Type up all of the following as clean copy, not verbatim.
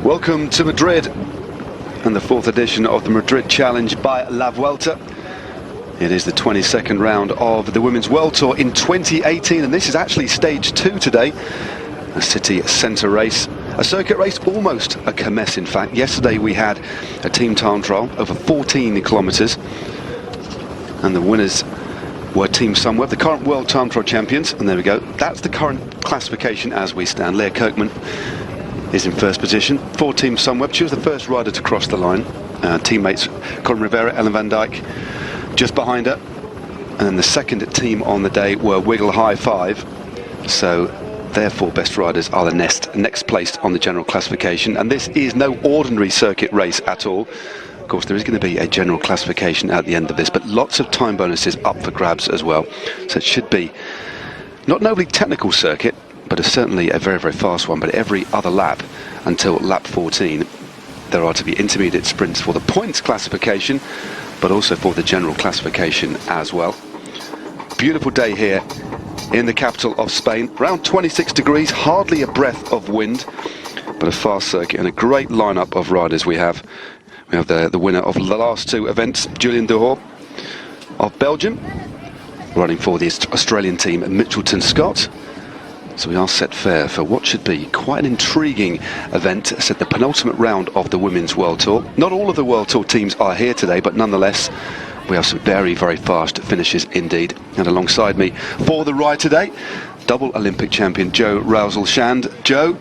Welcome to Madrid and the 4th edition of the Madrid Challenge by La Vuelta. It is the 22nd round of the Women's World Tour in 2018, and this is actually stage 2 today, a city centre race, a circuit race, almost a kermesse in fact. Yesterday we had a team time trial over 14 kilometres, and the winners were Team Sunweb, the current world time trial champions, and there we go, that's the current classification as we stand. Leah Kirkman is in first position for Team Sunweb. She was the first rider to cross the line. Teammates Colin Rivera, Ellen van Dijk just behind her, and then the second team on the day were Wiggle High Five. So their 4 best riders are the next placed on the general classification, and this is no ordinary circuit race at all. Of course, there is going to be a general classification at the end of this, but lots of time bonuses up for grabs as well. So it should be not an overly technical circuit, but it's certainly a very, very fast one. But every other lap until lap 14, there are to be intermediate sprints for the points classification, but also for the general classification as well. Beautiful day here in the capital of Spain. Around 26 degrees, hardly a breath of wind, but a fast circuit and a great lineup of riders we have. We have the winner of the last 2 events, Julian Duhor of Belgium, running for the Australian team, Mitchelton Scott. So we are set fair for what should be quite an intriguing event. Said the penultimate round of the Women's World Tour. Not all of the World Tour teams are here today, but nonetheless, we have some very, very fast finishes indeed. And alongside me for the ride today, double Olympic champion Jo Rousel-Shand. Jo,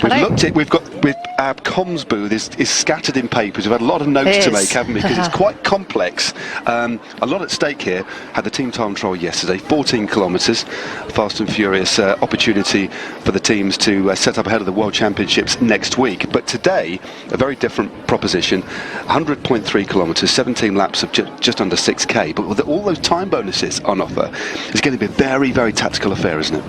we've looked at, our comms booth is scattered in papers. We've had a lot of notes to make, haven't we? Because it's quite complex. A lot at stake here. Had the team time trial yesterday, 14 kilometres, fast and furious opportunity for the teams to set up ahead of the World Championships next week. But today, a very different proposition. 100.3 kilometres, 17 laps of just under 6k. But with all those time bonuses on offer, it's going to be a very, very tactical affair, isn't it?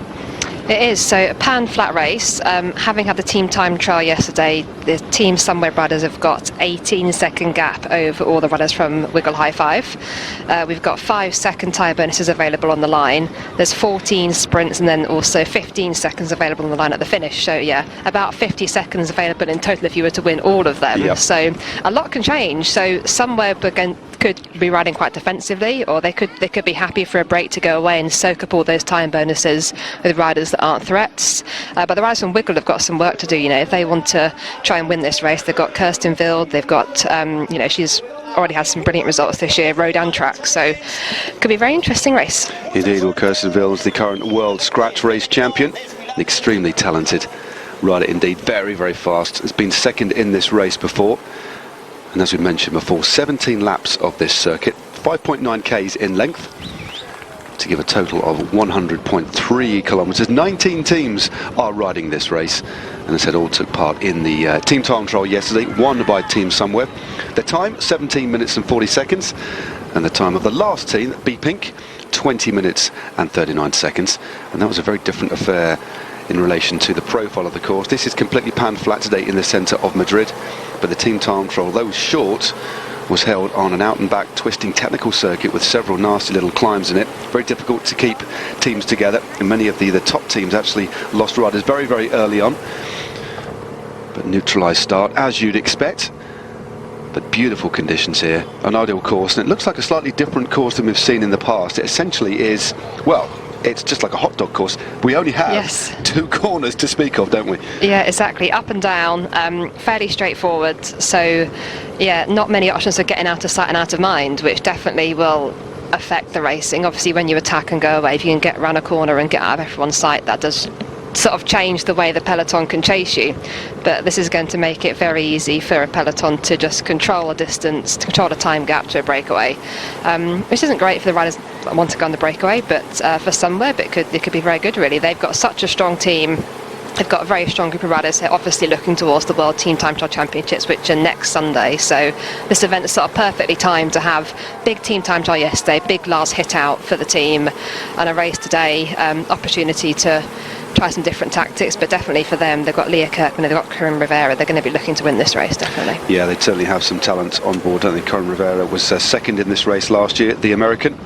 It is. So a pan-flat race. Having had the team time trial yesterday, the Team Sunweb riders have got 18-second gap over all the riders from Wiggle High Five. We've got 5-second tyre bonuses available on the line. There's 14 sprints and then also 15 seconds available on the line at the finish. So yeah, about 50 seconds available in total if you were to win all of them. Yep. So a lot can change. So Sunweb could be riding quite defensively, or they could be happy for a break to go away and soak up all those time bonuses with riders that aren't threats. But the riders from Wiggle have got some work to do. You know, if they want to try and win this race, they've got Kirsten Wild, they've got you know, she's already had some brilliant results this year, road and track, so could be a very interesting race. Indeed. Well, Kirsten Wild is the current world scratch race champion, an extremely talented rider indeed, very, very fast, has been second in this race before. And as we mentioned before, 17 laps of this circuit, 5.9 k's in length, to give a total of 100.3 kilometres. 19 teams are riding this race, and as I said, all took part in the team time trial yesterday, won by Team Sunweb. Their time, 17 minutes and 40 seconds, and the time of the last team, B-Pink, 20 minutes and 39 seconds. And that was a very different affair in relation to the profile of the course. This is completely pan-flat today in the centre of Madrid, but the team time trial, though short, was held on an out-and-back twisting technical circuit with several nasty little climbs in it. Very difficult to keep teams together, and many of the top teams actually lost riders very, very early on. But neutralised start, as you'd expect. But beautiful conditions here, an ideal course, and it looks like a slightly different course than we've seen in the past. It essentially is, well, it's just like a hot dog course. We only have 2 corners to speak of, don't we? Yeah, exactly. Up and down, fairly straightforward. So, yeah, not many options for getting out of sight and out of mind, which definitely will affect the racing. Obviously, when you attack and go away, if you can get around a corner and get out of everyone's sight, that does sort of change the way the peloton can chase you. But this is going to make it very easy for a peloton to just control a distance, to control a time gap to a breakaway, which isn't great for the riders that want to go on the breakaway, but for Sunweb it could be very good, really. They've got such a strong team. They've got a very strong group of riders. They're obviously looking towards the World Team Time Trial Championships, which are next Sunday. So this event is sort of perfectly timed to have big team time trial yesterday, big last hit out for the team, and a race today, opportunity to try some different tactics. But definitely for them, they've got Leah Kirkman, they've got Corinne Rivera. They're going to be looking to win this race, definitely. Yeah, they certainly have some talent on board. I think Corinne Rivera was second in this race last year, the American,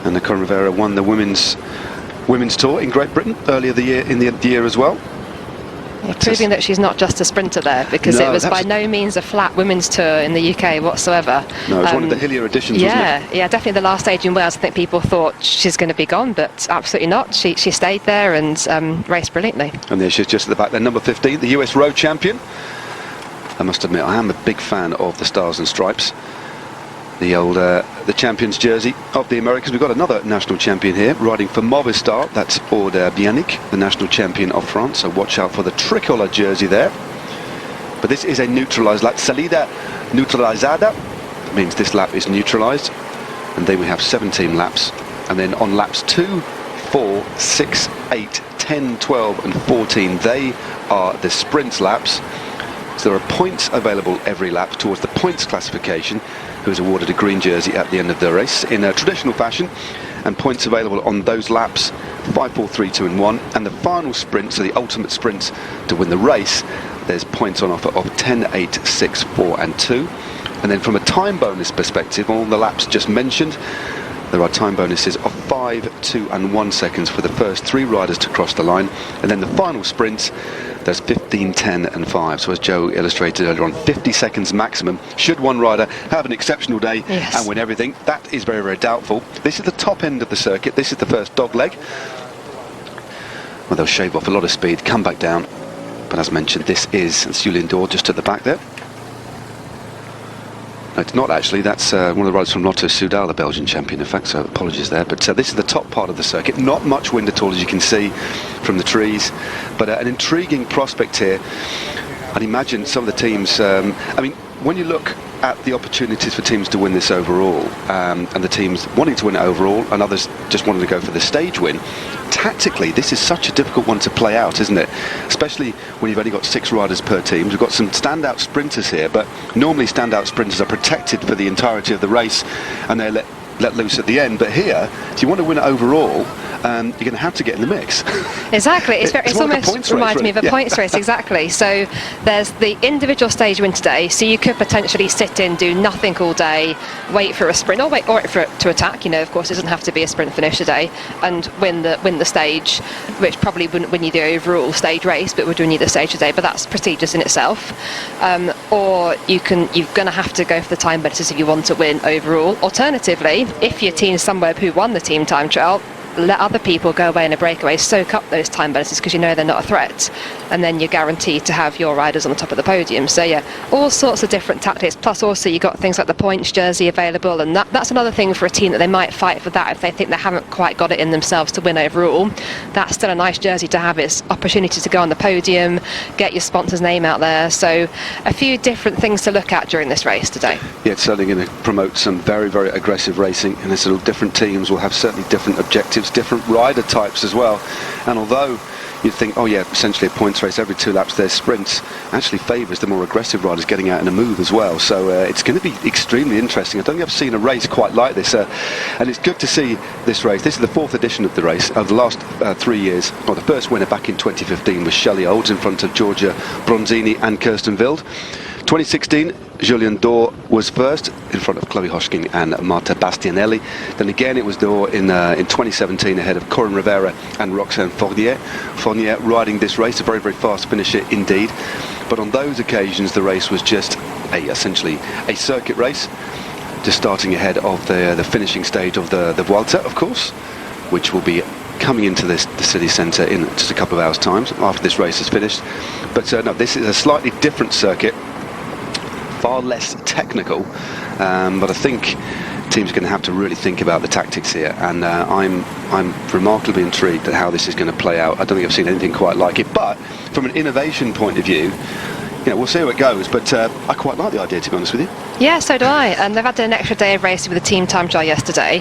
and the Corinne Rivera won the women's tour in Great Britain earlier in the year as well. Proving that she's not just a sprinter there, because No, it was by no means a flat women's tour in the UK whatsoever. No, it was one of the hillier editions, wasn't it? Yeah, definitely the last stage in Wales, I think people thought she's going to be gone, but absolutely not. She stayed there and raced brilliantly. And there she's just at the back there, number 15, the US road champion. I must admit, I am a big fan of the Stars and Stripes. The champion's jersey of the Americans. We've got another national champion here riding for Movistar. That's Aude Bianic, the national champion of France. So watch out for the tricolour jersey there. But this is a neutralised lap. Salida neutralizada means this lap is neutralised. And then we have 17 laps. And then on laps 2, 4, 6, 8, 10, 12 and 14, they are the sprint laps. So there are points available every lap towards the points classification, who is awarded a green jersey at the end of the race in a traditional fashion, and points available on those laps 5, 4, 3, 2 and 1, and the final sprint, so the ultimate sprint to win the race, there's points on offer of 10, 8, 6, 4 and 2. And then from a time bonus perspective, on the laps just mentioned, there are time bonuses of 5, 2 and 1 seconds for the first 3 riders to cross the line, and then the final sprint, there's 15, 10 and 5. So as Joe illustrated earlier on, 50 seconds maximum should one rider have an exceptional day and win everything. That is very, very doubtful. This is the top end of the circuit. This is the first dog leg. Well, they'll shave off a lot of speed, come back down. But as mentioned, this is Julien Dor just at the back there. No, it's not actually. That's one of the riders from Lotto Soudal, the Belgian champion, in fact, so apologies there. But this is the top part of the circuit. Not much wind at all, as you can see from the trees. But an intriguing prospect here. I'd imagine some of the teams... I mean, when you look at the opportunities for teams to win this overall, and the teams wanting to win it overall, and others just wanting to go for the stage win, tactically, this is such a difficult one to play out, isn't it? Especially when you've only got 6 riders per team. We've got some standout sprinters here, but normally standout sprinters are protected for the entirety of the race, and they're let loose at the end. But here, if you want to win it overall, you're going to have to get in the mix. Exactly. It's almost reminds me of a points race, exactly. So there's the individual stage win today, so you could potentially sit in, do nothing all day, wait for a sprint, or wait for it to attack. You know, of course, it doesn't have to be a sprint finish today, and win the stage, which probably wouldn't win you the overall stage race, but would win you the stage today. But that's prestigious in itself. Or you're going to have to go for the time bonuses if you want to win overall. Alternatively, if your team's somewhere who won the team time trial, let other people go away in a breakaway, soak up those time bonuses because you know they're not a threat, and then you're guaranteed to have your riders on the top of the podium. So yeah, all sorts of different tactics, plus also you got things like the points jersey available, and that's another thing for a team that they might fight for that if they think they haven't quite got it in themselves to win overall. That's still a nice jersey to have. It's opportunity to go on the podium, get your sponsor's name out there. So a few different things to look at during this race today. Yeah, it's certainly going to promote some very, very aggressive racing, and there's sort of different teams will have certainly different objectives, different rider types as well. And although you'd think, oh yeah, essentially a points race, every 2 laps there's sprints, actually favours the more aggressive riders getting out in a move as well. So it's going to be extremely interesting. I don't think I've seen a race quite like this, and it's good to see this race. This is the 4th edition of the race of the last 3 years. Well, the first winner back in 2015 was Shelley Olds in front of Giorgia Bronzini and Kirsten Wild. 2016, Julien Dor was first in front of Chloe Hosking and Marta Bastianelli. Then again it was Dor in 2017 ahead of Corinne Rivera and Roxane Fournier. Fournier riding this race, a very, very fast finisher indeed. But on those occasions the race was just essentially a circuit race, just starting ahead of the finishing stage of the Vuelta, of course, which will be coming into the city centre in just a couple of hours' time after this race is finished. But no, this is a slightly different circuit, far less technical, but I think teams are going to have to really think about the tactics here, and I'm remarkably intrigued at how this is going to play out. I don't think I've seen anything quite like it, but from an innovation point of view, you know, we'll see how it goes, but I quite like the idea, to be honest with you. Yeah, so do I. And they've had an extra day of racing with the team time trial yesterday,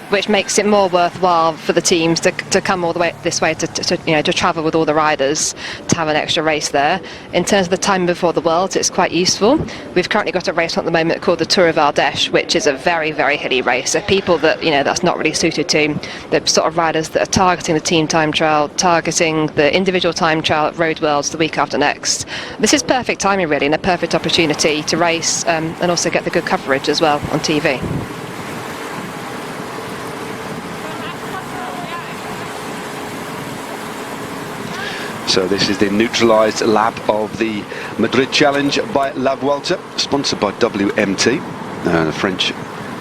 which makes it more worthwhile for the teams to come all the way this way to travel with all the riders to have an extra race there. In terms of the time before the World, it's quite useful. We've currently got a race at the moment called the Tour of Ardèche, which is a very, very hilly race. So people that that's not really suited to, the sort of riders that are targeting the team time trial, targeting the individual time trial at Road Worlds the week after next. This is perfect timing really, and a perfect opportunity to race and also get the good coverage as well on TV. So this is the neutralised lap of the Madrid Challenge by La Vuelta, sponsored by WMT, the French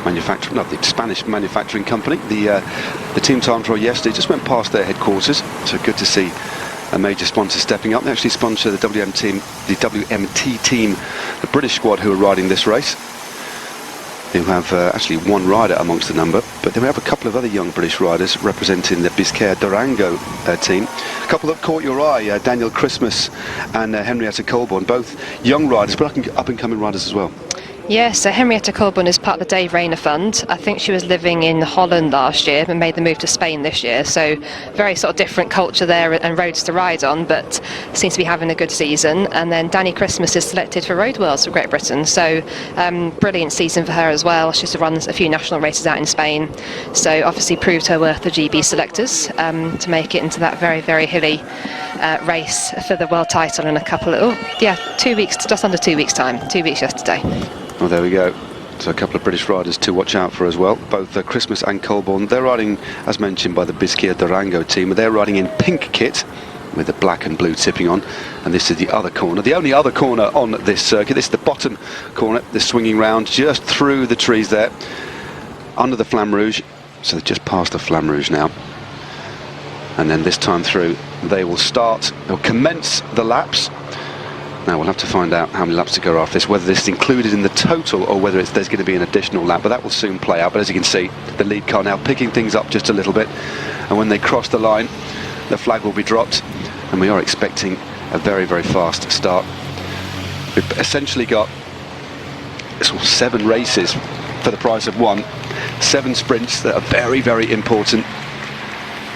manufacturer, not the Spanish manufacturing company. The team time trial yesterday just went past their headquarters, so good to see a major sponsor stepping up. They actually sponsor the WMT team, the British squad who are riding this race. Who have actually one rider amongst the number, but then we have a couple of other young British riders representing the Biscaya Durango team. A couple that caught your eye, Daniel Christmas and Henrietta Colborne, both young riders, but up-and-coming riders as well. Yes, so Henrietta Colborne is part of the Dave Rayner Fund. I think she was living in Holland last year and made the move to Spain this year. So very sort of different culture there and roads to ride on, but seems to be having a good season. And then Danny Christmas is selected for Road Worlds for Great Britain. So brilliant season for her as well. She's run a few national races out in Spain. So obviously proved her worth the GB selectors to make it into that very, very hilly race for the world title in a couple of, 2 weeks, just under 2 weeks time, 2 weeks yesterday. Well, there we go. So a couple of British riders to watch out for as well. Both Christmas and Colborne. They're riding, as mentioned, by the Biscaya Durango team. They're riding in pink kit with the black and blue tipping on. And this is the other corner, the only other corner on this circuit. This is the bottom corner, the swinging round just through the trees there, under the Flamme Rouge. So they've just passed the Flamme Rouge now. And then this time through, they will start, they'll commence the laps. Now we'll have to find out how many laps to go after this, whether this is included in the total or whether there's going to be an additional lap, but that will soon play out. But as you can see, the lead car now picking things up just a little bit, and when they cross the line, the flag will be dropped, and we are expecting a very, very fast start. We've essentially got 7 races for the price of 1, 7 sprints that are very, very important.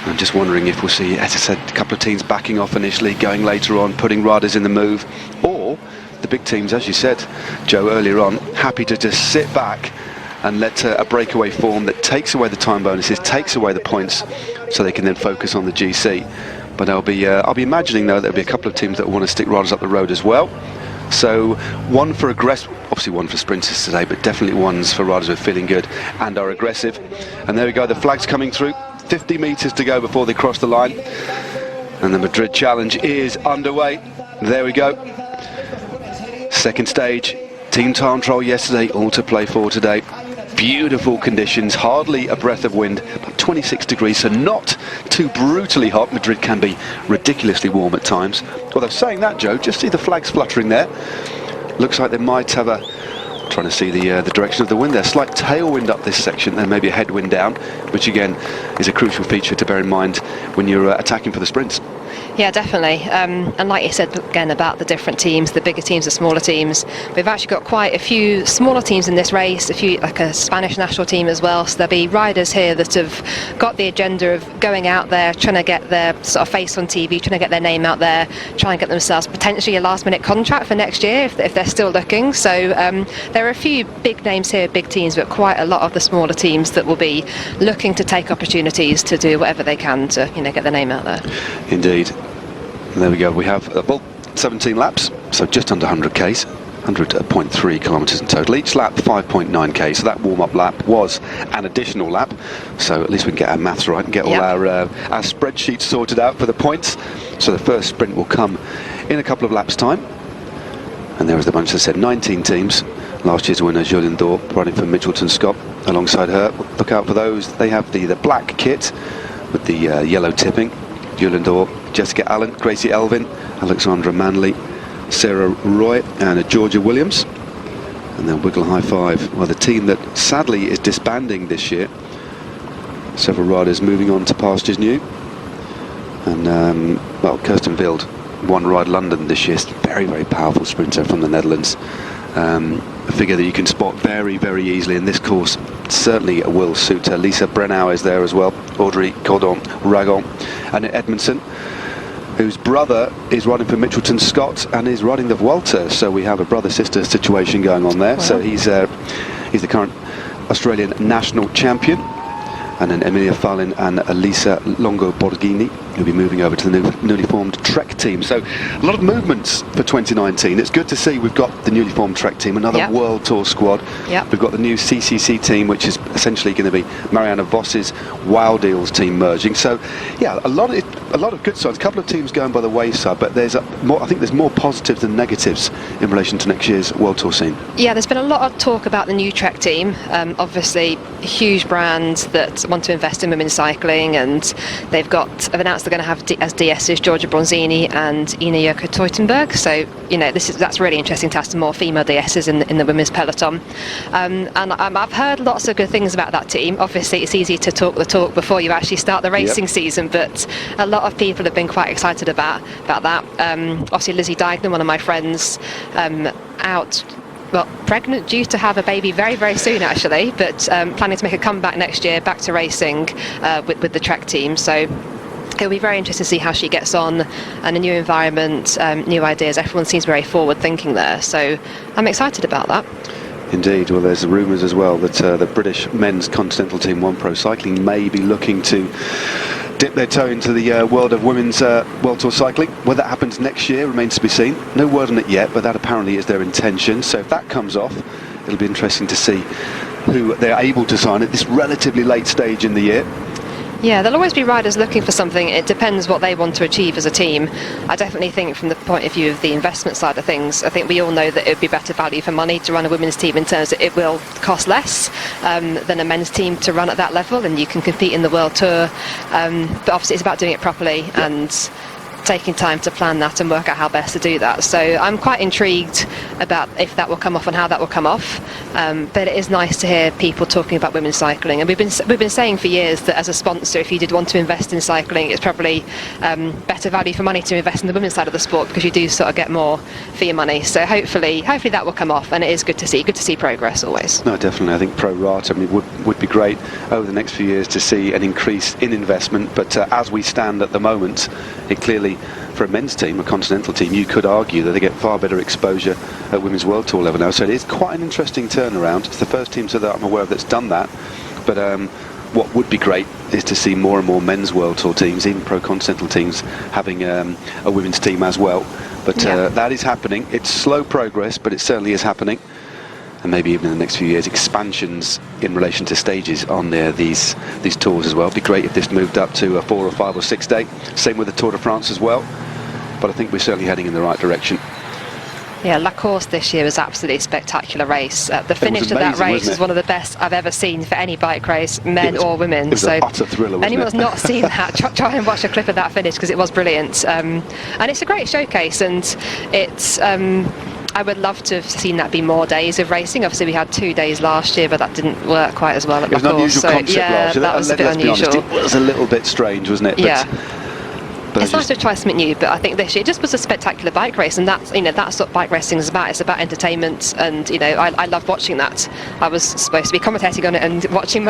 I'm just wondering if we'll see, as I said, a couple of teams backing off initially, going later on, putting riders in the move, or the big teams, as you said, Joe, earlier on, happy to just sit back and let a breakaway form that takes away the time bonuses, takes away the points, so they can then focus on the GC. But I'll be imagining, though, there'll be a couple of teams that want to stick riders up the road as well. So one for aggressive, obviously one for sprinters today, but definitely ones for riders who are feeling good and are aggressive. And there we go, the flag's coming through. 50 metres to go before they cross the line, and the Madrid Challenge is underway. There we go. Second stage, team time trial yesterday, all to play for today. Beautiful conditions, hardly a breath of wind, about 26 degrees, so not too brutally hot. Madrid can be ridiculously warm at times. Although saying that, Joe, just see the flags fluttering there. Looks like they might have a, trying to see the direction of the wind there, slight tailwind up this section and maybe a headwind down, which again is a crucial feature to bear in mind when you're attacking for the sprints. Yeah, definitely. And like you said again about the different teams, the bigger teams, the smaller teams, we've actually got quite a few smaller teams in this race, a few like a Spanish national team as well. So there'll be riders here that have got the agenda of going out there, trying to get their sort of face on TV, trying to get their name out there, trying to get themselves potentially a last-minute contract for next year if they're still looking. So there are a few big names here, big teams, but quite a lot of the smaller teams that will be looking to take opportunities to do whatever they can to get their name out there. Indeed. And there we go. We have 17 laps, so just under 100 k's, 100.3 kilometres in total. Each lap 5.9 so that warm-up lap was an additional lap. So at least we can get our maths right and get all our spreadsheets sorted out for the points. So the first sprint will come in a couple of laps' time. And there was the bunch that said 19 teams. Last year's winner, Julien Dor, riding for Mitchelton Scott. Alongside her, look out for those. They have the black kit with the yellow tipping. Julien Dor, Jessica Allen, Gracie Elvin, Alexandra Manley, Sarah Roy and Georgia Williams. And then Wiggle High Five. Well, the team that sadly is disbanding this year. Several riders moving on to pastures new. And, Kirsten Wild won Ride London this year. Very, very powerful sprinter from the Netherlands. A figure that you can spot very, very easily in this course. Certainly will suit her. Lisa Brennau is there as well. Audrey Cordon, Ragon, and Edmondson, whose brother is riding for Mitchelton Scott and is riding the Vuelta. So we have a brother-sister situation going on there. Wow. So he's the current Australian national champion. and then Emilia Fallin and Elisa Longo Borghini who'll be moving over to the newly formed Trek team. So a lot of movements for 2019. It's good to see we've got the newly formed Trek team, another World Tour squad. We've got the new CCC team, which is essentially going to be Marianne Voss's Wild Eels team merging. So yeah, a lot of good signs. A couple of teams going by the wayside, but I think there's more positives than negatives in relation to next year's World Tour scene. Yeah, there's been a lot of talk about the new Trek team. Obviously, a huge brand that want to invest in women's cycling, and they've announced they're going to have as DSs Georgia Bronzini and Ina Joko Teutenberg. So that's really interesting to have some more female DSs in the women's peloton. And I've heard lots of good things about that team. Obviously, it's easy to talk the talk before you actually start the racing season, but a lot of people have been quite excited about that. Obviously, Lizzie Deignan, one of my friends, pregnant, due to have a baby very, very soon actually, but planning to make a comeback next year, back to racing with the Trek team. So it'll be very interesting to see how she gets on, and a new environment, new ideas. Everyone seems very forward thinking there, so I'm excited about that. Indeed. Well, there's rumours as well that the British men's continental team, One Pro Cycling, may be looking to dip their toe into the world of women's World Tour cycling. Whether that happens next year remains to be seen. No word on it yet, but that apparently is their intention. So if that comes off, it'll be interesting to see who they're able to sign at this relatively late stage in the year. Yeah, there'll always be riders looking for something. It depends what they want to achieve as a team. I definitely think from the point of view of the investment side of things, I think we all know that it would be better value for money to run a women's team in terms of it will cost less than a men's team to run at that level, and you can compete in the World Tour. But obviously it's about doing it properly and taking time to plan that and work out how best to do that. So I'm quite intrigued about if that will come off and how that will come off. But it is nice to hear people talking about women's cycling, and we've been saying for years that as a sponsor, if you did want to invest in cycling, it's probably better value for money to invest in the women's side of the sport, because you do sort of get more for your money. So hopefully that will come off, and it is good to see progress always. No, definitely. I think pro rata, would be great over the next few years to see an increase in investment, but as we stand at the moment, it clearly, for a men's team, a continental team, you could argue that they get far better exposure at Women's World Tour level now. So it is quite an interesting turnaround. It's the first team that I'm aware of that's done that. But what would be great is to see more and more men's World Tour teams, even pro continental teams, having a women's team as well. But that is happening. It's slow progress, but it certainly is happening. And maybe even in the next few years, expansions in relation to stages on these tours as well. It'd be great if this moved up to a 4 or 5 or 6 day. Same with the Tour de France as well. But I think we're certainly heading in the right direction. Yeah, La Course this year was absolutely spectacular race. The finish of that race was one of the best I've ever seen for any bike race, men or women. It was an utter thriller, wasn't anyone who's not seen that, try and watch a clip of that finish, because it was brilliant. And it's a great showcase, and it's... I would love to have seen that be more days of racing. Obviously, we had 2 days last year, but that didn't work quite as well at La Course. It was an unusual concept last year. That was a bit unusual. It was a little bit strange, wasn't it? Yeah. But it's nice to try something new, but I think this year it just was a spectacular bike race, and that's that's what bike racing is about. It's about entertainment, and I love watching that. I was supposed to be commentating on it, and watching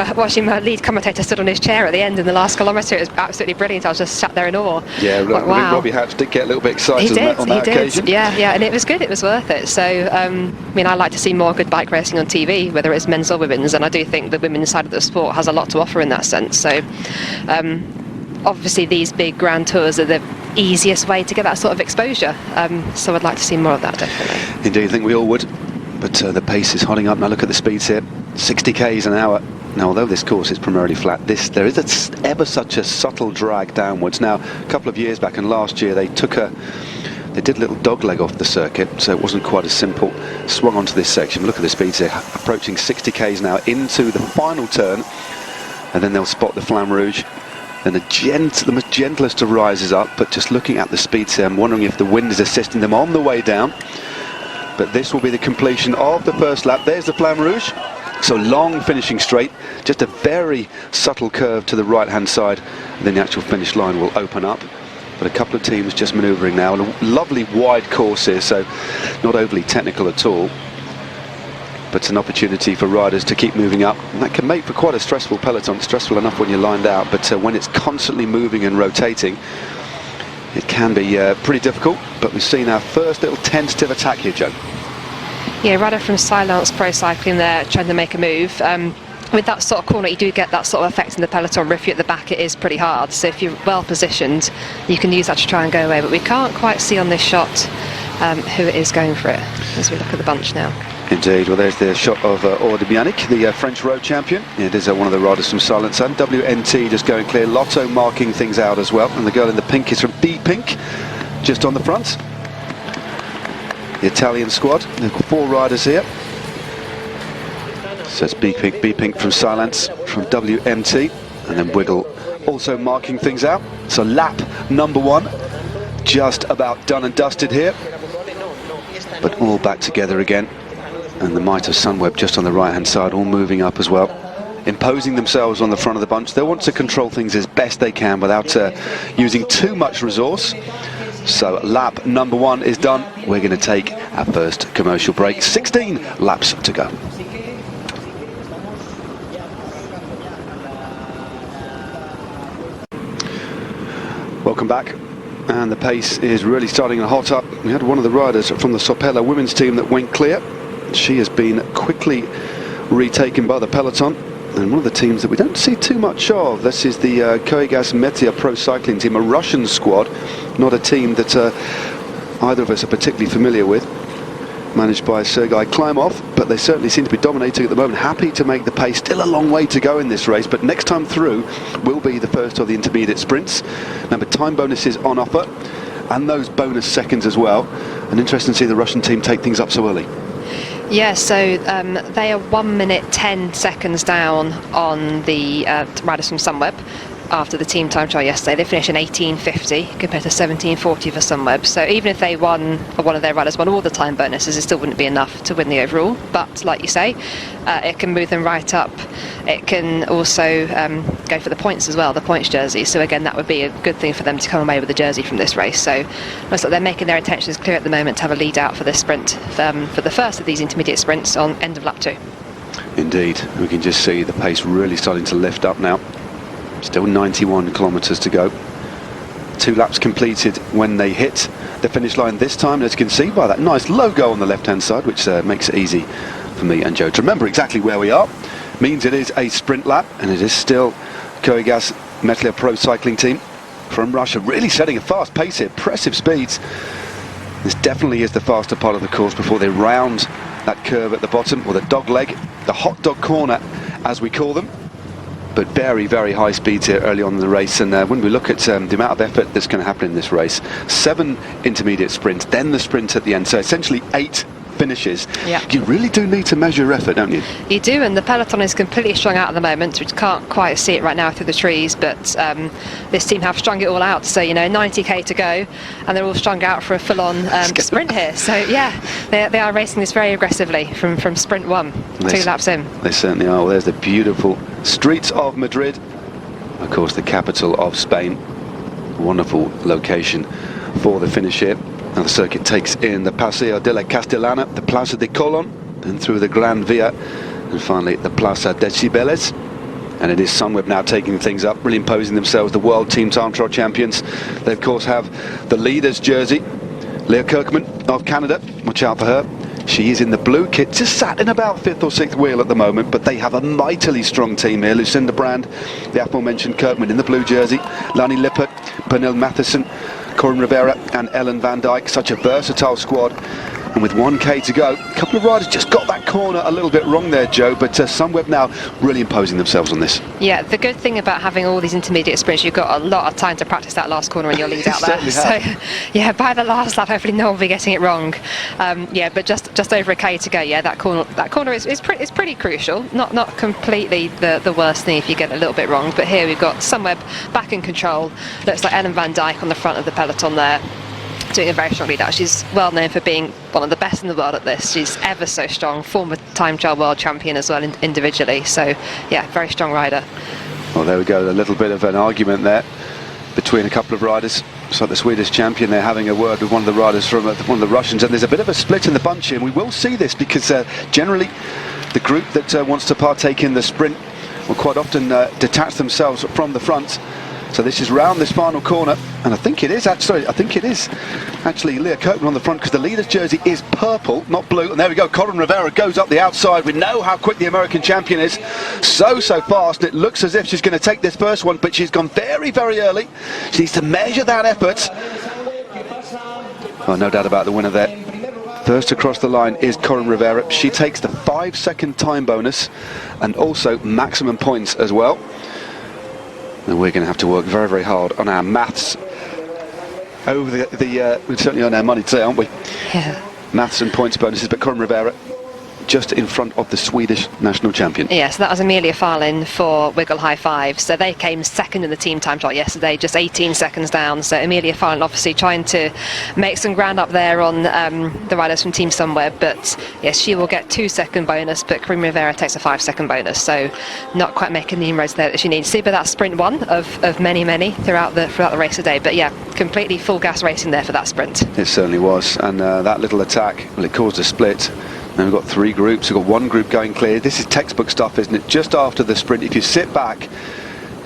my lead commentator stood on his chair at the end in the last kilometre. It was absolutely brilliant. I was just sat there in awe. Yeah, like, wow. Robbie Hatch did get a little bit excited on that occasion. Yeah, and it was good. It was worth it. So I like to see more good bike racing on TV, whether it's men's or women's, and I do think the women's side of the sport has a lot to offer in that sense. So. Obviously these big grand tours are the easiest way to get that sort of exposure, so I'd like to see more of that, definitely. Indeed, I think we all would, but the pace is hotting up now. Look at the speeds here, 60 k's an hour. Now, although this course is primarily flat, there is ever such a subtle drag downwards. Now, a couple of years back and last year they did a little dog leg off the circuit, so it wasn't quite as simple. Swung onto this section. Look at the speeds here, approaching 60 k's an hour into the final turn, and then they'll spot the Flamme Rouge. Then the most gentlest of rises up, but just looking at the speeds here, I'm wondering if the wind is assisting them on the way down. But this will be the completion of the first lap. There's the Flamme Rouge. So long finishing straight, just a very subtle curve to the right-hand side, and then the actual finish line will open up. But a couple of teams just manoeuvring now. And a lovely wide course here, so not overly technical at all. But it's an opportunity for riders to keep moving up, and that can make for quite a stressful peloton. It's stressful enough when you're lined out, but when it's constantly moving and rotating, it can be pretty difficult. But we've seen our first little tentative attack here, Joe. Yeah, rider from Silence Pro Cycling there, trying to make a move. with that sort of corner, you do get that sort of effect in the peloton. If you're at the back, it is pretty hard. So if you're well positioned, you can use that to try and go away. But we can't quite see on this shot who it is going for it as we look at the bunch now. Indeed. Well, there's the shot of Bianic, the French road champion. It is one of the riders from Silence, and WNT just going clear. Lotto marking things out as well. And the girl in the pink is from B Pink, just on the front. The Italian squad. They've got 4 riders here. So it's B Pink from Silence, from WMT, and then Wiggle also marking things out. So lap number 1, just about done and dusted here, but all back together again. And the might of Sunweb just on the right hand side, all moving up as well, imposing themselves on the front of the bunch. They want to control things as best they can without using too much resource. So lap number 1 is done. We're going to take our first commercial break. 16 laps to go. Welcome back, and the pace is really starting to hot up. We had one of the riders from the Sopella women's team that went clear. She has been quickly retaken by the peloton, and one of the teams that we don't see too much of. This is the Koigas Metia Pro Cycling Team, a Russian squad, not a team that either of us are particularly familiar with, managed by Sergei Klimov, but they certainly seem to be dominating at the moment, happy to make the pace. Still a long way to go in this race, but next time through will be the first of the intermediate sprints. Remember, time bonuses on offer, and those bonus seconds as well. And interesting to see the Russian team take things up so early. Yeah, so they are 1 minute 10 seconds down on the riders from Sunweb after the team time trial yesterday. They finished in 18:50 compared to 17:40 for Sunweb. So even if they won, or one of their riders won all the time bonuses, it still wouldn't be enough to win the overall. But like you say, it can move them right up. It can also go for the points as well, the points jersey. So again, that would be a good thing for them to come away with the jersey from this race. So looks like they're making their intentions clear at the moment to have a lead out for this sprint, for the first of these intermediate sprints on end of lap 2. Indeed, we can just see the pace really starting to lift up now. Still 91 kilometres to go. 2 laps completed when they hit the finish line this time, as you can see by that nice logo on the left hand side, which makes it easy for me and Joe to remember exactly where we are. Means it is a sprint lap, and it is still Koigas Metia Pro Cycling Team from Russia, really setting a fast pace here, impressive speeds. This definitely is the faster part of the course before they round that curve at the bottom, or the dog leg, the hot dog corner as we call them. But very, very high speeds here early on in the race. And when we look at the amount of effort that's going to happen in this race, 7 intermediate sprints, then the sprint at the end, so essentially 8 finishes. Yeah. You really do need to measure effort, don't you? You do, and the peloton is completely strung out at the moment. We can't quite see it right now through the trees, but this team have strung it all out. So, 90k to go, and they're all strung out for a full-on sprint here. So, yeah, they are racing this very aggressively from sprint 1, 2 laps in. They certainly are. Well, there's the beautiful streets of Madrid, of course, the capital of Spain. Wonderful location for the finish here. Now the circuit takes in the Paseo de la Castellana, the Plaza de Colón, then through the Gran Via, and finally the Plaza de Cibeles. And it is Sunweb now taking things up, really imposing themselves, the world team time trial champions. They of course have the leader's jersey, Leah Kirkman of Canada. Watch out for her. She is in the blue kit, just sat in about 5th or 6th wheel at the moment, but they have a mightily strong team here. Lucinda Brand, the aforementioned Kirkman in the blue jersey, Lani Lippert, Pernille Matheson, Corin Rivera and Ellen Van Dijk. Such a versatile squad, and with 1k to go, a couple of riders just got that corner a little bit wrong there, Joe, but Sunweb now really imposing themselves on this. Yeah, the good thing about having all these intermediate sprints, you've got a lot of time to practice that last corner in your lead out there. So yeah, by the last lap hopefully no one will be getting it wrong. Yeah, but just over a k to go. Yeah, that corner is pretty crucial. Not completely the worst thing if you get a little bit wrong, but here we've got Sunweb back in control. Looks like Ellen Van Dijk on the front of the peloton there, doing a very strong lead out. She's well known for being one of the best in the world at this. She's ever so strong, former time trial world champion as well individually. So yeah, very strong rider. Well, there we go, a little bit of an argument there between a couple of riders. So the Swedish champion, they're having a word with one of the riders from one of the Russians, and there's a bit of a split in the bunch here, and we will see this because generally the group that wants to partake in the sprint will quite often detach themselves from the front So this is round this final corner, and I think it is actually Leah Kirkman on the front, because the leader's jersey is purple, not blue. And there we go, Corin Rivera goes up the outside. We know how quick the American champion is, so fast. It looks as if she's going to take this first one, but she's gone very early. She needs to measure that effort. Oh, no doubt about the winner there. First across the line is Corin Rivera. She takes the 5-second time bonus and also maximum points as well. And we're going to have to work very hard on our maths over we're certainly on our money today, aren't we? Yeah. Maths and points bonuses, but Corin Rivera just in front of the Swedish national champion. Yes, that was Amelia Farlin for Wiggle High Five. So they came second in the team time trial yesterday, just 18 seconds down. So Amelia Farlin obviously trying to make some ground up there on the riders from Team Sunweb. But yes, she will get 2-second bonus, but Corin Rivera takes a 5-second bonus. So not quite making the inroads there that she needs to. But that's sprint one of many throughout the race today. But yeah, completely full gas racing there for that sprint. It certainly was. And that little attack, well, it caused a split. Then we've got 3 groups. We've got 1 group going clear. This is textbook stuff, isn't it? Just after the sprint, if you sit back,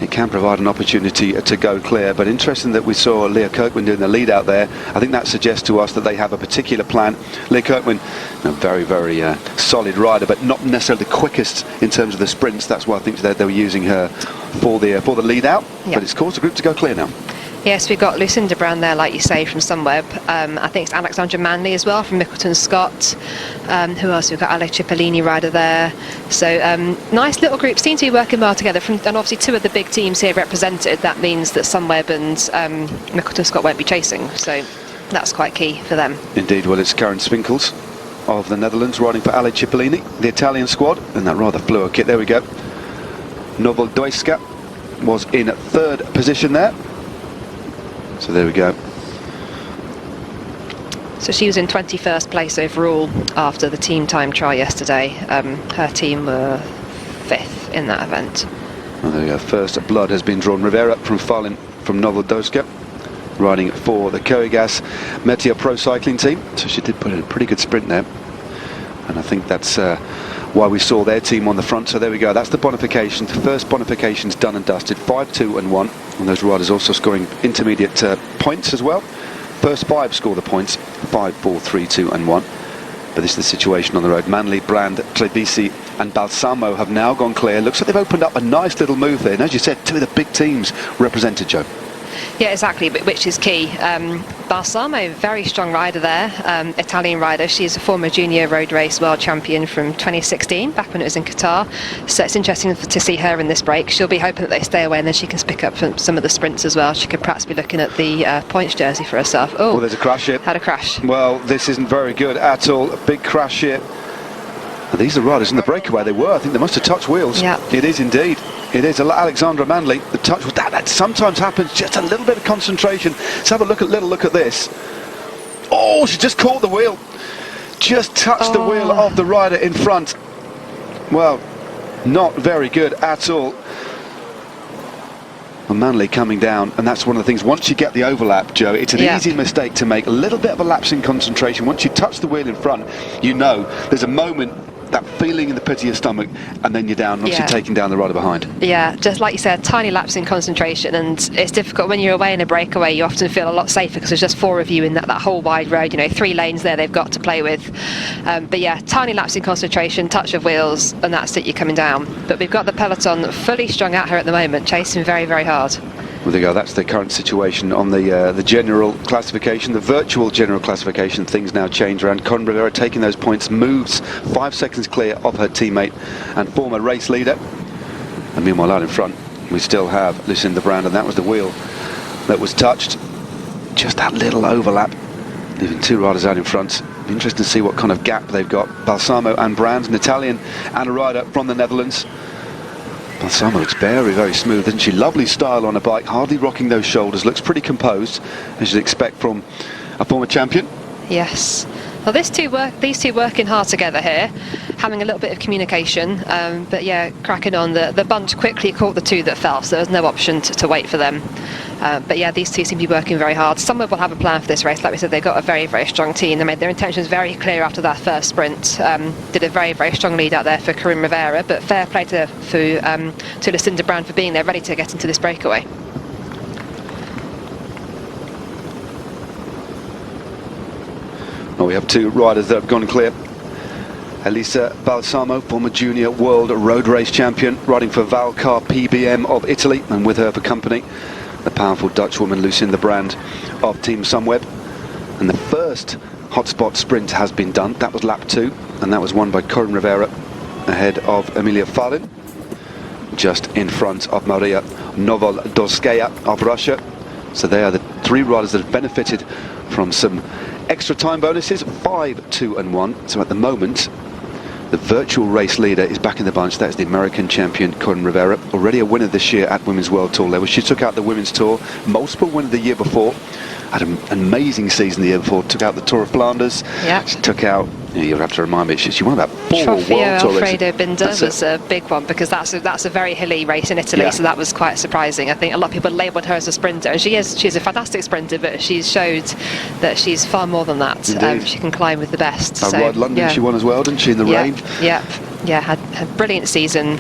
it can provide an opportunity to go clear. But interesting that we saw Leah Kirkman doing the lead out there. I think that suggests to us that they have a particular plan. Leah Kirkman, a very solid rider, but not necessarily the quickest in terms of the sprints. That's why I think they were using her for the lead out. Yep. But it's caused the group to go clear now. Yes, we've got Lucinda Brown there, like you say, from Sunweb. I think it's Alexandra Manley as well from Mickleton Scott. Who else? We've got Ale Cipollini rider there. So nice little group, seem to be working well together. And obviously 2 of the big teams here represented. That means that Sunweb and Mickleton Scott won't be chasing. So that's quite key for them. Indeed. Well, it's Karen Spinkels of the Netherlands riding for Ale Cipollini, the Italian squad, in that rather fluid kit. There we go. Novoldojska was in 3rd position there. So there we go. So she was in 21st place overall after the team time trial yesterday. Her team were 5th in that event. Well, there we go. First blood has been drawn. Rivera from Farlin from Novoldojska, riding for the Koigas Meteor Pro Cycling team. So she did put in a pretty good sprint there. And I think that's why we saw their team on the front. So there we go. That's the bonification. The first bonification's done and dusted. 5, 2 and 1. And those riders also scoring intermediate points as well. First 5 score the points. 5, 4, 3, 2 and 1. But this is the situation on the road. Manley, Brand, Trebisi and Balsamo have now gone clear. Looks like they've opened up a nice little move there. And as you said, 2 of the big teams represented, Joe. Yeah, exactly, which is key. Balsamo, very strong rider there, Italian rider. She's a former junior road race world champion from 2016, back when it was in Qatar. So it's interesting to see her in this break. She'll be hoping that they stay away and then she can pick up some of the sprints as well. She could perhaps be looking at the points jersey for herself. Oh, well, there's a crash here. Had a crash. Well, this isn't very good at all. A big crash here. And these are riders in the breakaway. They were. I think they must have touched wheels. Yeah. It is indeed. It is Alexandra Manley. The touch with that sometimes happens. Just a little bit of concentration. Let's have a little look at this. Oh, she just caught the wheel. Just touched the wheel of the rider in front. Well, not very good at all. Well, Manley coming down, and that's one of the things. Once you get the overlap, Joe, it's an easy mistake to make. A little bit of a lapse in concentration. Once you touch the wheel in front, you know there's a moment, that feeling in the pit of your stomach, and then you're down, obviously taking down the rider behind. Yeah, just like you said, tiny lapse in concentration, and it's difficult when you're away in a breakaway. You often feel a lot safer because there's just 4 of you in that whole wide road, 3 lanes there they've got to play with. But yeah, tiny lapse in concentration, touch of wheels, and that's it, you're coming down. But we've got the peloton fully strung at her at the moment, chasing very hard. Well, there you go. That's the current situation on the general classification, the virtual general classification. Things now change around. Corin Rivera taking those points, moves 5 seconds clear of her teammate and former race leader. And meanwhile, out in front, we still have Lucinda Brand, and that was the wheel that was touched. Just that little overlap, leaving 2 riders out in front. Be interesting to see what kind of gap they've got. Balsamo and Brand, an Italian and a rider from the Netherlands. Balsamo looks very smooth, isn't she? Lovely style on a bike, hardly rocking those shoulders, looks pretty composed, as you'd expect from a former champion. Yes. Well, these two working hard together here, having a little bit of communication, but yeah, cracking on. The bunch quickly caught the 2 that fell, so there was no option to wait for them. But yeah, these 2 seem to be working very hard. Sunweb will have a plan for this race. Like we said, they've got a very strong team. They made their intentions very clear after that first sprint. Did a very strong lead out there for Corin Rivera, but fair play to Lucinda Brand for being there, ready to get into this breakaway. Well, we have two riders that have gone clear. Elisa Balsamo, former junior world road race champion, riding for Valcar PBM of Italy, and with her for company, the powerful Dutch woman Lucinda Brand of Team Sunweb. And the first hotspot sprint has been done. That was lap 2, and that was won by Corinne Rivera ahead of Emilia Farin, just in front of Maria Novodolskaya of Russia. So they are the three riders that have benefited from some extra time bonuses, 5, 2 and 1. So at the moment, the virtual race leader is back in the bunch. That's the American champion Corinne Rivera, already a winner this year at Women's World Tour level. She took out the Women's Tour, multiple winner the year before, had an amazing season the year before, took out the Tour of Flanders. Yeah. She took out, you'll have to remind me, she won about 4 World Tour races. Alfredo Binder was a big one, because that's a very hilly race in Italy, so that was quite surprising. I think a lot of people labelled her as a sprinter, and she's a fantastic sprinter, but she's showed that she's far more than that. She can climb with the best. Ride London, she won as well, didn't she, in the rain? Yeah, had a brilliant season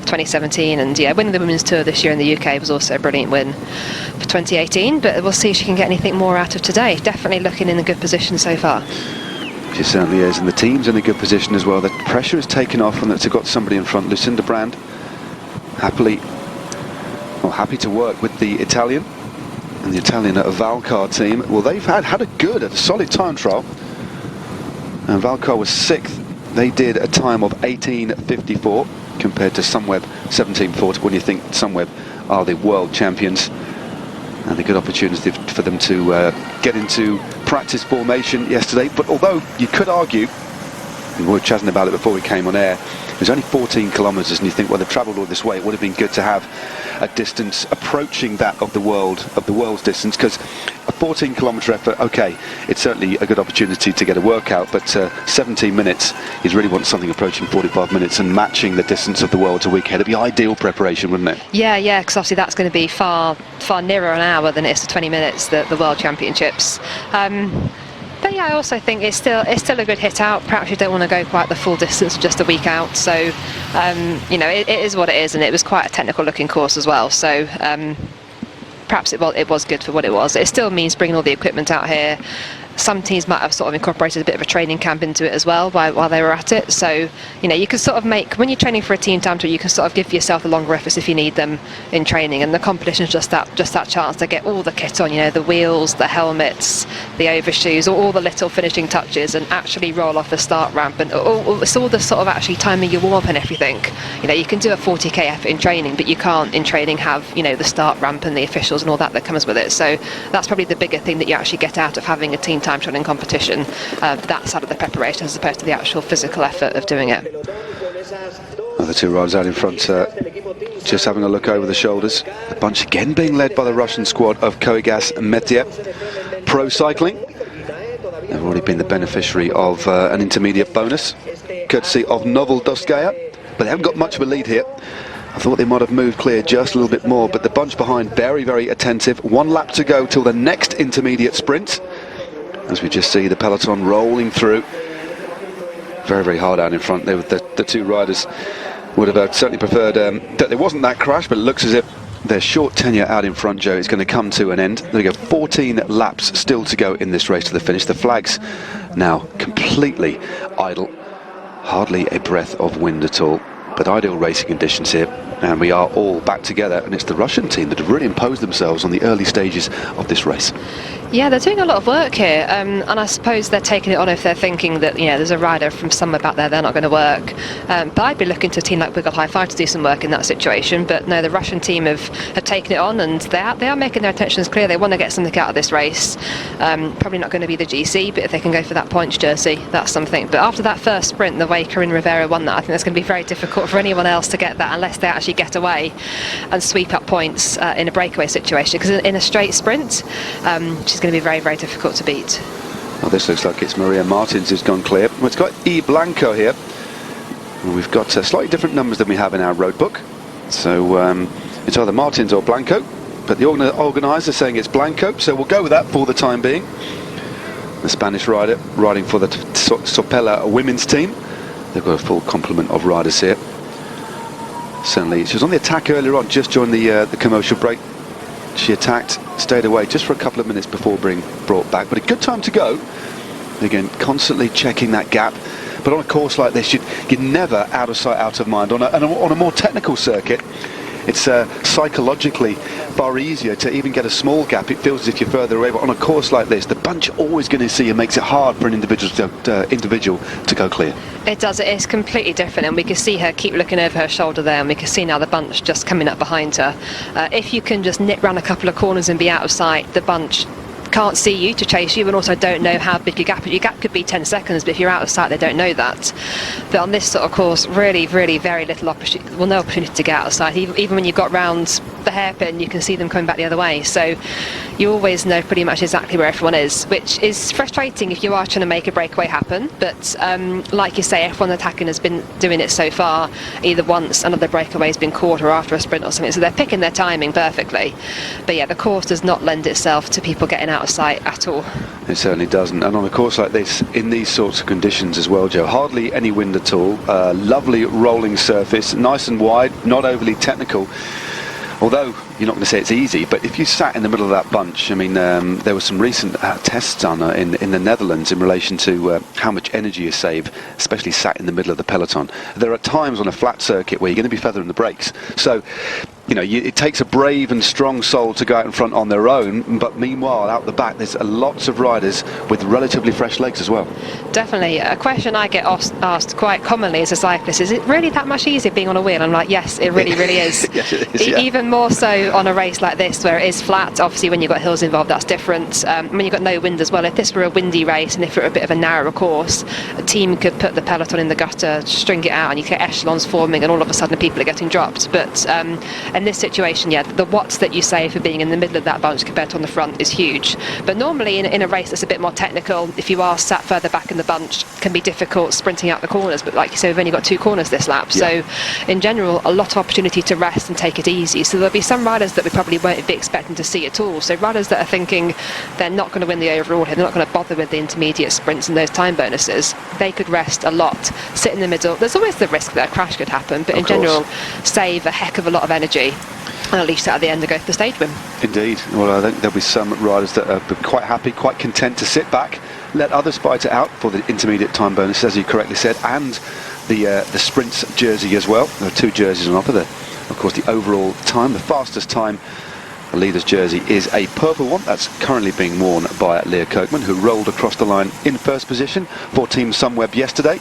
2017, and winning the Women's Tour this year in the UK was also a brilliant win for 2018, but we'll see if she can get anything more out of today. Definitely looking in a good position so far. She certainly is, and the team's in a good position as well. The pressure is taken off, and they've got somebody in front. Lucinda Brand, happy to work with the Italian, and the Italian Valcar team. Well, they've had a solid time trial, and Valcar was 6th. They did a time of 18:54 compared to Sunweb 17:40. When you think Sunweb are the world champions, and a good opportunity for them to get into practice formation yesterday. But although you could argue, and we were chatting about it before we came on air, it was only 14 kilometres, and you think, well, they've travelled all this way, it would have been good to have a distance approaching that of the world's distance, because a 14-kilometre effort, okay, it's certainly a good opportunity to get a workout, but 17 minutes, you'd really want something approaching 45 minutes and matching the distance of the world's a week ahead. It'd be ideal preparation, wouldn't it? Yeah, because obviously that's going to be far nearer an hour than it is to 20 minutes, the World Championships. But yeah, I also think it's still a good hit out. Perhaps you don't want to go quite the full distance just a week out. So, it is what it is, and it was quite a technical looking course as well. So, perhaps it was good for what it was. It still means bringing all the equipment out here. Some teams might have sort of incorporated a bit of a training camp into it as well while they were at it. So, you can sort of when you're training for a team time tour, you can sort of give yourself the longer efforts if you need them in training. And the competition is just that chance to get all the kit on, the wheels, the helmets, the overshoes, all the little finishing touches, and actually roll off the start ramp. And it's all the sort of actually timing your warm up and everything. You can do a 40k effort in training, but you can't in training have the start ramp and the officials and all that comes with it. So that's probably the bigger thing that you actually get out of having a team time trial in competition, that side of the preparation as opposed to the actual physical effort of doing it. The two riders out in front, just having a look over the shoulders. The bunch again being led by the Russian squad of Koigas and Metiev Pro Cycling. They've already been the beneficiary of an intermediate bonus, courtesy of Novodolskaya, but they haven't got much of a lead here. I thought they might have moved clear just a little bit more, but the bunch behind very, very attentive. 1 lap to go till the next intermediate sprint, as we just see the peloton rolling through. Very, very hard out in front. The two riders would have certainly preferred that there wasn't that crash, but it looks as if their short tenure out in front, Joe, is going to come to an end. There we go, 14 laps still to go in this race to the finish. The flags now completely idle, hardly a breath of wind at all, but ideal racing conditions here, and we are all back together, and it's the Russian team that have really imposed themselves on the early stages of this race. Yeah, they're doing a lot of work here, and I suppose they're taking it on if they're thinking that there's a rider from somewhere back there, they're not going to work. But I'd be looking to a team like Wiggle High Five to do some work in that situation. But no, the Russian team have taken it on, and they are making their intentions clear. They want to get something out of this race. Probably not going to be the GC, but if they can go for that points jersey, that's something. But after that first sprint, the way Corinne Rivera won that, I think that's going to be very difficult for anyone else to get that unless they actually get away and sweep up points in a breakaway situation. Because in a straight sprint, she's going to be very, very difficult to beat. Well, this looks like it's Maria Martins who's gone clear. Well, it's got E Blanco here. We've got slightly different numbers than we have in our road book. So it's either Martins or Blanco, but the organiser saying it's Blanco, so we'll go with that for the time being. The Spanish rider riding for the Sopela women's team. They've got a full complement of riders here. Certainly, she was on the attack earlier on, just during the commercial break. She attacked, stayed away just for a couple of minutes before being brought back, but a good time to go. Again, constantly checking that gap. But on a course like this, you're never out of sight, out of mind. On a more technical circuit, it's psychologically far easier to even get a small gap. It feels as if you're further away. But on a course like this, the bunch are always going to see and makes it hard for an individual to go clear. It does. It is completely different, and we can see her keep looking over her shoulder there, and we can see now the bunch just coming up behind her. If you can just nip round a couple of corners and be out of sight, the bunch can't see you to chase you, and also don't know how big your gap is. Your gap could be 10 seconds, but if you're out of sight, they don't know that. But on this sort of course, really very little opportunity, well, no opportunity to get out of sight. Even when you've got round the hairpin, you can see them coming back the other way, so you always know pretty much exactly where everyone is, which is frustrating if you are trying to make a breakaway happen. But like you say, everyone attacking has been doing it so far, either once another breakaway has been caught or after a sprint or something, so they're picking their timing perfectly. But yeah, the course does not lend itself to people getting out of sight at all. It certainly doesn't, and on a course like this, in these sorts of conditions as well, Joe, hardly any wind at all, lovely rolling surface, nice and wide, not overly technical. Although you're not going to say it's easy, but if you sat in the middle of that bunch, I mean, there were some recent tests done in the Netherlands in relation to how much energy is saved, especially sat in the middle of the peloton. There are times on a flat circuit where you're going to be feathering the brakes. So, you know, it takes a brave and strong soul to go out in front on their own, but meanwhile, out the back, there's lots of riders with relatively fresh legs as well. Definitely. A question I get asked quite commonly as a cyclist, is it really that much easier being on a wheel? I'm like, yes, it really is. Yes, it is, yeah. Even more so on a race like this where it is flat. Obviously, when you've got hills involved, that's different. When you've got no wind as well, if this were a windy race and if it were a bit of a narrower course, a team could put the peloton in the gutter, string it out, and you get echelons forming, and all of a sudden people are getting dropped. But in this situation, yeah, the watts that you save for being in the middle of that bunch compared to on the front is huge. But normally in a race that's a bit more technical, if you are sat further back in the bunch, it can be difficult sprinting out the corners. But like you say, we've only got 2 corners this lap. Yeah. So in general, a lot of opportunity to rest and take it easy. So there'll be some riders that we probably won't be expecting to see at all. So riders that are thinking they're not going to win the overall here, they're not going to bother with the intermediate sprints and those time bonuses, they could rest a lot, sit in the middle. There's always the risk that a crash could happen, but in general, save a heck of a lot of energy and at least at the end to go for the stage win. Indeed. Well, I think there'll be some riders that are quite happy, quite content to sit back, let others fight it out for the intermediate time bonus, as you correctly said, and the sprints jersey as well. There are 2 jerseys on offer there. Of course, the overall time, the fastest time, the leader's jersey is a purple one. That's currently being worn by Leah Kirkman, who rolled across the line in first position for Team Sunweb yesterday.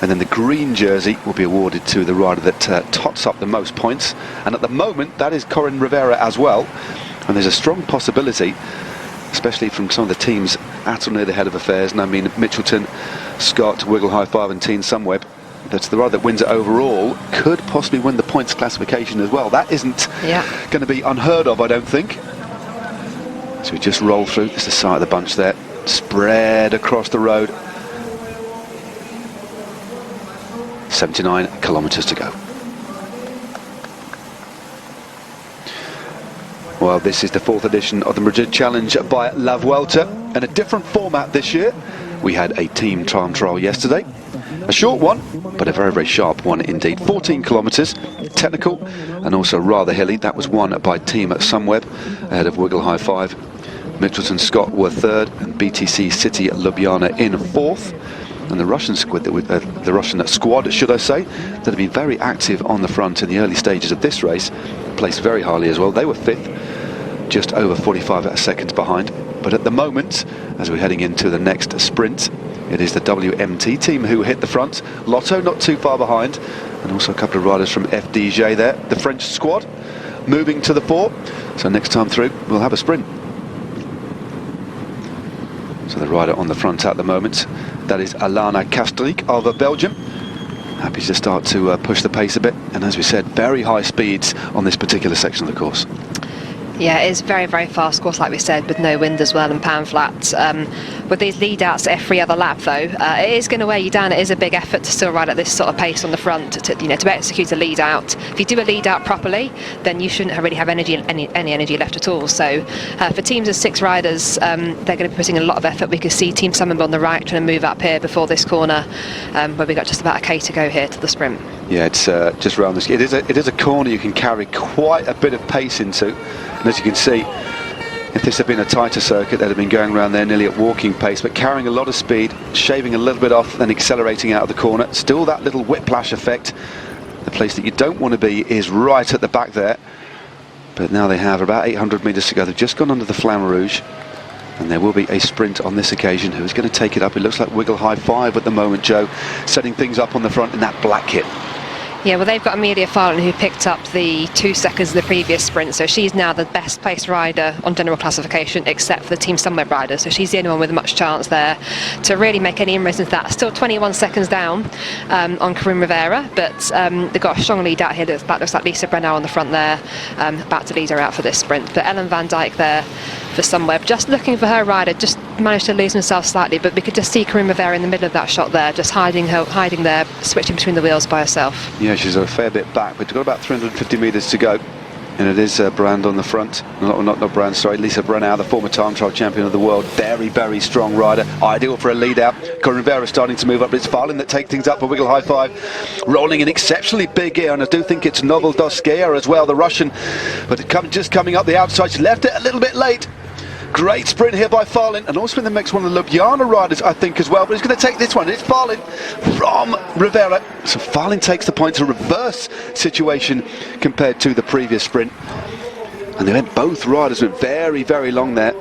And then the green jersey will be awarded to the rider that tots up the most points. And at the moment, that is Corinne Rivera as well. And there's a strong possibility, especially from some of the teams at or near the head of affairs, and I mean Mitchelton, Scott, Wiggle High Five and Team Sunweb, that's the rider that wins it overall, could possibly win the points classification as well. That isn't going to be unheard of, I don't think. So we just roll through. There's the side of the bunch there, spread across the road. 79 kilometres to go. Well, this is the 4th edition of the Madrid Challenge by La Vuelta, and a different format this year. We had a team time trial yesterday, a short one, but a very sharp one indeed. 14 kilometres, technical, and also rather hilly. That was won by Team Sunweb, ahead of Wiggle High Five. Mitchelton Scott were 3rd, and BTC City Ljubljana in 4th. And the Russian squad, should I say, that have been very active on the front in the early stages of this race, placed very highly as well. They were 5th, just over 45 seconds behind. But at the moment, as we're heading into the next sprint, it is the WMT team who hit the front. Lotto not too far behind, and also a couple of riders from FDJ there. The French squad moving to the fore. So next time through, we'll have a sprint. So the rider on the front at the moment, that is Alana Kastrik of Belgium. Happy to start to push the pace a bit, and as we said, very high speeds on this particular section of the course. Yeah, it is very fast course, like we said, with no wind as well and pan flats. With these lead outs every other lap though, it is going to wear you down. It is a big effort to still ride at this sort of pace on the front to execute a lead out. If you do a lead out properly, then you shouldn't really have any energy left at all. So for teams of 6 riders, they're going to be putting in a lot of effort. We could see Team Sunweb on the right trying to move up here before this corner, where we got just about a K to go here to the sprint. Yeah, it's just around this. It is a corner you can carry quite a bit of pace into. And as you can see, If this had been a tighter circuit, they'd have been going around there nearly at walking pace, but carrying a lot of speed, shaving a little bit off, then accelerating out of the corner. Still that little whiplash effect. The place that you don't want to be is right at the back there. But now they have about 800 metres to go. They've just gone under the Flamme Rouge. And there will be a sprint on this occasion. Who's going to take it up? It looks like Wiggle High 5 at the moment, Joe, setting things up on the front in that black kit. Yeah, well, they've got Amelia Farland, who picked up the 2 seconds of the previous sprint, so she's now the best placed rider on general classification, except for the Team Sunweb rider, so she's the only one with much chance there to really make any inroads into that. Still 21 seconds down on Corinne Rivera, but they've got a strong lead out here. That looks like Lisa Brennau on the front there, about to lead her out for this sprint. But Ellen van Dijk there for Sunweb, just looking for her rider, just managed to lose himself slightly, but we could just see Corinne Rivera in the middle of that shot there, just hiding there, switching between the wheels by herself. Yeah, she's a fair bit back, but got about 350 metres to go. And it is Brand on the front. Not Brand, sorry, Lisa Brennau, the former time trial champion of the world. Very, very strong rider. Ideal for a lead out. Corinne Rivera starting to move up, but it's Farland that takes things up for Wiggle High 5. Rolling in exceptionally big air, and I do think it's Novodoskaya as well, the Russian. But just coming up the outside, she left it a little bit late. Great sprint here by Farland, and also in the mix one of the Ljubljana riders, I think, as well. But he's going to take this one. It's Farland from Rivera. So Farland takes the point, a reverse situation compared to the previous sprint. And they went, both riders went very, very long there.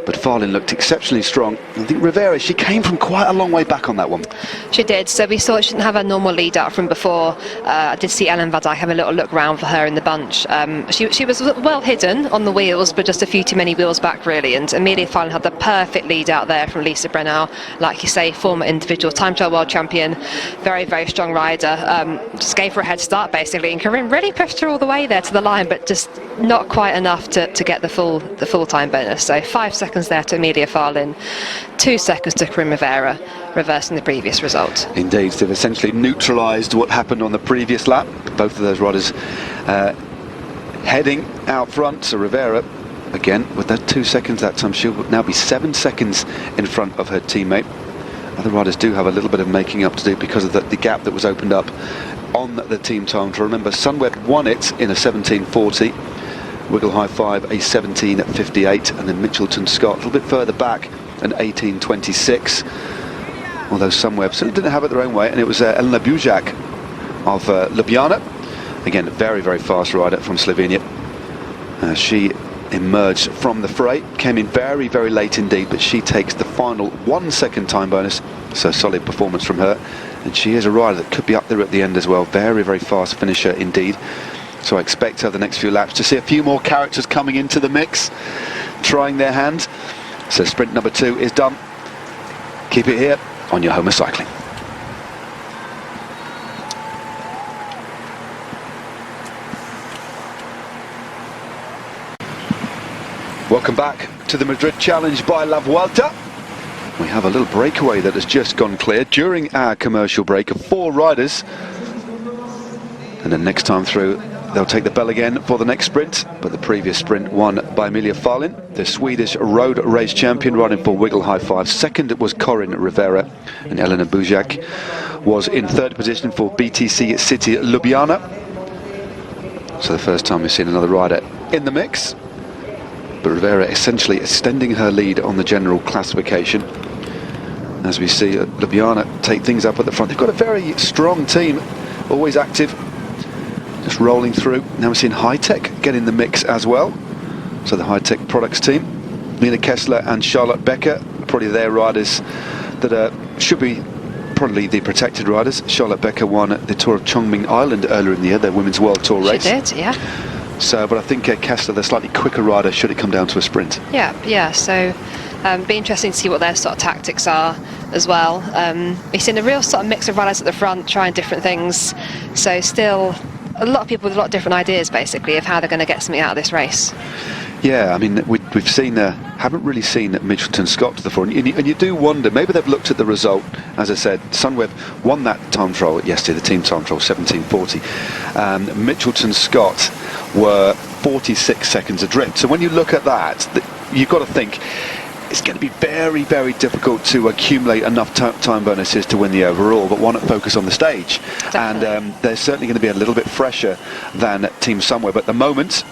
But Farland looked exceptionally strong. I think Rivera, she came from quite a long way back on that one. She did, so we saw she didn't have a normal lead out from before. I did see Ellen van Dijk have a little look round for her in the bunch. She was well hidden on the wheels, but just a few too many wheels back, really. And Amelia Farland had the perfect lead out there from Lisa Brennau. Like you say, former individual time trial world champion, very, very strong rider. Just gave her a head start, basically. And Corinne really pushed her all the way there to the line, but just not quite enough to get the full time bonus. So 5 seconds there to Amelia Farland, 2 seconds to Corinne Rivera, reversing the previous result. Indeed, they've essentially neutralised what happened on the previous lap. Both of those riders heading out front. So Rivera, again, with that 2 seconds that time, she'll now be 7 seconds in front of her teammate. Other riders do have a little bit of making up to do because of the gap that was opened up on the team time. To remember, Sunweb won it in a 17:40. Wiggle High 5 a 17:58, and then Mitchelton Scott a little bit further back, an 18:26. Although Sunweb sort of didn't have it their own way, and it was Elena Bujak of Ljubljana, again a very, very fast rider from Slovenia. She emerged from the fray, came in very, very late indeed, but she takes the final 1 second time bonus, so solid performance from her. And she is a rider that could be up there at the end as well. Very, very fast finisher indeed. So I expect over the next few laps to see a few more characters coming into the mix, trying their hand. So sprint number 2 is done. Keep it here on your home of cycling. Welcome back to the Madrid Challenge by La Vuelta. We have a little breakaway that has just gone clear during our commercial break of 4 riders. And then next time through, they'll take the bell again for the next sprint, but the previous sprint won by Amelia Farland, the Swedish road race champion, riding for Wiggle High 5. Second was Corinne Rivera, and Elena Bujak was in 3rd position for BTC City Ljubljana. So the first time we've seen another rider in the mix, but Rivera essentially extending her lead on the general classification. As we see Ljubljana take things up at the front. They've got a very strong team, always active. Just rolling through. Now we're seeing High Tech get in the mix as well. So the High Tech products team, Nina Kessler and Charlotte Becker, probably their riders that should be probably the protected riders. Charlotte Becker won the Tour of Chongming Island earlier in the year, their Women's World Tour race. She did, yeah. So, but I think Kessler, the slightly quicker rider, should it come down to a sprint. Yeah. So, be interesting to see what their sort of tactics are as well. We've seen a real sort of mix of riders at the front, trying different things. So, still a lot of people with a lot of different ideas, basically, of how they're going to get something out of this race. Yeah, I mean, we've seen, haven't really seen Mitchelton Scott before, and you do wonder, maybe they've looked at the result. As I said, Sunweb won that time trial yesterday, the team time trial, 17:40. Mitchelton Scott were 46 seconds adrift. So when you look at that, you've got to think, it's going to be very, very difficult to accumulate enough time bonuses to win the overall, but why not focus on the stage? Definitely. And they're certainly going to be a little bit fresher than Team Sunweb at the moment.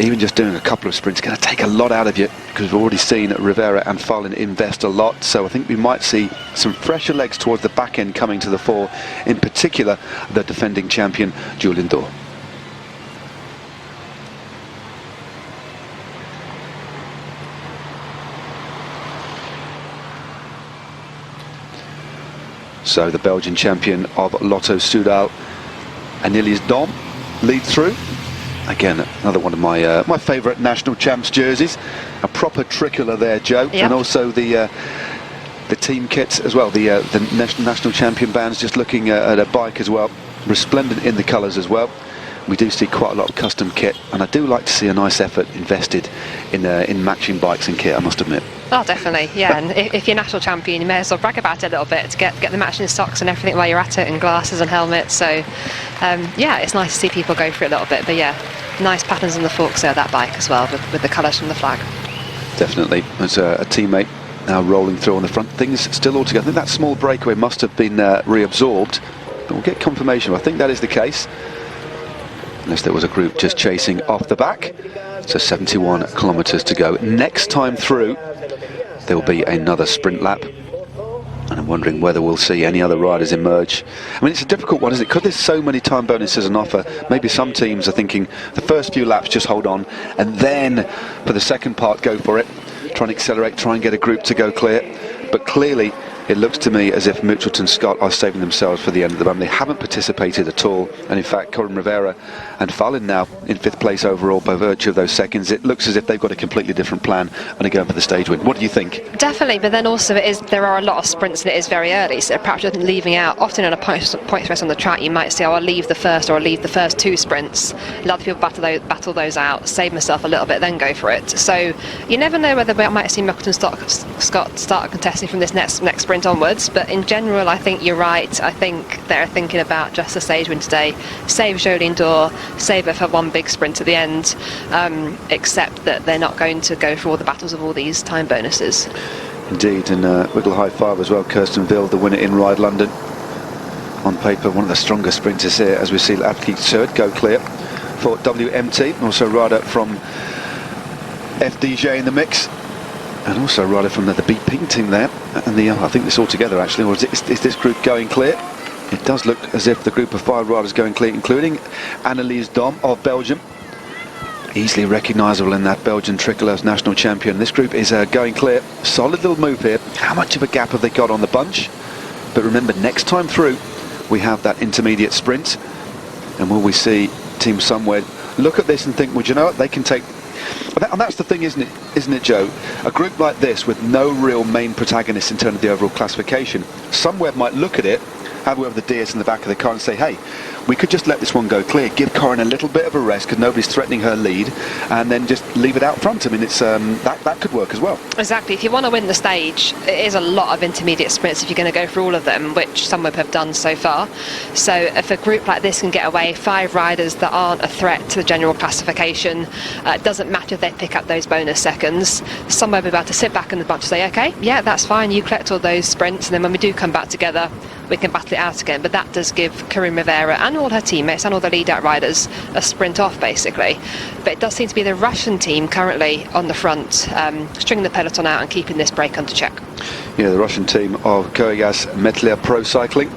even just doing a couple of sprints, going to take a lot out of you, because we've already seen Rivera and Fallon invest a lot. So I think we might see some fresher legs towards the back end coming to the fore, in particular the defending champion Julian Dor. So the Belgian champion of Lotto Soudal, Annelies Dom, lead through. Again, another one of my my favourite national champs jerseys. A proper tricolour there, Joe. Yep. And also the team kits as well. The national champion bands, just looking at a bike as well. Resplendent in the colours as well. We do see quite a lot of custom kit, and I do like to see a nice effort invested in matching bikes and kit, I must admit. Oh, definitely, yeah. And if you're national champion, you may as well brag about it a little bit to get the matching socks and everything while you're at it, and glasses and helmets. So, yeah, it's nice to see people go for it a little bit. But yeah, nice patterns on the forks there, that bike as well, with the colours from the flag. Definitely. There's a teammate now rolling through on the front. Things still all together. I think that small breakaway must have been reabsorbed, but we'll get confirmation. I think that is the case, unless there was a group just chasing off the back. So 71 kilometres to go. Next time through, there will be another sprint lap, and I'm wondering whether we'll see any other riders emerge. I mean, it's a difficult one, isn't it? Because there's so many time bonuses on offer. Maybe some teams are thinking the first few laps just hold on, and then for the second part go for it, try and accelerate, try and get a group to go clear. But clearly it looks to me as if Mitchelton Scott are saving themselves for the end of the run. They haven't participated at all, and in fact Corin Rivera and Fallon now in 5th place overall by virtue of those seconds. It looks as if they've got a completely different plan and are going for the stage win. What do you think? Definitely, but then also there are a lot of sprints and it is very early, so perhaps you're leaving out. Often in a points race on the track, you might say, oh, I'll leave the first, or I'll leave the first 2 sprints, let the people battle those out, save myself a little bit, then go for it. So you never know whether we might see Mitchelton Scott start contesting from this next sprint onwards, but in general I think you're right. I think they're thinking about just the stage win today, save Jolien D'Or, save her for one big sprint at the end, except that they're not going to go for all the battles of all these time bonuses. Indeed, and Wiggle high five as well. Kirsten Ville, the winner in Ride London. On paper, one of the strongest sprinters here, as we see Abke Third go clear for WMT. Also rider from FDJ in the mix, and also rider from the Beat Pink team there. And I think this all together actually, or is this group going clear? It does look as if the group of 5 riders going clear, including Annelies Dom of Belgium. Easily recognisable in that Belgian tricolour as national champion. This group is going clear. Solid little move here. How much of a gap have they got on the bunch? But remember, next time through, we have that intermediate sprint. And will we see Team Sunweb look at this and think, well, you know what, they can take... And that's the thing, isn't it, Joe? A group like this with no real main protagonist in terms of the overall classification, Sunweb might look at it, have whoever the DS in the back of the car and say, hey, we could just let this one go clear, give Corin a little bit of a rest because nobody's threatening her lead, and then just leave it out front. I mean, it's that could work as well. Exactly. If you want to win the stage, it is a lot of intermediate sprints if you're going to go for all of them, which Sunweb have done so far. So if a group like this can get away, 5 riders that aren't a threat to the general classification, it doesn't matter if they pick up those bonus seconds. Sunweb will be able to sit back in the bunch and say, okay, yeah, that's fine, you collect all those sprints, and then when we do come back together, we can battle it out again. But that does give Corin Rivera and all her teammates and all the lead-out riders a sprint off, basically. But it does seem to be the Russian team currently on the front, stringing the peloton out and keeping this break under check. Yeah, the Russian team of Koigas Metlia Pro Cycling,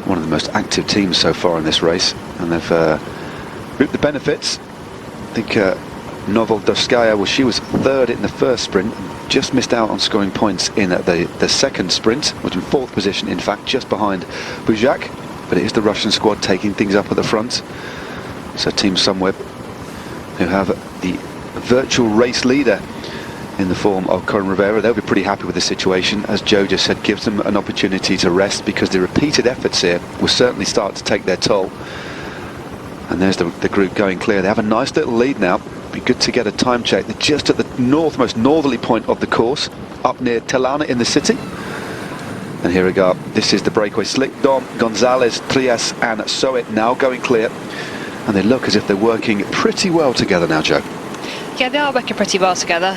one of the most active teams so far in this race, and they've reaped the benefits. I think Novodolskaya, well, she was 3rd in the first sprint, just missed out on scoring points in the second sprint, was in 4th position, in fact, just behind Bujak. But it is the Russian squad taking things up at the front. So Team Sunweb, who have the virtual race leader in the form of Corin Rivera, they'll be pretty happy with the situation. As Joe just said, gives them an opportunity to rest, because the repeated efforts here will certainly start to take their toll. And there's the group going clear. They have a nice little lead now. Be good to get a time check. They're just at the most northerly point of the course, up near Telana in the city. And here we go. This is the breakaway. Slick, Dom, Gonzalez, Trias and Soet now going clear. And they look as if they're working pretty well together now, Joe. Yeah, they are working pretty well together.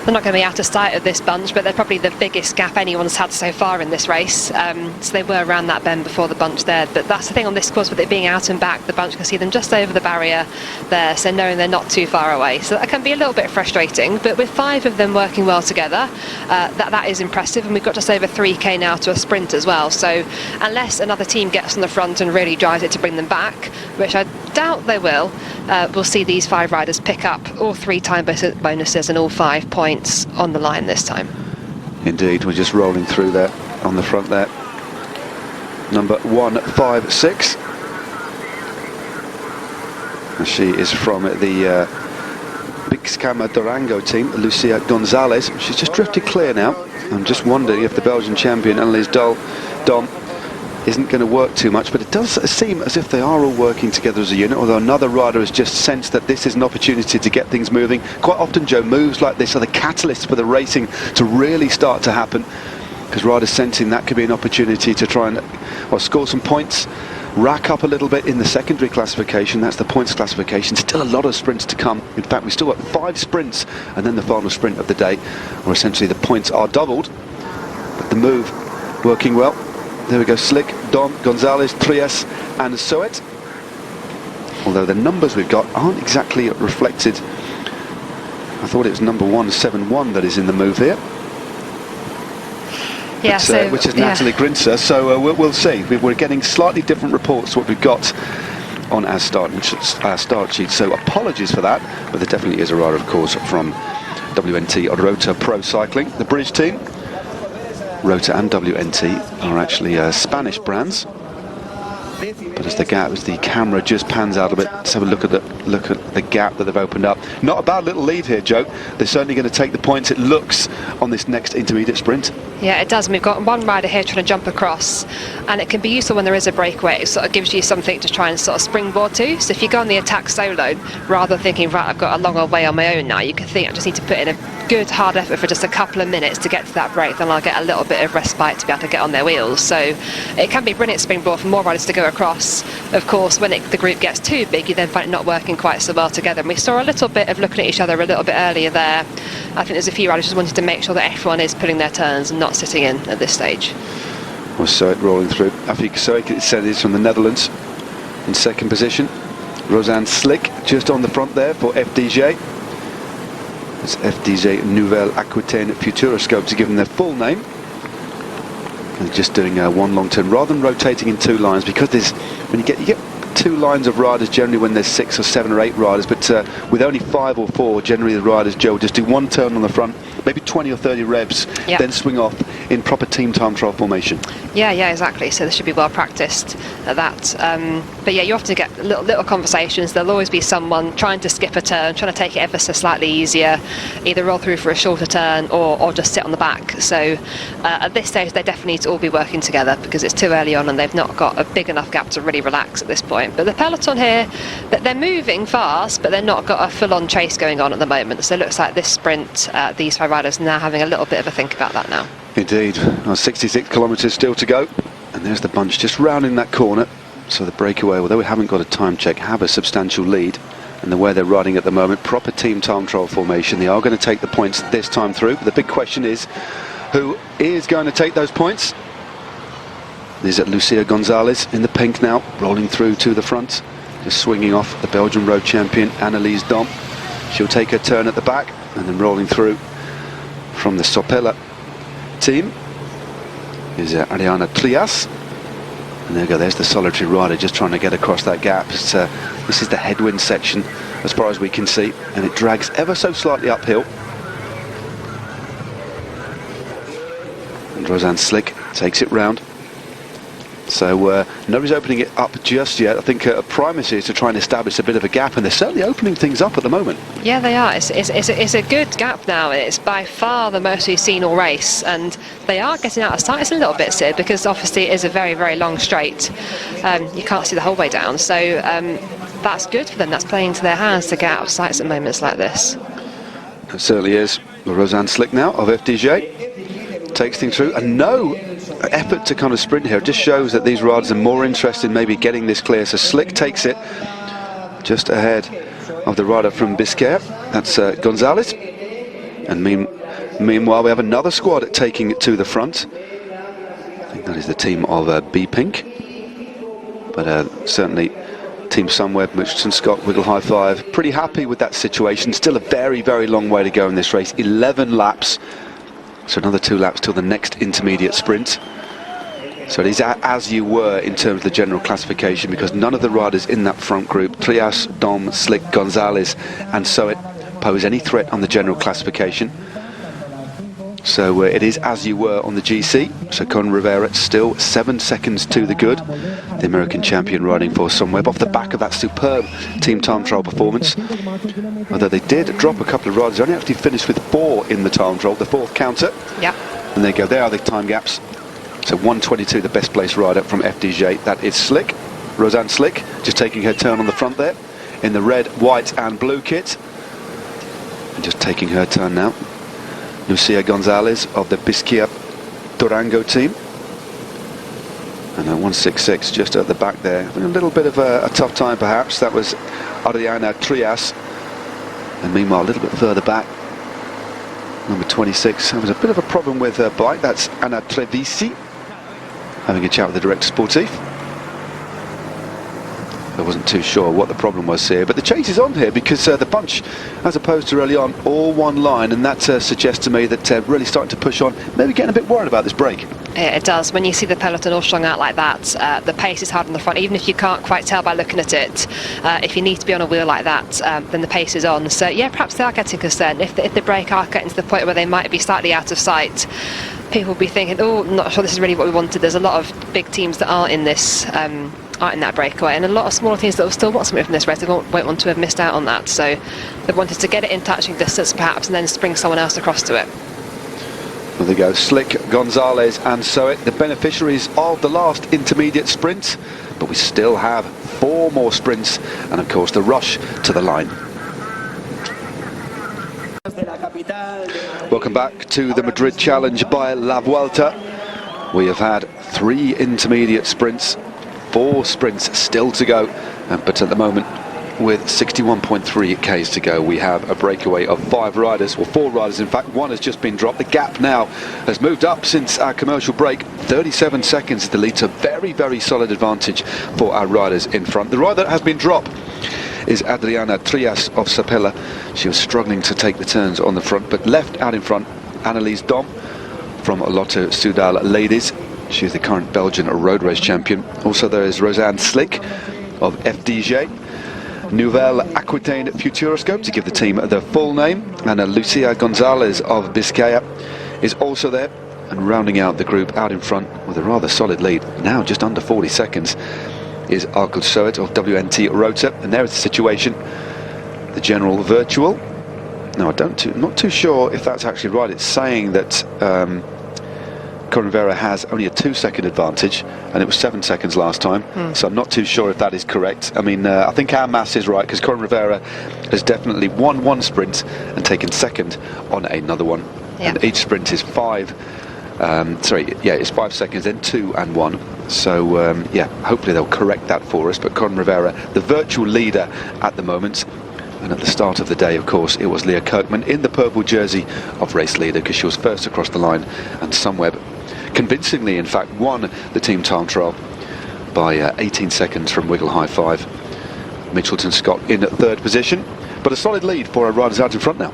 They're not going to be out of sight of this bunch, but they're probably the biggest gap anyone's had so far in this race. So they were around that bend before the bunch there. But that's the thing on this course, with it being out and back, the bunch can see them just over the barrier there, so knowing they're not too far away. So that can be a little bit frustrating, but with 5 of them working well together, that is impressive. And we've got just over 3k now to a sprint as well. So unless another team gets on the front and really drives it to bring them back, which I doubt they will, we'll see these 5 riders pick up all 3 time bonuses and all 5 points on the line this time. Indeed, we're just rolling through there on the front there. Number 156. She is from the Bixcama Durango team, Lucia Gonzalez. She's just drifted clear now. I'm just wondering if the Belgian champion, Annelies Dom, isn't going to work too much, but it does seem as if they are all working together as a unit, although another rider has just sensed that this is an opportunity to get things moving. Quite often, Joe, moves like this are the catalysts for the racing to really start to happen, because riders sensing that could be an opportunity to try and score some points, rack up a little bit in the secondary classification. That's the points classification. Still a lot of sprints to come. In fact, we still got 5 sprints and then the final sprint of the day, where essentially the points are doubled, but the move working well. There we go, Slick, Dom, Gonzalez, Trias and Soet. Although the numbers we've got aren't exactly reflected. I thought it was number 171 that is in the move here. Yeah, but, which is Natalie Grinzer, so we'll see. We're getting slightly different reports to what we've got on our start sheet, so apologies for that, but there definitely is a rider, of course, from WNT Rota Pro Cycling. The British team, Rota and WNT, are actually Spanish brands. But as the camera just pans out a bit, let's have a look at the gap that they've opened up. Not a bad little lead here, Joe. They're certainly going to take the points, it looks, on this next intermediate sprint. Yeah, it does. And we've got one rider here trying to jump across, and it can be useful when there is a breakaway. It sort of gives you something to try and sort of springboard to. So if you go on the attack solo, rather than thinking, right, I've got a longer way on my own now, you can think, I just need to put in a good hard effort for just a couple of minutes to get to that break, then I'll get a little bit of respite to be able to get on their wheels. So it can be a brilliant springboard for more riders to go across. Of course, when the group gets too big, you then find it not working quite so well together. And we saw a little bit of looking at each other a little bit earlier there. I think there's a few riders just wanting to make sure that everyone is pulling their turns and not sitting in at this stage. Well, Soet rolling through. Afik Soet, it said, is from the Netherlands in second position. Rosanne Slick just on the front there for FDJ. It's FDJ Nouvelle Aquitaine Futuroscope to give them their full name. And just doing one long turn rather than rotating in 2 lines, because there's when you get 2 lines of riders generally when there's 6 or 7 or 8 riders, but with only 5 or 4, generally the riders, Joe, just do 1 turn on the front, maybe 20 or 30 revs, then swing off in proper team time trial formation. Yeah, exactly. So they should be well practiced at that. But yeah, you often get little conversations. There'll always be someone trying to skip a turn, trying to take it ever so slightly easier, either roll through for a shorter turn or just sit on the back. So at this stage, they definitely need to all be working together, because it's too early on and they've not got a big enough gap to really relax at this point. But the peloton here, they're moving fast, but they're not got a full-on chase going on at the moment. So it looks like this sprint, these 5 riders now having a little bit of a think about that now. Indeed. 66 kilometres still to go, and there's the bunch just rounding that corner. So the breakaway, although we haven't got a time check, have a substantial lead, and the way they're riding at the moment, proper team time trial formation. They are going to take the points this time through, but the big question is, who is going to take those points? There's Lucia Gonzalez in the pink now, rolling through to the front, just swinging off the Belgian road champion Annelies Dom. She'll take her turn at the back, and then rolling through from the Sopella team is Ariana Trias. And there you go, there's the solitary rider just trying to get across that gap. This is the headwind section as far as we can see, and it drags ever so slightly uphill. And Rosanne Slick takes it round. So nobody's opening it up just yet. I think a primacy is to try and establish a bit of a gap, and they're certainly opening things up at the moment. Yeah, they are. It's a good gap now. It's by far the most we've seen all race, and they are getting out of sight. It's a little bit, Sid, because obviously it is a very, very long straight. You can't see the whole way down, so that's good for them. That's playing to their hands to get out of sight at moments like this. It certainly is. Rosanne Slick now of FDJ takes things through, and no effort to kind of sprint here. It just shows that these riders are more interested in maybe getting this clear. So Slick takes it just ahead of the rider from Biscay. That's Gonzalez. And Meanwhile, we have another squad taking it to the front. I think that is the team of B Pink. But certainly Team Sunweb, Mitchelton Scott, Wiggle High Five, pretty happy with that situation. Still a very, very long way to go in this race. 11 laps. So another 2 laps till the next intermediate sprint. So it is as you were in terms of the general classification, because none of the riders in that front group, Trias, Dom, Slick, Gonzalez and Soet, pose any threat on the general classification. So it is as you were on the GC. So Con Rivera still 7 seconds to the good. The American champion riding for Sunweb off the back of that superb team time trial performance. Although they did drop a couple of riders, they only actually finished with 4 in the time trial, the 4th counter. Yeah. And there you go, there are the time gaps. So 1:22, the best place rider from FDJ. That is Slick, Roseanne Slick, just taking her turn on the front there in the red, white and blue kit. And just taking her turn now. Lucia Gonzalez of the Biscaya Durango team. And 1:66 just at the back there. A little bit of a tough time perhaps. That was Ariana Trias. And meanwhile, a little bit further back, number 26. There was a bit of a problem with her bike. That's Anna Trevisi. Having a chat with the director sportif. I wasn't too sure what the problem was here, but the chase is on here because the bunch, as opposed to early on, all one line, and that suggests to me that really starting to push on, maybe getting a bit worried about this break. It does. When you see the peloton all strung out like that, the pace is hard on the front, even if you can't quite tell by looking at it. If you need to be on a wheel like that, then the pace is on. So yeah, perhaps they are getting concerned. If the break are getting to the point where they might be slightly out of sight, people will be thinking, oh, I'm not sure this is really what we wanted. There's a lot of big teams that aren't in this, aren't in that breakaway, and a lot of smaller teams that will still want something from this race. They won't want to have missed out on that. So they wanted to get it in touching distance perhaps, and then spring someone else across to it. Well, there you go, Slick, Gonzalez and Soet, the beneficiaries of the last intermediate sprint, but we still have 4 more sprints, and of course the rush to the line. Welcome back to the Madrid Challenge by La Vuelta. We have had 3 intermediate sprints, 4 sprints still to go, but at the moment, with 61.3 Ks to go, we have a breakaway of 5 riders, or 4 riders in fact. 1 has just been dropped. The gap now has moved up since our commercial break. 37 seconds to lead to very, very solid advantage for our riders in front. The rider that has been dropped is Adriana Trias of Sapella. She was struggling to take the turns on the front, but left out in front Annelies Dom from Lotto Soudal Ladies. She is the current Belgian road race champion. Also there is Roseanne Slick of FDJ. Nouvelle Aquitaine Futuroscope, to give the team their full name, and Lucia Gonzalez of Biscaya is also there, and rounding out the group out in front with a rather solid lead, now just under 40 seconds, is Arkle Soet of WNT Rota. And there is the situation, the general virtual. Now I'm not too sure if that's actually right. It's saying that Con Rivera has only a 2-second advantage, and it was 7 seconds last time, so I'm not too sure if that is correct. I mean, I think our maths is right, because Con Rivera has definitely won 1 sprint and taken 2nd on another one. Yeah. And each sprint is 5 it's 5 seconds, then 2 and 1. So yeah, hopefully they'll correct that for us. But Con Rivera, the virtual leader at the moment. And at the start of the day, of course, it was Leah Kirkman in the purple jersey of race leader, because she was first across the line, and Sunweb convincingly, in fact, won the team time trial by 18 seconds from Wiggle High Five. Mitchelton Scott in 3rd position, but a solid lead for our riders out in front now.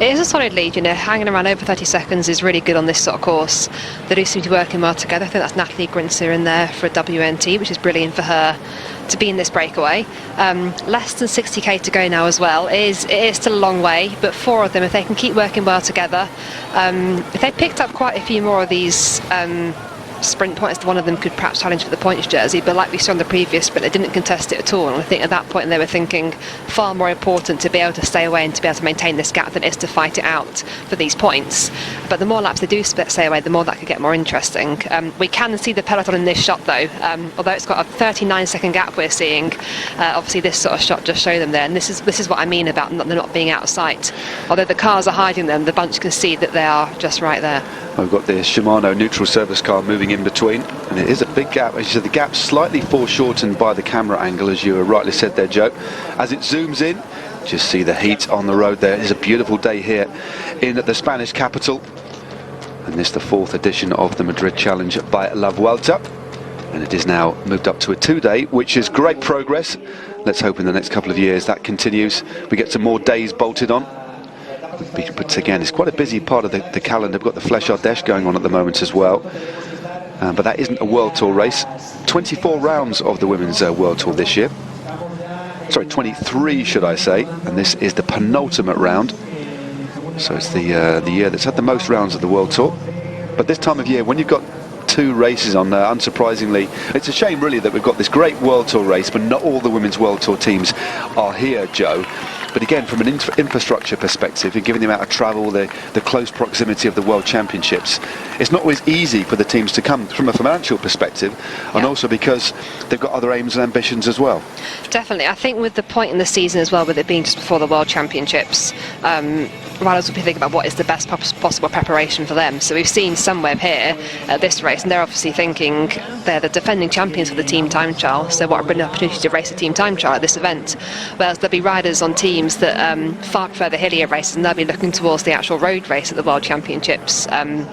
It is a solid lead, you know, hanging around over 30 seconds is really good on this sort of course. They do seem to be working well together. I think that's Natalie Grinzer in there for a WNT, which is brilliant for her to be in this breakaway. Less than 60k to go now as well. It is still a long way, but 4 of them, if they can keep working well together, if they picked up quite a few more of these sprint points, one of them could perhaps challenge for the points jersey, but like we saw on the previous sprint, they didn't contest it at all, and I think at that point they were thinking far more important to be able to stay away and to be able to maintain this gap than it is to fight it out for these points. But the more laps they do stay away, the more that could get more interesting. We can see the peloton in this shot though, although it's got a 39-second gap we're seeing. Obviously this sort of shot just shows them there, and this is what I mean about them not being out of sight. Although the cars are hiding them, the bunch can see that they are just right there. I've got the Shimano neutral service car moving in between, and it is a big gap. As you said, the gap's slightly foreshortened by the camera angle, as you rightly said there, Joe. As it zooms in, Just see the heat on the road there. It is a beautiful day here in the Spanish capital. And this is the 4th edition of the Madrid Challenge by La Vuelta. And it is now moved up to a 2-day, which is great progress. Let's hope in the next couple of years that continues. We get some more days bolted on. But again, it's quite a busy part of the calendar. We've got the Flèche Ardèche going on at the moment as well. But that isn't a World Tour race. 24 rounds of the Women's World Tour this year. Sorry, 23 should I say. And this is the penultimate round. So it's the year that's had the most rounds of the World Tour. But this time of year, when you've got 2 races on there, unsurprisingly, it's a shame really that we've got this great World Tour race, but not all the Women's World Tour teams are here, Joe. But again, from an infrastructure perspective, and given the amount of travel, the close proximity of the World Championships, it's not always easy for the teams to come from a financial perspective, and also because they've got other aims and ambitions as well. Definitely. I think with the point in the season as well, with it being just before the World Championships, riders will be thinking about what is the best possible preparation for them. So we've seen Sunweb here at this race, and they're obviously thinking they're the defending champions for the team time trial, so what a brilliant opportunity to race a team time trial at this event. Whereas there'll be riders on teams that far prefer the hillier races, and they'll be looking towards the actual road race at the World Championships,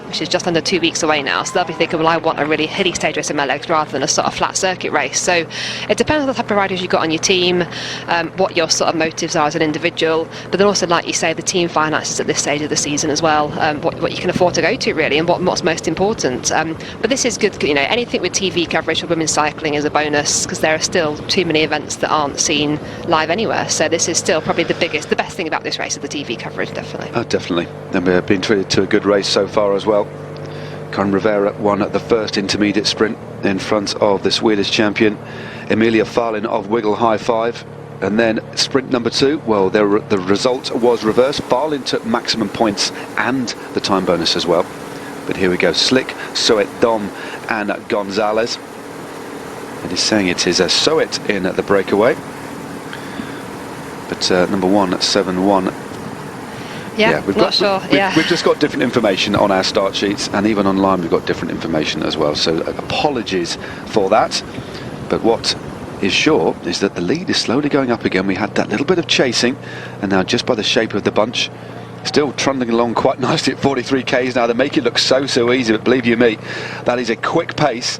which is just under 2 weeks away now. So they'll be thinking, well, I want a really hilly stage race in my legs rather than a sort of flat circuit race. So it depends on the type of riders you've got on your team, what your sort of motives are as an individual, but then also, like you say, the team finances at this stage of the season as well, what you can afford to go to really, and what's most important. But this is good, you know, anything with TV coverage for women's cycling is a bonus, because there are still too many events that aren't seen live anywhere. So this is still probably the best thing about this race is the TV coverage, definitely. Oh, definitely. And we've been treated to a good race so far as well. Karin Rivera won the first intermediate sprint in front of the Swedish champion Emilia Fahlin of Wiggle High Five. And then sprint number 2, well, the result was reversed. Fahlin took maximum points and the time bonus as well. But here we go, Slick, Soet, Dom and Gonzalez. And he's saying it is a Soet in the breakaway. But number 1 at 7-1. Yeah, we've just got different information on our start sheets, and even online we've got different information as well. So apologies for that. But what is sure is that the lead is slowly going up again. We had that little bit of chasing, and now just by the shape of the bunch, still trundling along quite nicely at 43 k's now. They make it look so easy, but believe you me, that is a quick pace.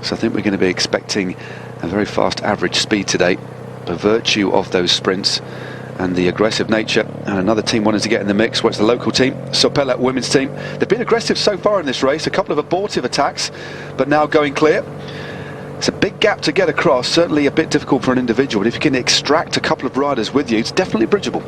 So I think we're going to be expecting a very fast average speed today, by virtue of those sprints and the aggressive nature. And another team wanting to get in the mix, well, it's the local team, Sopella women's team. They've been aggressive so far in this race, a couple of abortive attacks, but now going clear. It's a big gap to get across, certainly a bit difficult for an individual, but if you can extract a couple of riders with you, it's definitely bridgeable.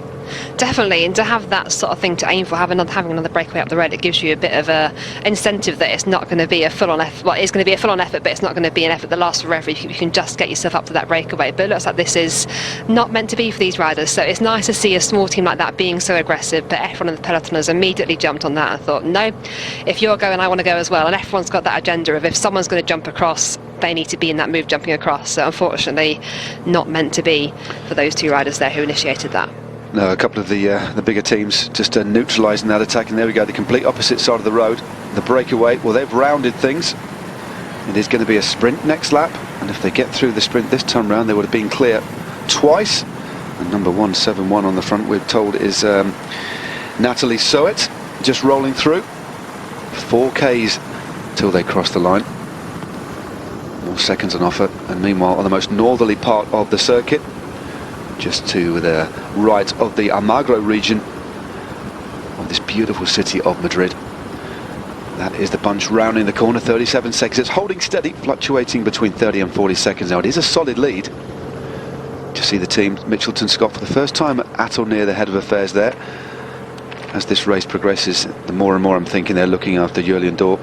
Definitely, and to have that sort of thing to aim for, having another breakaway up the road, it gives you a bit of a incentive that it's not going to be a full-on effort. Well, it's going to be a full-on effort, but it's not going to be an effort that lasts forever. You can just get yourself up to that breakaway. But it looks like this is not meant to be for these riders, so it's nice to see a small team like that being so aggressive. But everyone in the peloton has immediately jumped on that and thought, no, if you're going, I want to go as well. And everyone's got that agenda of if someone's going to jump across, they need to be in that move jumping across. So unfortunately, not meant to be for those 2 riders there who initiated that. No, a couple of the bigger teams just neutralising that attack, and there we go, the complete opposite side of the road. The breakaway, well, they've rounded things. It is going to be a sprint next lap, and if they get through the sprint this time round, they would have been clear twice. And number 171 on the front, we're told, is Natalie Soet, just rolling through. 4 k's till they cross the line. More seconds on offer, and meanwhile on the most northerly part of the circuit, just to the right of the Almagro region of this beautiful city of Madrid. That is the bunch rounding the corner, 37 seconds. It's holding steady, fluctuating between 30 and 40 seconds now. It is a solid lead. Just see the team, Mitchelton Scott, for the first time at or near the head of affairs there. As this race progresses, the more and more I'm thinking they're looking after Julian Dorp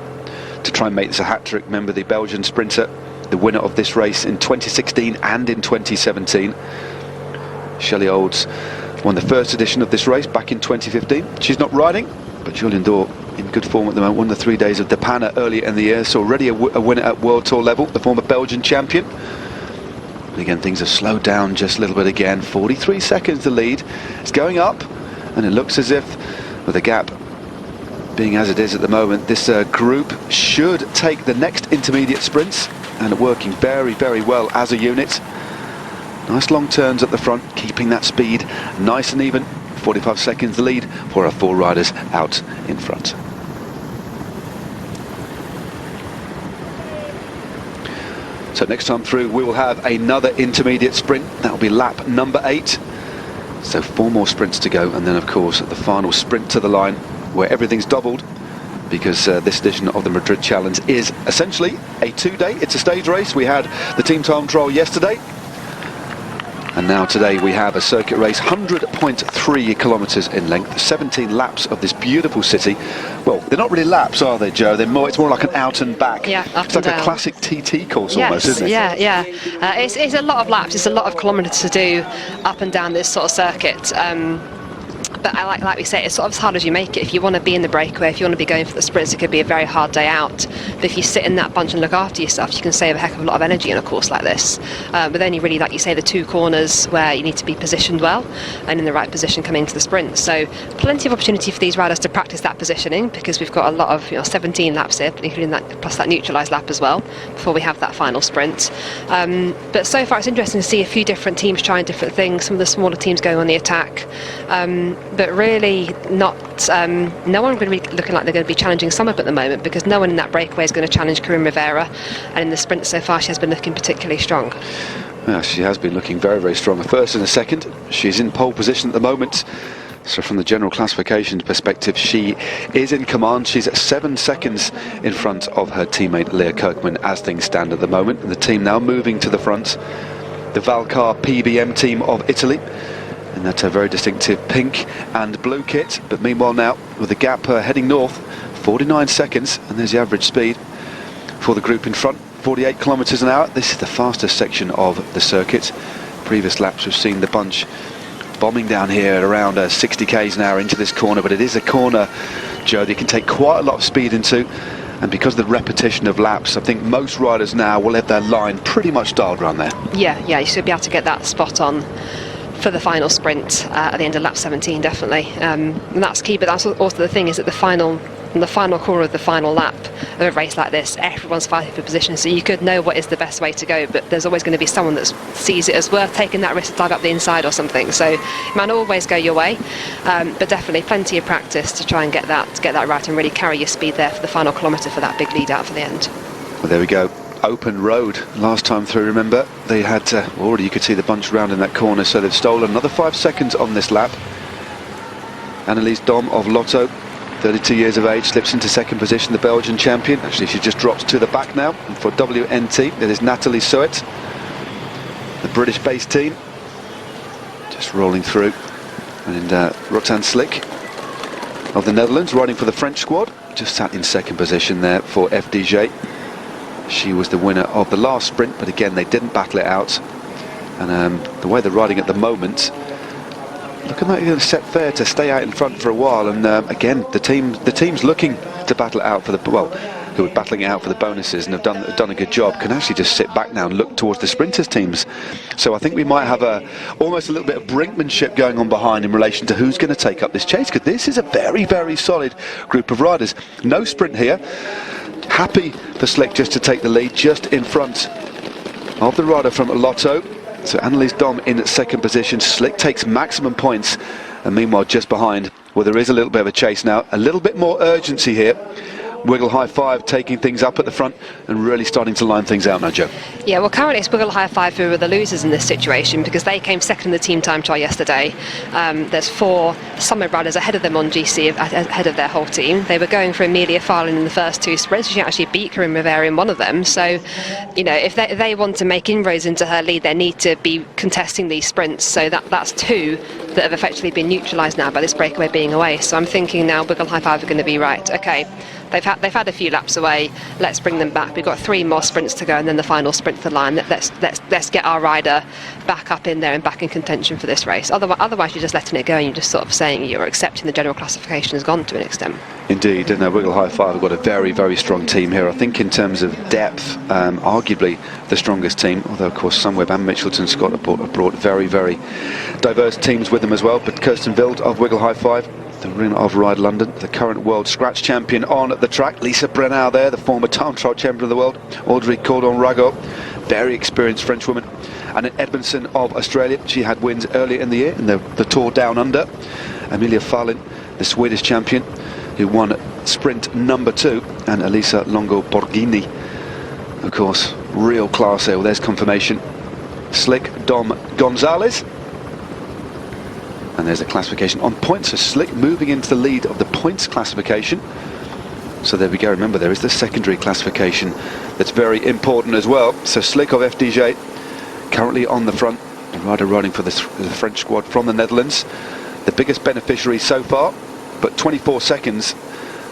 to try and make this a hat-trick. Remember, the Belgian sprinter, the winner of this race in 2016 and in 2017. Shelley Olds won the first edition of this race back in 2015. She's not riding, but Julian Dorp in good form at the moment. Won the 3 days of De Panne earlier in the year, so already a winner at World Tour level, the former Belgian champion. And again, things have slowed down just a little bit again. 43 seconds the lead. It's going up, and it looks as if, with the gap being as it is at the moment, this group should take the next intermediate sprints, and working very well as a unit. Nice long turns at the front, keeping that speed nice and even. 45 seconds the lead for our 4 riders out in front. So next time through we will have another intermediate sprint. That will be lap number 8. So 4 more sprints to go, and then of course the final sprint to the line where everything's doubled, because this edition of the Madrid Challenge is essentially a 2-day, it's a stage race. We had the team time trial yesterday, and now today we have a circuit race, 100.3 kilometres in length, 17 laps of this beautiful city. Well, they're not really laps, are they, Joe? It's more like an out and back. Yeah, up it's and like down. A classic TT course almost, isn't it? Yeah. It's a lot of laps, it's a lot of kilometres to do up and down this sort of circuit. But I like we say, it's sort of as hard as you make it. If you want to be in the breakaway, if you want to be going for the sprints, it could be a very hard day out. But if you sit in that bunch and look after yourself, you can save a heck of a lot of energy in a course like this. But only really, like you say, the 2 corners where you need to be positioned well and in the right position coming into the sprint. So plenty of opportunity for these riders to practice that positioning, because we've got a lot of 17 laps here, including that plus that neutralised lap as well, before we have that final sprint. But so far it's interesting to see a few different teams trying different things. Some of the smaller teams going on the attack. But really not, no one really looking like they're going to be challenging Summer at the moment, because no one in that breakaway is going to challenge Corinne Rivera, and in the sprint so far she has been looking particularly strong. Yeah, she has been looking very, very strong. A first and a second. She's in pole position at the moment. So from the general classification perspective, she is in command. She's at 7 seconds in front of her teammate Leah Kirkman as things stand at the moment. And the team now moving to the front. The Valcar PBM team of Italy. And that's a very distinctive pink and blue kit. But meanwhile now, with the gap heading north, 49 seconds, and there's the average speed for the group in front, 48 kilometres an hour. This is the fastest section of the circuit. Previous laps we've seen the bunch bombing down here at around 60 k's an hour into this corner, but it is a corner, Joe, that you can take quite a lot of speed into. And because of the repetition of laps, I think most riders now will have their line pretty much dialed around there. Yeah, you should be able to get that spot on for the final sprint at the end of lap 17, definitely. And that's key, but that's also the thing, is that the final corner of the final lap of a race like this, everyone's fighting for position, so you could know what is the best way to go, but there's always going to be someone that sees it as worth taking that risk to dive up the inside or something. So it might not always go your way, but definitely plenty of practice to try and get that right and really carry your speed there for the final kilometre for that big lead out for the end. Well, there we go. Open road last time through, remember they had already, you could see the bunch round in that corner, so they've stolen another 5 seconds on this lap. Annelies Dom of Lotto, 32 years of age, slips into second position, the Belgian champion. Actually she just drops to the back now, and for WNT it is Natalie Suet, the British based team, just rolling through. And Rotan Slick of the Netherlands riding for the French squad, just sat in second position there for FDJ. She was the winner of the last sprint, but again they didn't battle it out. And the way they're riding at the moment, looking like they're going to set fair to stay out in front for a while. And again, the team's looking to battle it out for the, well, who are battling it out for the bonuses and have done a good job, can actually just sit back now and look towards the sprinters teams. So I think we might have almost a little bit of brinkmanship going on behind in relation to who's going to take up this chase, because this is a very, very solid group of riders. No sprint here. Happy for Slick just to take the lead, just in front of the rider from Lotto. So Annelies Dom in second position. Slick takes maximum points, and meanwhile just behind, well, there is a little bit of a chase now, a little bit more urgency here. Wiggle High Five taking things up at the front and really starting to line things out now, Joe. Yeah, well, currently it's Wiggle High Five who are the losers in this situation, because they came second in the team time trial yesterday. There's 4 Summit riders ahead of them on GC, ahead of their whole team. They were going for Amelia Farland in the first 2 sprints. She actually beat Corinne Rivera in one of them. So, you know, if they want to make inroads into her lead, they need to be contesting these sprints. So that's 2 that have effectively been neutralised now by this breakaway being away. So I'm thinking now Wiggle High Five are going to be right. Okay, they've had a few laps away. Let's bring them back. We've got 3 more sprints to go, and then the final sprint to the line. Let's get our rider back up in there and back in contention for this race. Otherwise you're just letting it go, and you're just sort of saying you're accepting the general classification has gone to an extent. Indeed, and Wiggle High Five have got a very, very strong team here. I think in terms of depth, arguably the strongest team, although of course Sunweb and Mitchelton Scott have brought very, very diverse teams with them as well. But Kirsten Wild of Wiggle High Five, the winner of Ride London, the current world scratch champion on the track. Lisa Brenau there, the former time trial champion of the world. Audrey Cordon-Rago, very experienced French woman. And Edmondson of Australia, she had wins earlier in the year in the Tour Down Under. Amelia Farlin, the Swedish champion, who won sprint number 2, and Elisa Longo Borghini, of course, real class here. Well, there's confirmation. Slick Dom Gonzalez. And there's the classification on points. So Slick moving into the lead of the points classification. So there we go. Remember, there is the secondary classification that's very important as well. So Slick of FDJ currently on the front. A rider riding for the French squad from the Netherlands. The biggest beneficiary so far, but 24 seconds.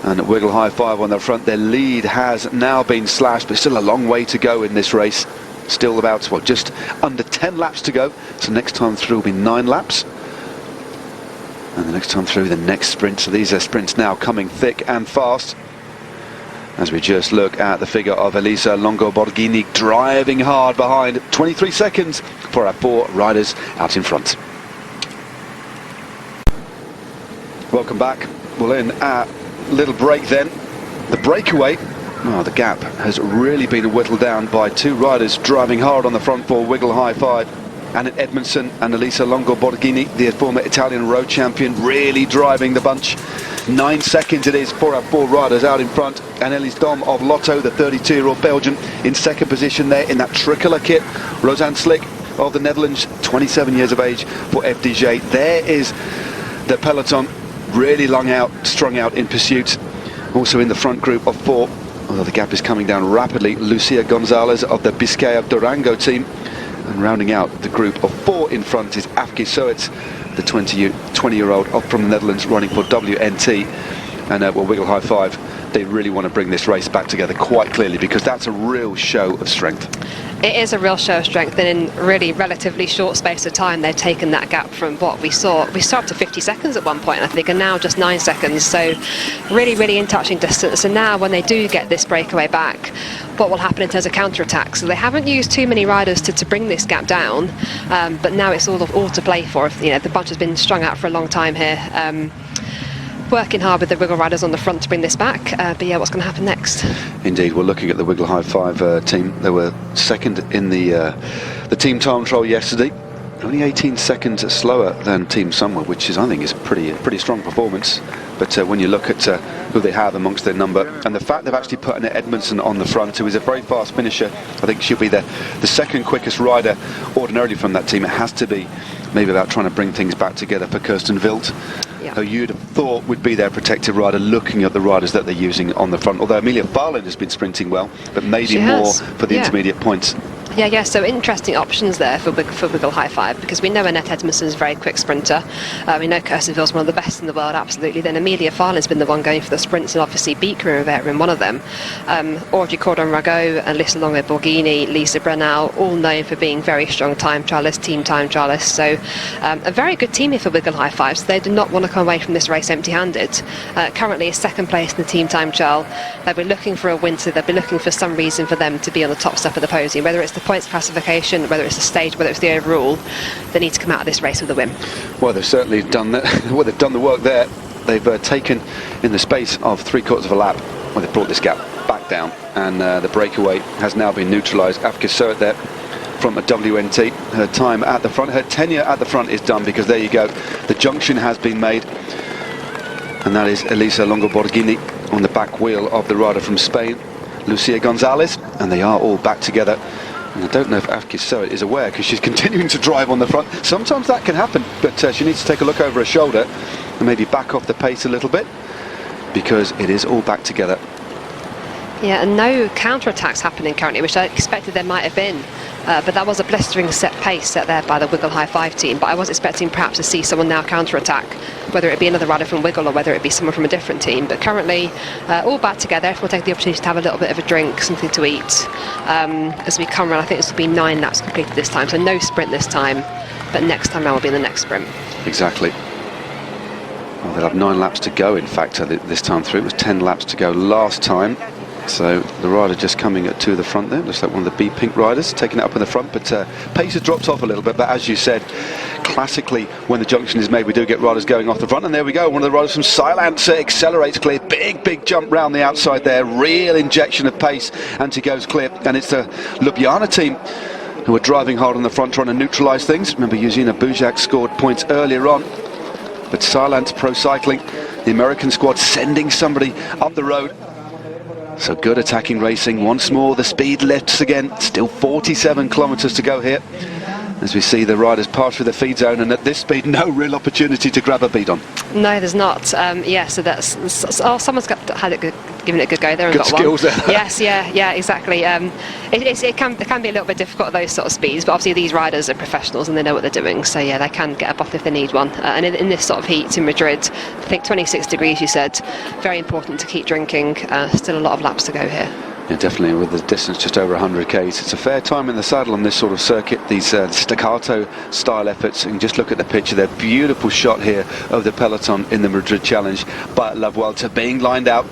And Wiggle High Five on the front. Their lead has now been slashed, but still a long way to go in this race. Still about, well, just under 10 laps to go. So next time through will be 9 laps. And the next time through, the next sprint. So these are sprints now coming thick and fast. As we just look at the figure of Elisa Longo Borghini driving hard behind. 23 seconds for our 4 riders out in front. Welcome back. We'll in a little break then. The breakaway. Oh, the gap has really been whittled down by 2 riders driving hard on the front for Wiggle High Five. Annette Edmondson and Elisa Longo Borghini, the former Italian road champion, really driving the bunch. 9 seconds it is for our 4 riders out in front. And Elise Dom of Lotto, the 32-year-old Belgian, in second position there in that tricolour kit. Rosanne Slick of the Netherlands, 27 years of age for FDJ. There is the peloton, really strung out in pursuit. Also in the front group of 4, although the gap is coming down rapidly, Lucia Gonzalez of the Biscaya Durango team. And rounding out the group of 4 in front is Afke Soets, the 20-year-old from the Netherlands, running for WNT. And well, Wiggle High Five, they really want to bring this race back together quite clearly, because that's a real show of strength. It is a real show of strength, and in really relatively short space of time they've taken that gap from what we saw up to 50 seconds at one point, I think, and now just 9 seconds. So really in touching distance. And now when they do get this breakaway back, what will happen in terms of counter-attack? So they haven't used too many riders to bring this gap down, but now it's all to play for. You know, the bunch has been strung out for a long time here. Working hard with the Wiggle riders on the front to bring this back, but yeah, what's going to happen next? Indeed, we're looking at the Wiggle High Five team. They were second in the team time trial yesterday, only 18 seconds slower than Team Sunweb, which is, I think, is a pretty strong performance. But when you look at who they have amongst their number, and the fact they've actually put Annette Edmondson on the front, who is a very fast finisher. I think she'll be the second quickest rider ordinarily from that team. It has to be maybe about trying to bring things back together for Kirsten Wild, who you'd have thought would be their protective rider, looking at the riders that they're using on the front. Although Amelia Farlin has been sprinting well, but maybe more for the intermediate points. Yeah, so interesting options there for Wiggle High Five, because we know Annette Edmondson is a very quick sprinter. We know Kirsten Wild's one of the best in the world, absolutely. Then Amelia Farlin's been the one going for the sprints, and obviously Beaker and Rivera in one of them. Audrey Cordon-Rago and Lisa Longo Borghini, Lisa Brennau, all known for being very strong time trialists, team time trialists. So a very good team here for Wiggle High Five. So they do not want to come away from this race empty-handed. Currently is second place in the team time trial. They'll be looking for a win, so they'll be looking for some reason for them to be on the top step of the podium, whether it's the points classification, whether it's the stage, whether it's the overall. They need to come out of this race with a win. Well, they've certainly done that. Well, they've done the work there. They've taken, in the space of 3/4 of a lap, well, they've brought this gap back down, and the breakaway has now been neutralised. Afke Soet there from a WNT. Her time at the front, her tenure at the front is done, because there you go, the junction has been made, and that is Elisa Longo Borghini on the back wheel of the rider from Spain, Lucia Gonzalez, and they are all back together. And I don't know if Afke Soet is aware, because she's continuing to drive on the front. Sometimes that can happen, but she needs to take a look over her shoulder and maybe back off the pace a little bit, because it is all back together. Yeah, and no counter-attacks happening currently, which I expected there might have been. But that was a blistering set pace set there by the Wiggle High Five team. But I was expecting perhaps to see someone now counter-attack, whether it be another rider from Wiggle or whether it be someone from a different team. But currently, all back together. Everyone will take the opportunity to have a little bit of a drink, something to eat. As we come around, I think this will be 9 laps completed this time. So no sprint this time, but next time around will be the next sprint. Exactly. Well, they'll have 9 laps to go, in fact, this time through. It was 10 laps to go last time. So the rider just coming to the front there, looks like one of the B-Pink riders, taking it up in the front, but pace has dropped off a little bit. But as you said, classically, when the junction is made, we do get riders going off the front. And there we go, one of the riders from Silence accelerates clear, big jump round the outside there, real injection of pace, and she goes clear. And it's the Ljubljana team who are driving hard on the front, trying to neutralise things. Remember, Eugenia Bujak scored points earlier on. But Silence Pro Cycling, the American squad, sending somebody up the road. So good attacking racing. Once more, the speed lifts again. Still 47 kilometres to go here, as we see the riders pass through the feed zone, and at this speed, no real opportunity to grab a beat on. No, there's not. Yeah, so that's... Oh, someone's given it a good go there and good got skills one. There. Yes, yeah, exactly. It can be a little bit difficult at those sort of speeds, but obviously these riders are professionals and they know what they're doing, so yeah, they can get a bottle if they need one. And in this sort of heat in Madrid, I think 26 degrees, you said, very important to keep drinking. Still a lot of laps to go here. Yeah, definitely, with the distance just over 100 k's. It's a fair time in the saddle on this sort of circuit, these staccato style efforts. And just look at the picture there, beautiful shot here of the peloton in the Madrid Challenge by La Vuelta, being lined out,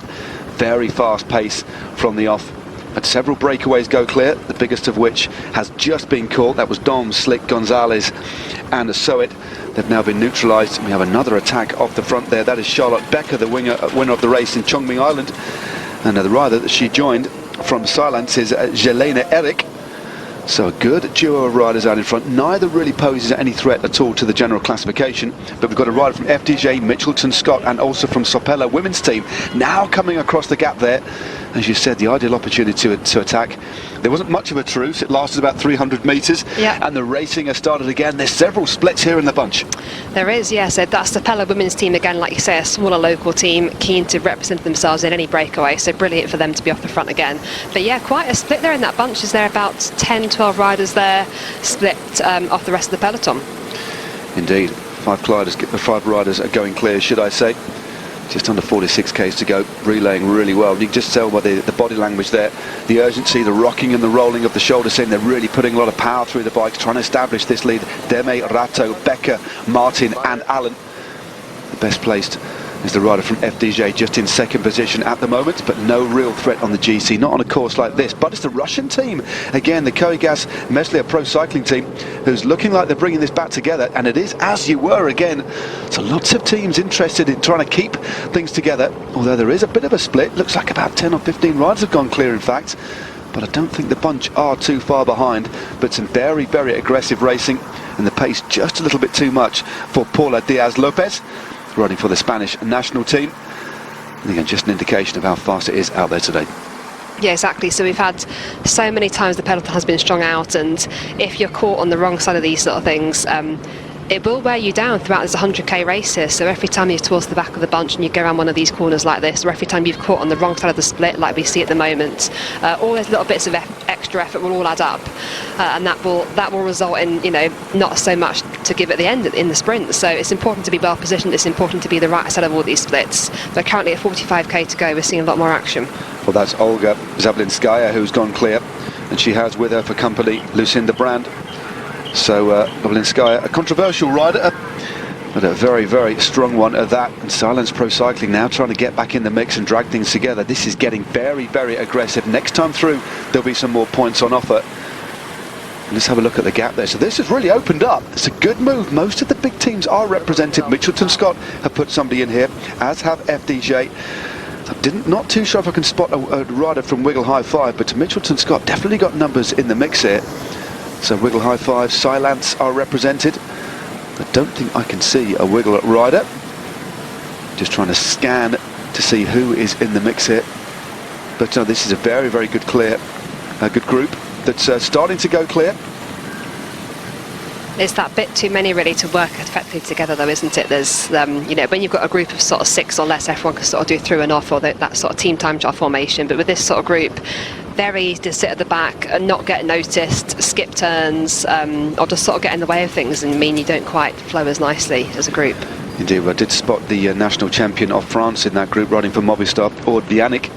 very fast pace from the off. But several breakaways go clear, the biggest of which has just been caught. That was Dom, Slick, Gonzalez and Soet. They've now been neutralised. We have another attack off the front there. That is Charlotte Becker, the winner of the race in Chongming Island. And the rider that she joined from Silence is Jelena Eric. So a good duo of riders out in front. Neither really poses any threat at all to the general classification, but we've got a rider from FDJ, Mitchelton Scott, and also from Sopella women's team now coming across the gap there. As you said, the ideal opportunity to attack. There wasn't much of a truce. It lasted about 300 metres, and the racing has started again. There's several splits here in the bunch. There is, yeah. So that's Sopella women's team again, like you say, a smaller local team, keen to represent themselves in any breakaway. So brilliant for them to be off the front again. But yeah, quite a split there in that bunch. Is there about 10, 12 riders there, split off the rest of the peloton? Indeed, five riders are going clear, should I say. Just under 46 k's to go, relaying really well. You can just tell by the body language there, the urgency, the rocking and the rolling of the shoulder, saying they're really putting a lot of power through the bikes, trying to establish this lead. Deme, Rato, Becker, Martin and Allen. The best placed is the rider from FDJ, just in second position at the moment, but no real threat on the GC, not on a course like this. But it's the Russian team, again, the Koigas Meslia Pro Cycling team, who's looking like they're bringing this back together, and it is as you were again. So lots of teams interested in trying to keep things together, although there is a bit of a split. Looks like about 10 or 15 riders have gone clear, in fact, but I don't think the bunch are too far behind. But some very, very aggressive racing, and the pace just a little bit too much for Paula Diaz Lopez, riding for the Spanish national team. And again, just an indication of how fast it is out there today. Yeah, exactly. So we've had so many times the peloton has been strung out, and if you're caught on the wrong side of these sort of things, it will wear you down throughout this 100k race here. So every time you're towards the back of the bunch and you go around one of these corners like this, or every time you've caught on the wrong side of the split like we see at the moment, all those little bits of extra effort will all add up, and that will result in, you know, not so much to give at the end in the sprint. So it's important to be well positioned, it's important to be the right side of all these splits. But currently at 45k to go, we're seeing a lot more action. Well, that's Olga Zablinskaya who's gone clear, and she has with her for company Lucinda Brand. So Zablinskaya, a controversial rider, but a very, very strong one at that. And Silence Pro Cycling now trying to get back in the mix and drag things together. This is getting very, very aggressive. Next time through, there'll be some more points on offer. And let's have a look at the gap there. So this has really opened up. It's a good move. Most of the big teams are represented. Mitchelton Scott have put somebody in here, as have FDJ. Not too sure if I can spot a rider from Wiggle High Five, but Mitchelton Scott definitely got numbers in the mix here. So Wiggle High Five, Silence are represented. I don't think I can see a Wiggle rider. Just trying to scan to see who is in the mix here. But this is a very, very good good group that's starting to go clear. It's that bit too many really to work effectively together, though, isn't it? There's, you know, when you've got a group of sort of 6 or less, everyone can sort of do through and off, or that sort of team time trial formation. But with this sort of group, very easy to sit at the back and not get noticed, skip turns, or just sort of get in the way of things and mean you don't quite flow as nicely as a group. Indeed, I did spot the national champion of France in that group riding for Movistar, Aude Bianic.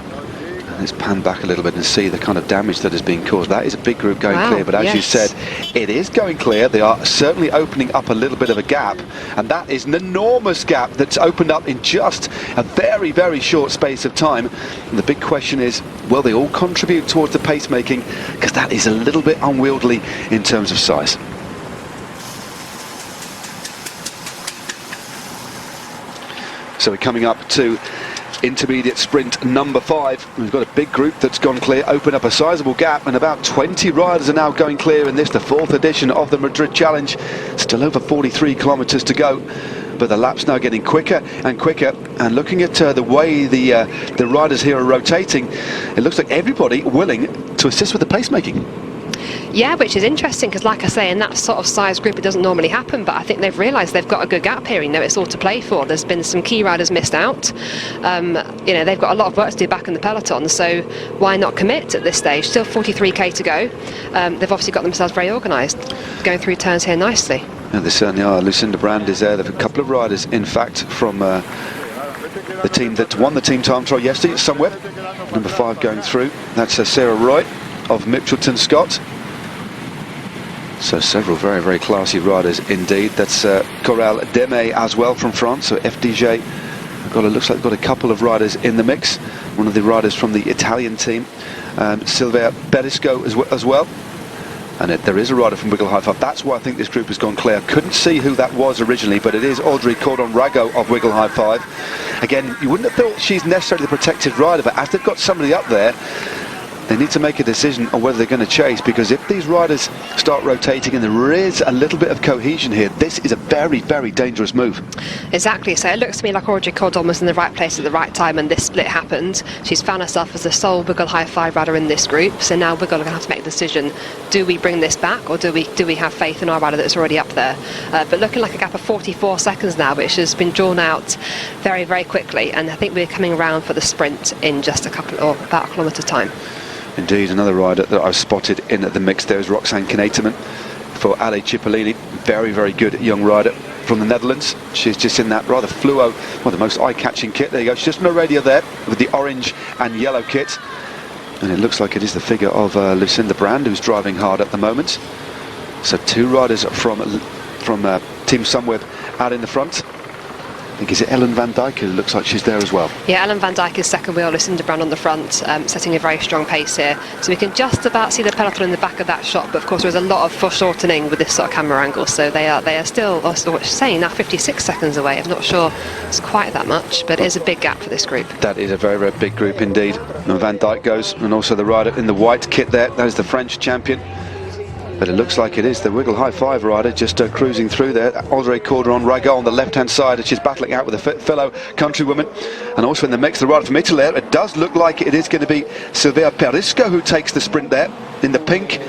Let's pan back a little bit and see the kind of damage that has been caused. That is a big group going clear, but as you said, it is going clear. They are certainly opening up a little bit of a gap, and that is an enormous gap that's opened up in just a very, very short space of time. And the big question is, will they all contribute towards the pacemaking? Because that is a little bit unwieldy in terms of size. So we're coming up to intermediate sprint number 5. We've got a big group that's gone clear, opened up a sizable gap, and about 20 riders are now going clear in this, the 4th edition of the Madrid Challenge. Still over 43 kilometres to go, but the lap's now getting quicker and quicker. And looking at the way the riders here are rotating, it looks like everybody willing to assist with the placemaking. Yeah, which is interesting because, like I say, in that sort of size group it doesn't normally happen, but I think they've realised they've got a good gap here. You know, it's all to play for. There's been some key riders missed out. You know, they've got a lot of work to do back in the peloton, so why not commit at this stage? Still 43k to go. They've obviously got themselves very organised, going through turns here nicely. And they certainly are. Lucinda Brand is there. There are a couple of riders, in fact, from the team that won the team time trial yesterday, Sunweb. Number 5 going through. That's Sarah Roy of Mitchelton Scott. So several very, very classy riders indeed. That's Coral Deme as well from France, so FDJ. Looks like they've got a couple of riders in the mix. One of the riders from the Italian team, Silvia Berisco as well. And there is a rider from Wiggle High 5. That's why I think this group has gone clear. Couldn't see who that was originally, but it is Audrey Cordon-Rago of Wiggle High 5. Again, you wouldn't have thought she's necessarily the protected rider, but as they've got somebody up there, they need to make a decision on whether they're going to chase, because if these riders start rotating and there is a little bit of cohesion here, this is a very, very dangerous move. Exactly, so it looks to me like Audrey Cordon was in the right place at the right time and this split happened. She's found herself as the sole Wiggle High 5 rider in this group, so now Wiggle are going to have to make a decision. Do we bring this back, or do we have faith in our rider that's already up there? But looking like a gap of 44 seconds now, which has been drawn out very, very quickly, and I think we're coming around for the sprint in just about a kilometre time. Indeed, another rider that I've spotted in the mix there is Roxanne Knetemann for Ale Cipollini. Very, very good young rider from the Netherlands. She's just in that rather fluo, well, the most eye-catching kit. There you go. She's just on the radio there with the orange and yellow kit. And it looks like it is the figure of Lucinda Brand, who's driving hard at the moment. So 2 riders from Team Sunweb out in the front. I think, is it Ellen van Dijk who looks like she's there as well? Yeah, Ellen van Dijk is second wheel, Lucinda Brand on the front, setting a very strong pace here. So we can just about see the peloton in the back of that shot, but of course there's a lot of foreshortening with this sort of camera angle, so they are still, saying now 56 seconds away. I'm not sure it's quite that much, but it is a big gap for this group. That is a very, very big group indeed. And Van Dijk goes, and also the rider in the white kit there, that is the French champion. But it looks like it is the Wiggle High 5 rider just cruising through there. Audrey Cordon-Rago on the left-hand side, and she's battling out with a fellow countrywoman. And also in the mix, the rider from Italy. It does look like it is going to be Silvia Perisco who takes the sprint there in the pink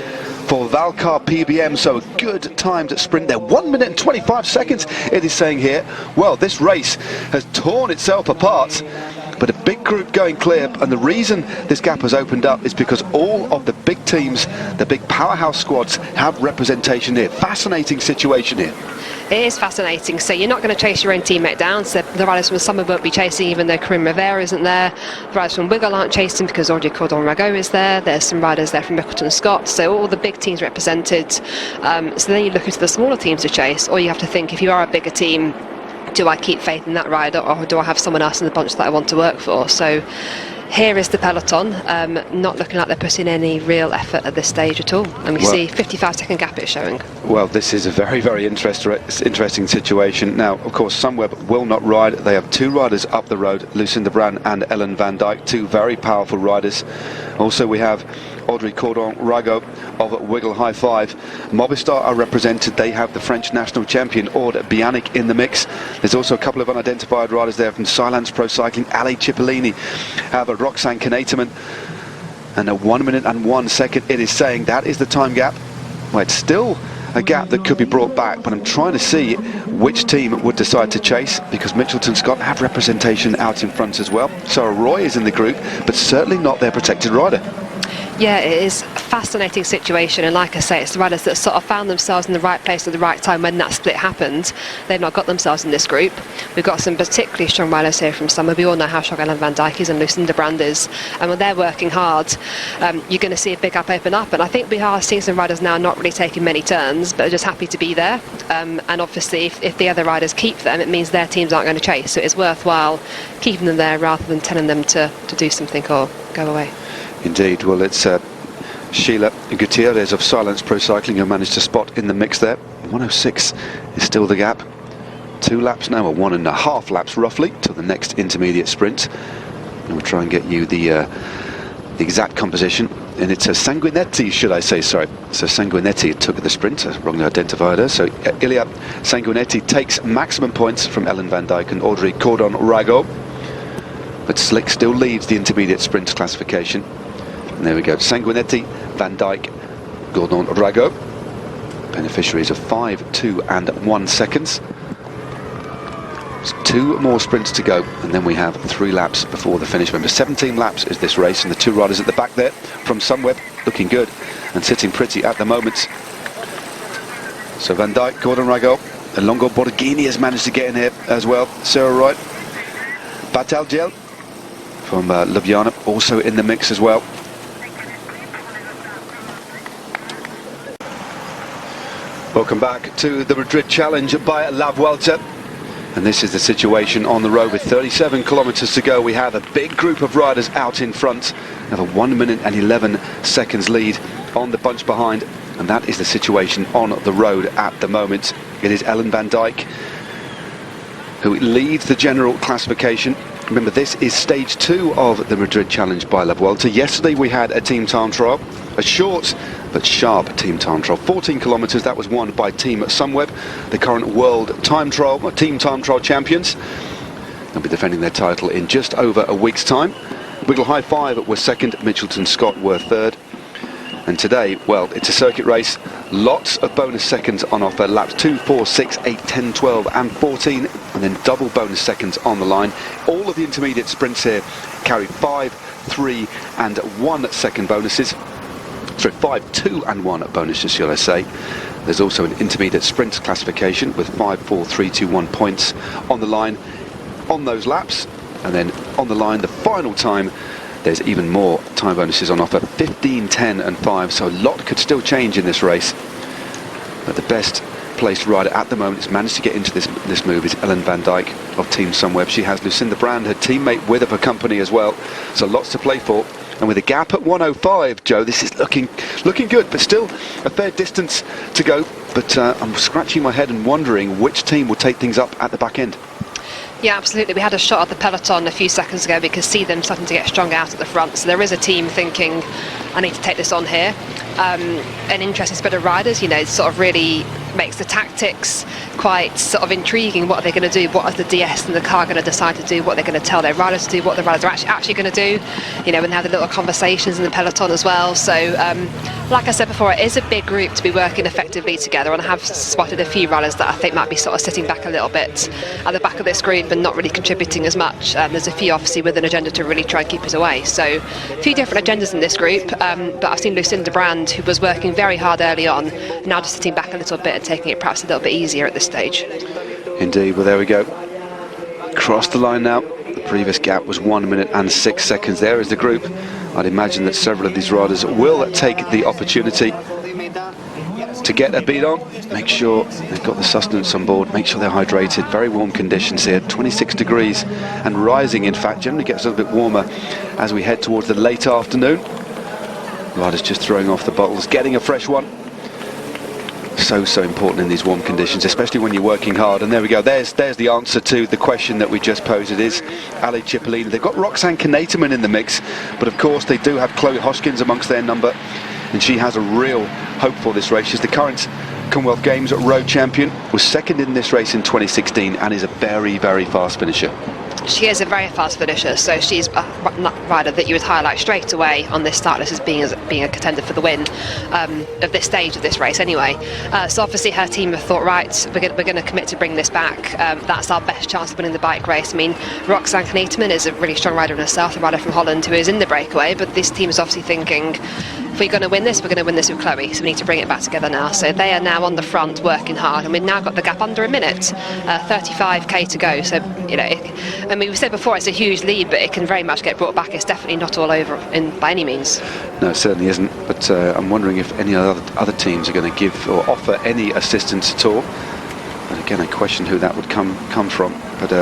for Valcar PBM. So a good timed sprint there. 1 minute and 25 seconds it is saying here. Well, this race has torn itself apart, but a big group going clear, and the reason this gap has opened up is because all of the big teams, the big powerhouse squads, have representation here. Fascinating situation here. It is fascinating. So you're not going to chase your own teammate down. So the riders from Summer won't be chasing, even though Corinne Rivera isn't there. The riders from Wiggle aren't chasing because Audrey Cordon-Rago is there. There's some riders there from Mitchelton Scott. So all the big teams represented. So then you look into the smaller teams to chase, or you have to think, if you are a bigger team, do I keep faith in that rider, or do I have someone else in the bunch that I want to work for? So here is the peloton, not looking like they're putting any real effort at this stage at all. And we see 55-second gap it's showing. Well, this is a very, very interesting situation. Now, of course, Sunweb will not ride. They have 2 riders up the road, Lucinda Brand and Ellen van Dijk, 2 very powerful riders. Also, we have Audrey Cordon-Rago of Wiggle High 5. Mobistar are represented. They have the French national champion, Aude Bianic, in the mix. There's also a couple of unidentified riders there from Silence Pro Cycling. Ale Cipollini, have a Roxanne Knetemann. And at 1 minute and 1 second, it is saying that is the time gap. Well, it's still a gap that could be brought back, but I'm trying to see which team would decide to chase, because Mitchelton Scott have representation out in front as well. So Roy is in the group, but certainly not their protected rider. Yeah, it is a fascinating situation, and like I say, it's the riders that sort of found themselves in the right place at the right time when that split happened. They've not got themselves in this group. We've got some particularly strong riders here from Summer. We all know how strong Ellen van Dijk is and Lucinda Brand is, and when they're working hard, you're going to see a big gap open up. And I think we are seeing some riders now not really taking many turns, but are just happy to be there. And obviously, if the other riders keep them, it means their teams aren't going to chase. So it's worthwhile keeping them there rather than telling them to do something or go away. Indeed. Well, it's Sheila Gutierrez of Silence Pro Cycling who managed to spot in the mix there. 106 is still the gap. 2 laps now, or 1.5 laps roughly, till the next intermediate sprint. And we'll try and get you the exact composition. And it's a Sanguinetti, should I say, sorry. So Sanguinetti took the sprint, wrongly identified her. So Ilia Sanguinetti takes maximum points from Ellen van Dijk and Audrey Cordon-Rago. But Slick still leads the intermediate sprint classification. And there we go, Sanguinetti, Van Dijk, Cordon-Rago. Beneficiaries of 5, 2 and 1 seconds. There's 2 more sprints to go, and then we have 3 laps before the finish. Remember, 17 laps is this race, and the 2 riders at the back there from Sunweb looking good and sitting pretty at the moment. So Van Dijk, Cordon-Rago, and Longo Borghini has managed to get in here as well. Sarah Wright, Batalgel from Ljubljana also in the mix as well. Welcome back to the Madrid Challenge by La Vuelta. And this is the situation on the road with 37 kilometers to go. We have a big group of riders out in front. We have a 1 minute and 11 seconds lead on the bunch behind. And that is the situation on the road at the moment. It is Ellen van Dijk who leads the general classification. Remember, this is stage 2 of the Madrid Challenge by La Vuelta. Yesterday we had a team time trial, a short but sharp team time trial. 14 kilometers, that was won by Team Sunweb, the current world time trial, team time trial champions. They'll be defending their title in just over a week's time. Wiggle High Five were second, Mitchelton Scott were third. And today, well, it's a circuit race. Lots of bonus seconds on offer. Laps 2, 4, 6, 8, 10, 12 and 14. And then double bonus seconds on the line. All of the intermediate sprints here carry 5, 3 and 1 second bonuses. Sorry, 5, 2 and 1 bonuses, shall I say. There's also an intermediate sprint classification with 5, 4, 3, 2, 1 points on the line on those laps. And then on the line, the final time, there's even more time bonuses on offer, 15, 10 and 5, so a lot could still change in this race. But the best placed rider at the moment has managed to get into this move is Ellen van Dijk of Team Sunweb. She has Lucinda Brand, her teammate, with her for company as well, so lots to play for. And with a gap at 1:05, Joe, this is looking good, but still a fair distance to go. But I'm scratching my head and wondering which team will take things up at the back end. Yeah, absolutely. We had a shot at the peloton a few seconds ago. We could see them starting to get strong out at the front. So there is a team thinking, I need to take this on here. An interesting spread of riders, you know, it sort of really makes the tactics quite sort of intriguing. What are they going to do? What is the DS and the car going to decide to do? What they're going to tell their riders to do? What the riders are actually going to do? You know, and have the little conversations in the peloton as well. So, like I said before, it is a big group to be working effectively together. And I have spotted a few riders that I think might be sort of sitting back a little bit at the back of this group and not really contributing as much. There's a few obviously with an agenda to really try and keep us away. So, a few different agendas in this group. But I've seen Lucinda Brand, who was working very hard early on, now just sitting back a little bit and taking it perhaps a little bit easier at this stage. Indeed, well, there we go. Cross the line now. The previous gap was 1 minute and 6 seconds. There is the group. I'd imagine that several of these riders will take the opportunity to get a beat on. Make sure they've got the sustenance on board. Make sure they're hydrated. Very warm conditions here. 26 degrees and rising, in fact. Generally gets a little bit warmer as we head towards the late afternoon. Riders just throwing off the bottles, getting a fresh one. So important in these warm conditions, especially when you're working hard. And there we go, there's the answer to the question that we just posed. It is Ali Cipollini. They've got Roxanne Knaterman in the mix, but of course they do have Chloe Hoskins amongst their number, and she has a real hope for this race. She's the current Commonwealth Games road champion, was second in this race in 2016 and is a very, very fast finisher. She is a very fast finisher, so she's a rider that you would highlight straight away on this start list as being a contender for the win of this stage of this race anyway. So obviously her team have thought, right, we're going to commit to bring this back. That's our best chance of winning the bike race. I mean, Roxanne Knaterman is a really strong rider in herself, a rider from Holland who is in the breakaway, but this team is obviously thinking, if we're going to win this, we're going to win this with Chloe, so we need to bring it back together now. So they are now on the front working hard, and we've now got the gap under a minute, 35k to go. So, you know, I mean, we've said before it's a huge lead, but it can very much get brought back. It's definitely not all over by any means. No, it certainly isn't, but I'm wondering if any other teams are going to give or offer any assistance at all. And again, I question who that would come from. But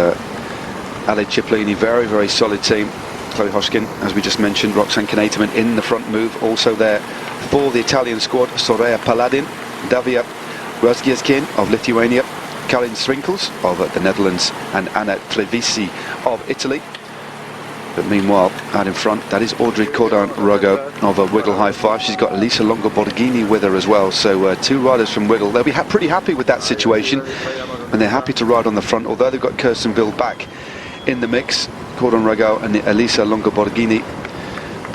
Ali Cipollini, very, very solid team. Chloe Hoskin, as we just mentioned, Roxanne Knaterman in the front move, also there for the Italian squad, Soraya Paladin, Davia Razgieskin of Lithuania, Karin Swinkels of the Netherlands and Anna Trevisi of Italy. But meanwhile, out in front, that is Audrey Cordon-Rogo of Wiggle High Five. She's got Elisa Longo-Borghini with her as well. So 2 riders from Wiggle. They'll be pretty happy with that situation, and they're happy to ride on the front, although they've got Kirsten Bill back in the mix. Cordon-Rogo and Elisa Longo-Borghini,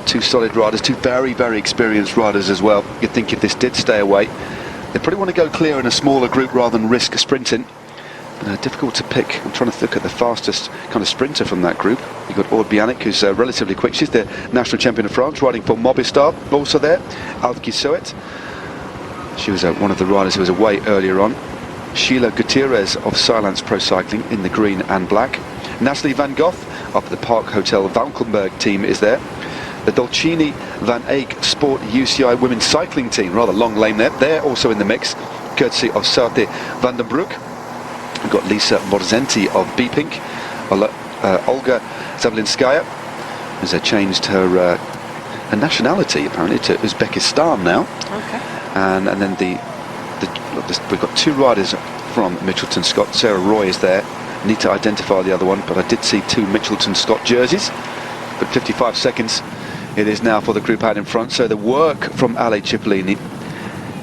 2 solid riders, 2 very, very experienced riders as well. You'd think if this did stay away, they probably want to go clear in a smaller group rather than risk sprinting. Difficult to pick. I'm trying to look at the fastest kind of sprinter from that group. You've got Aude Bianic, who's relatively quick. She's the national champion of France, riding for Mobistar. Also there, Alki Soet. She was one of the riders who was away earlier on. Sheila Gutierrez of Silence Pro Cycling in the green and black. Natalie Van Gogh of the Park Hotel Valkenburg team is there. The Dolcini Van Eyck Sport UCI women's cycling team, rather long lane there. They're also in the mix, courtesy of Sarte van den Broek. We've got Lisa Morzenti of B-Pink, Olga Zavlinskaya, who's changed her nationality apparently to Uzbekistan now. Okay. And then we've got 2 riders from Mitchelton Scott. Sarah Roy is there. Need to identify the other one, but I did see 2 Mitchelton Scott jerseys. But 55 seconds it is now for the group out in front. So the work from Ale Cipollini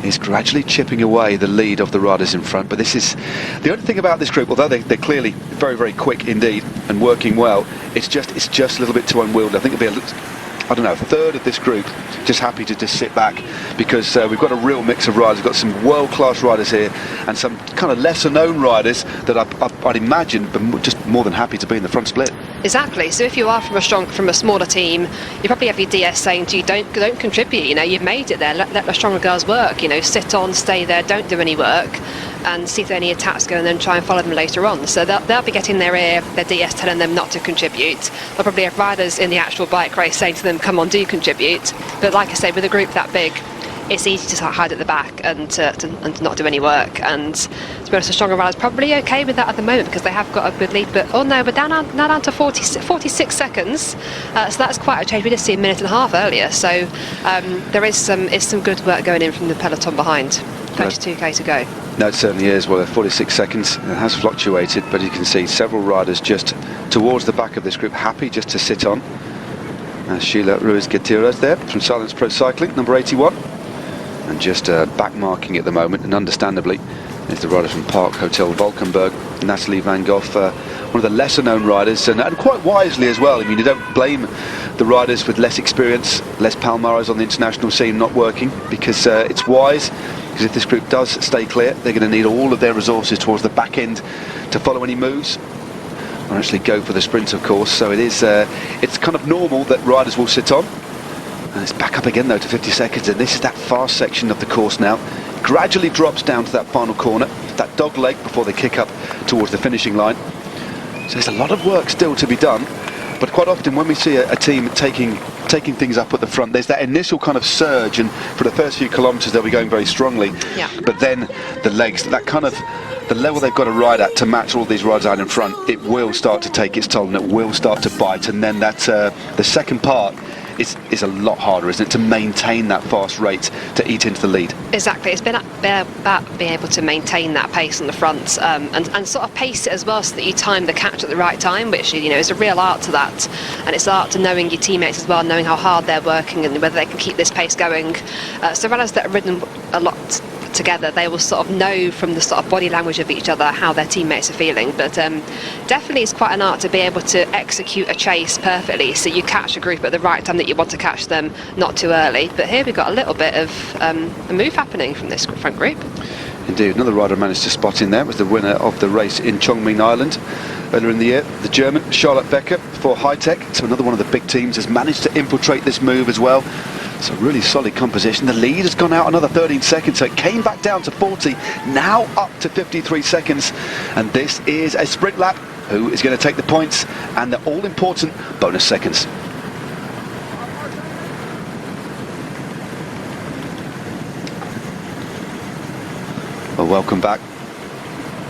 is gradually chipping away the lead of the riders in front. But this is the only thing about this group, although they're clearly very, very quick indeed and working well, it's just a little bit too unwieldy. I think it'll be I don't know, a third of this group just happy to just sit back, because we've got a real mix of riders. We've got some world-class riders here and some kind of lesser-known riders that I'd imagine are just more than happy to be in the front split. Exactly. So if you are from a smaller team, you probably have your DS saying to you, don't contribute. You know, you've made it there. Let the stronger girls work. You know, sit on, stay there, don't do any work, and see if there are any attacks going, and then try and follow them later on. So they'll be getting their DS telling them not to contribute. They'll probably have riders in the actual bike race saying to them, come on, do contribute. But like I say, with a group that big, it's easy to hide at the back and to not do any work. And to be honest, the stronger riders probably okay with that at the moment, because they have got a good lead. But oh no, we're now down to 46 seconds. So that's quite a change. We did see a minute and a half earlier. So there is some good work going in from the peloton behind. 22k to go. No, it certainly is. Well, 46 seconds. It has fluctuated, but you can see several riders just towards the back of this group, happy just to sit on. Sheila Ruiz Gutierrez there from Silence Pro Cycling, number 81. And just back marking at the moment, and understandably, is the rider from Park Hotel Valkenburg, Natalie Van Gogh, one of the lesser known riders, and quite wisely as well. I mean, you don't blame the riders with less experience, less palmares on the international scene not working, because it's wise, because if this group does stay clear, they're going to need all of their resources towards the back end to follow any moves, or actually go for the sprint, of course. So it is, it's kind of normal that riders will sit on. And it's back up again though to 50 seconds, and this is that fast section of the course now. Gradually drops down to that final corner, that dog leg before they kick up towards the finishing line. So there's a lot of work still to be done, but quite often when we see a team taking things up at the front, there's that initial kind of surge, and for the first few kilometres they'll be going very strongly. Yeah. But then the legs, that kind of the level they've got to ride at to match all these riders out in front, it will start to take its toll and it will start to bite, and then that the second part is a lot harder, isn't it, to maintain that fast rate to eat into the lead. Exactly. It's been about being able to maintain that pace on the front, and sort of pace it as well, so that you time the catch at the right time, which, you know, is a real art to that. And it's art to knowing your teammates as well, knowing how hard they're working and whether they can keep this pace going. So riders that have ridden a lot together, they will sort of know from the sort of body language of each other how their teammates are feeling. But definitely it's quite an art to be able to execute a chase perfectly, so you catch a group at the right time that you want to catch them, not too early. But here we've got a little bit of a move happening from this front group. Indeed, another rider managed to spot in there was the winner of the race in Chongming Island earlier in the year, the German Charlotte Becker for High-Tech. So another one of the big teams has managed to infiltrate this move as well. It's a really solid composition. The lead has gone out another 13 seconds, so it came back down to 40, now up to 53 seconds. And this is a sprint lap. Who is going to take the points and the all-important bonus seconds? Well, welcome back.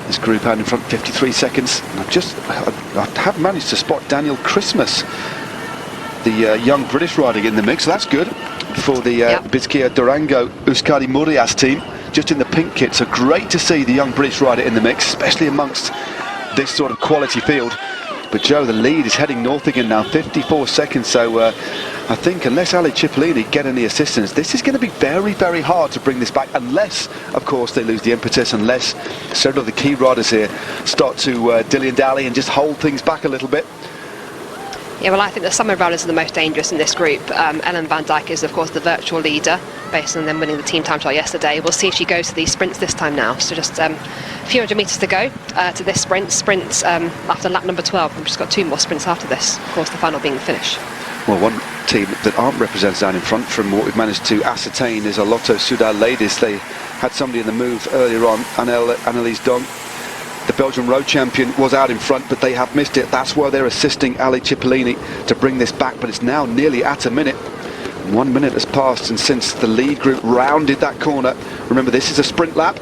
This group out in front, 53 seconds. And I have managed to spot Daniel Christmas, the young British rider, in the mix. So that's good for the Bizkaia Durango Euskadi Murias team. just in the pink kit. So great to see the young British rider in the mix, especially amongst this sort of quality field. But Joe, the lead is heading north again now, 54 seconds. So I think unless Ali Cipollini get any assistance, this is going to be very, very hard to bring this back, unless, of course, they lose the impetus, unless several of the key riders here start to dilly-and-dally and just hold things back a little bit. Yeah, well, I think the summer riders are the most dangerous in this group. Ellen van Dijk is, of course, the virtual leader, based on them winning the team time trial yesterday. We'll see if she goes to these sprints this time now. So just a few hundred metres to go to this sprint after lap number 12. We've just got 2 more sprints after this, of course, the final being the finish. Well, one team that aren't represented down in front, from what we've managed to ascertain, is a Lotto Soudal ladies. They had somebody in the move earlier on, Annelies Dong. The Belgian road champion was out in front, but they have missed it. That's why they're assisting Ali Cipollini to bring this back, but it's now nearly at a minute. 1 minute has passed, and since the lead group rounded that corner, remember this is a sprint lap,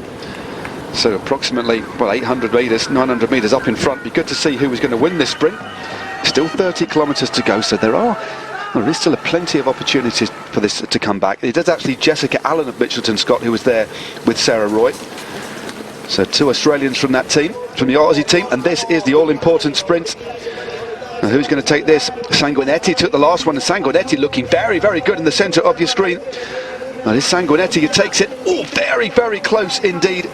so approximately, well, 800 metres, 900 metres up in front. Be good to see who was going to win this sprint. Still 30 kilometres to go, so there is still plenty of opportunities for this to come back. It is actually Jessica Allen of Mitchelton Scott who was there with Sarah Roy. So 2 Australians from that team, from the Aussie team, and this is the all-important sprint. Now who's going to take this? Sanguinetti took the last one, and Sanguinetti looking very, very good in the centre of your screen. Now this Sanguinetti who takes it, oh, very, very close indeed.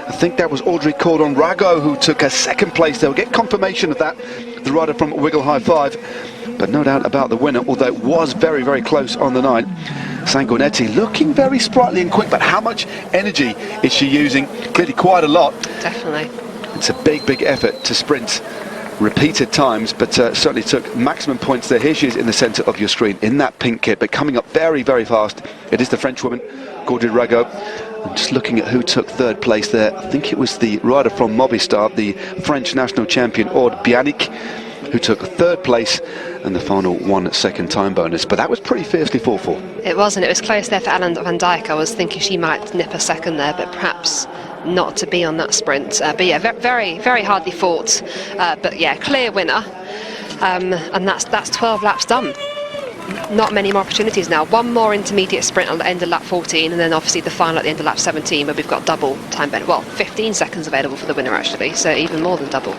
I think that was Audrey Cordon-Rago who took a second place. They'll get confirmation of that, the rider from Wiggle High Five. But no doubt about the winner, although it was very, very close on the night. Sanguinetti looking very sprightly and quick, but how much energy is she using? Clearly quite a lot. Definitely. It's a big, big effort to sprint repeated times, but certainly took maximum points there. Here she is in the centre of your screen in that pink kit, but coming up very, very fast. It is the French woman, Gaudry Rago. I'm just looking at who took 3rd place there. I think it was the rider from Movistar, the French national champion, Aude Bianic, who took 3rd place, and the final 1 second time bonus. But that was pretty fiercely fought for. It was, and it was close there for Ellen van Dijk. I was thinking she might nip a second there, but perhaps not to be on that sprint. But yeah, very, very hardly fought. But yeah, clear winner. And that's 12 laps done. Not many more opportunities now. One more intermediate sprint at the end of lap 14, and then obviously the final at the end of lap 17, where we've got double time benefit. Well, 15 seconds available for the winner actually, so even more than double.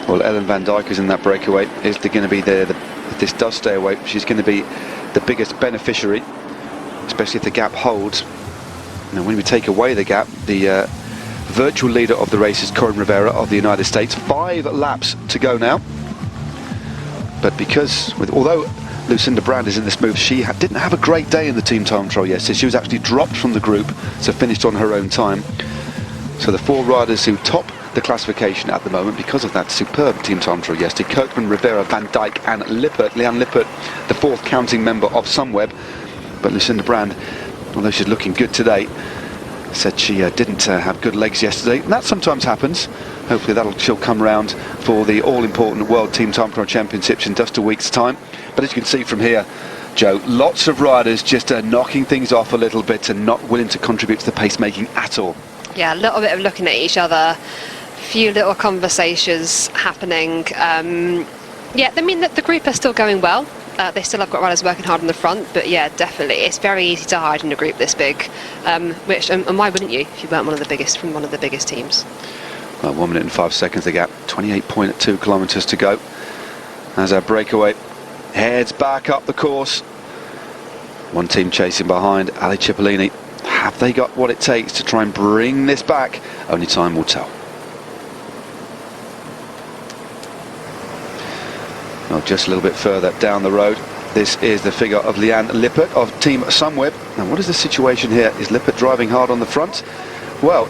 Well, Ellen van Dijk is in that breakaway. Is going to be if this does stay away, she's going to be the biggest beneficiary, especially if the gap holds. Now, when we take away the gap, the virtual leader of the race is Corinne Rivera of the United States. 5 laps to go now. But although Lucinda Brand is in this move, she didn't have a great day in the team time trial yesterday. She was actually dropped from the group, so finished on her own time. So the 4 riders who top the classification at the moment, because of that superb team time trial yesterday: Kirkman, Rivera, Van Dijk and Lippert. Leanne Lippert, the 4th counting member of Sunweb. But Lucinda Brand, although she's looking good today, said she didn't have good legs yesterday, and that sometimes happens. Hopefully she'll come round for the all-important World Team Time Trial Championships in just a week's time. But as you can see from here, Joe, lots of riders just knocking things off a little bit and not willing to contribute to the pacemaking at all. Yeah, a little bit of looking at each other, few little conversations happening. Yeah, I mean, the group are still going well. They still have got riders working hard on the front, but yeah, definitely, it's very easy to hide in a group this big. And why wouldn't you if you weren't one of the biggest from one of the biggest teams? Well, 1 minute and 5 seconds the gap, 28.2 kilometres to go. As our breakaway heads back up the course. One team chasing behind, Ali Cipollini. Have they got what it takes to try and bring this back? Only time will tell. Well, just a little bit further down the road, this is the figure of Leanne Lippert of Team Sunweb. Now, what is the situation here? Is Lippert driving hard on the front? Well,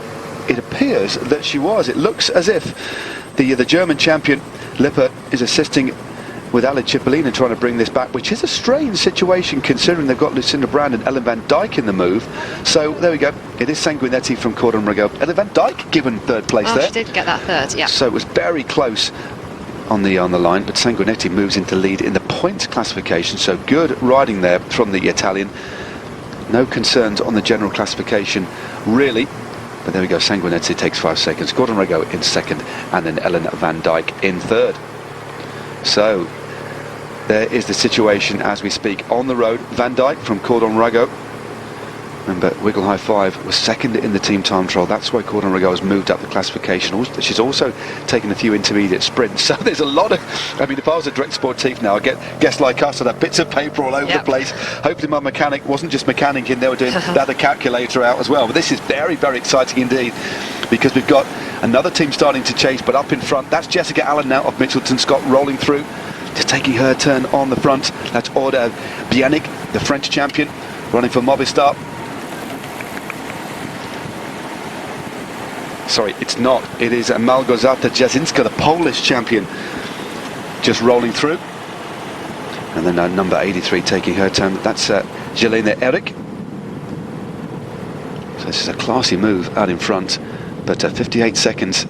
it appears that she was. It looks as if the German champion Lippert is assisting with Ali Cipollini trying to bring this back, which is a strange situation considering they've got Lucinda Brand and Ellen van Dijk in the move. So there we go. It is Sanguinetti from Cordon-Rago. Ellen van Dijk given 3rd place there. She did get that 3rd, yeah. So it was very close on the line, but Sanguinetti moves into lead in the points classification. So good riding there from the Italian. No concerns on the general classification, really. But there we go. Sanguinetti takes 5 seconds. Cordon-Rago in 2nd, and then Ellen van Dijk in 3rd. So there is the situation as we speak on the road. Van Dijk from Cordon-Rago Remember, Wiggle High Five was second in the team time trial. That's why Cordon Rigaud has moved up the classification. She's also taken a few intermediate sprints. So there's a lot of, I mean, if I was a direct sportif now, I'd get guests like us that have bits of paper all over the place. Hopefully my mechanic wasn't just mechanic in there, we're doing the other calculator out as well. But this is very, very exciting indeed, because we've got another team starting to chase, but up in front, that's Jessica Allen now of Mitchelton Scott rolling through, just taking her turn on the front. That's Aude Bianic, the French champion, running for Movistar. Sorry, it's not. It is Małgorzata Jasinska, the Polish champion, just rolling through. And then number 83 taking her turn. That's Jelena Eric. So this is a classy move out in front. But 58 seconds.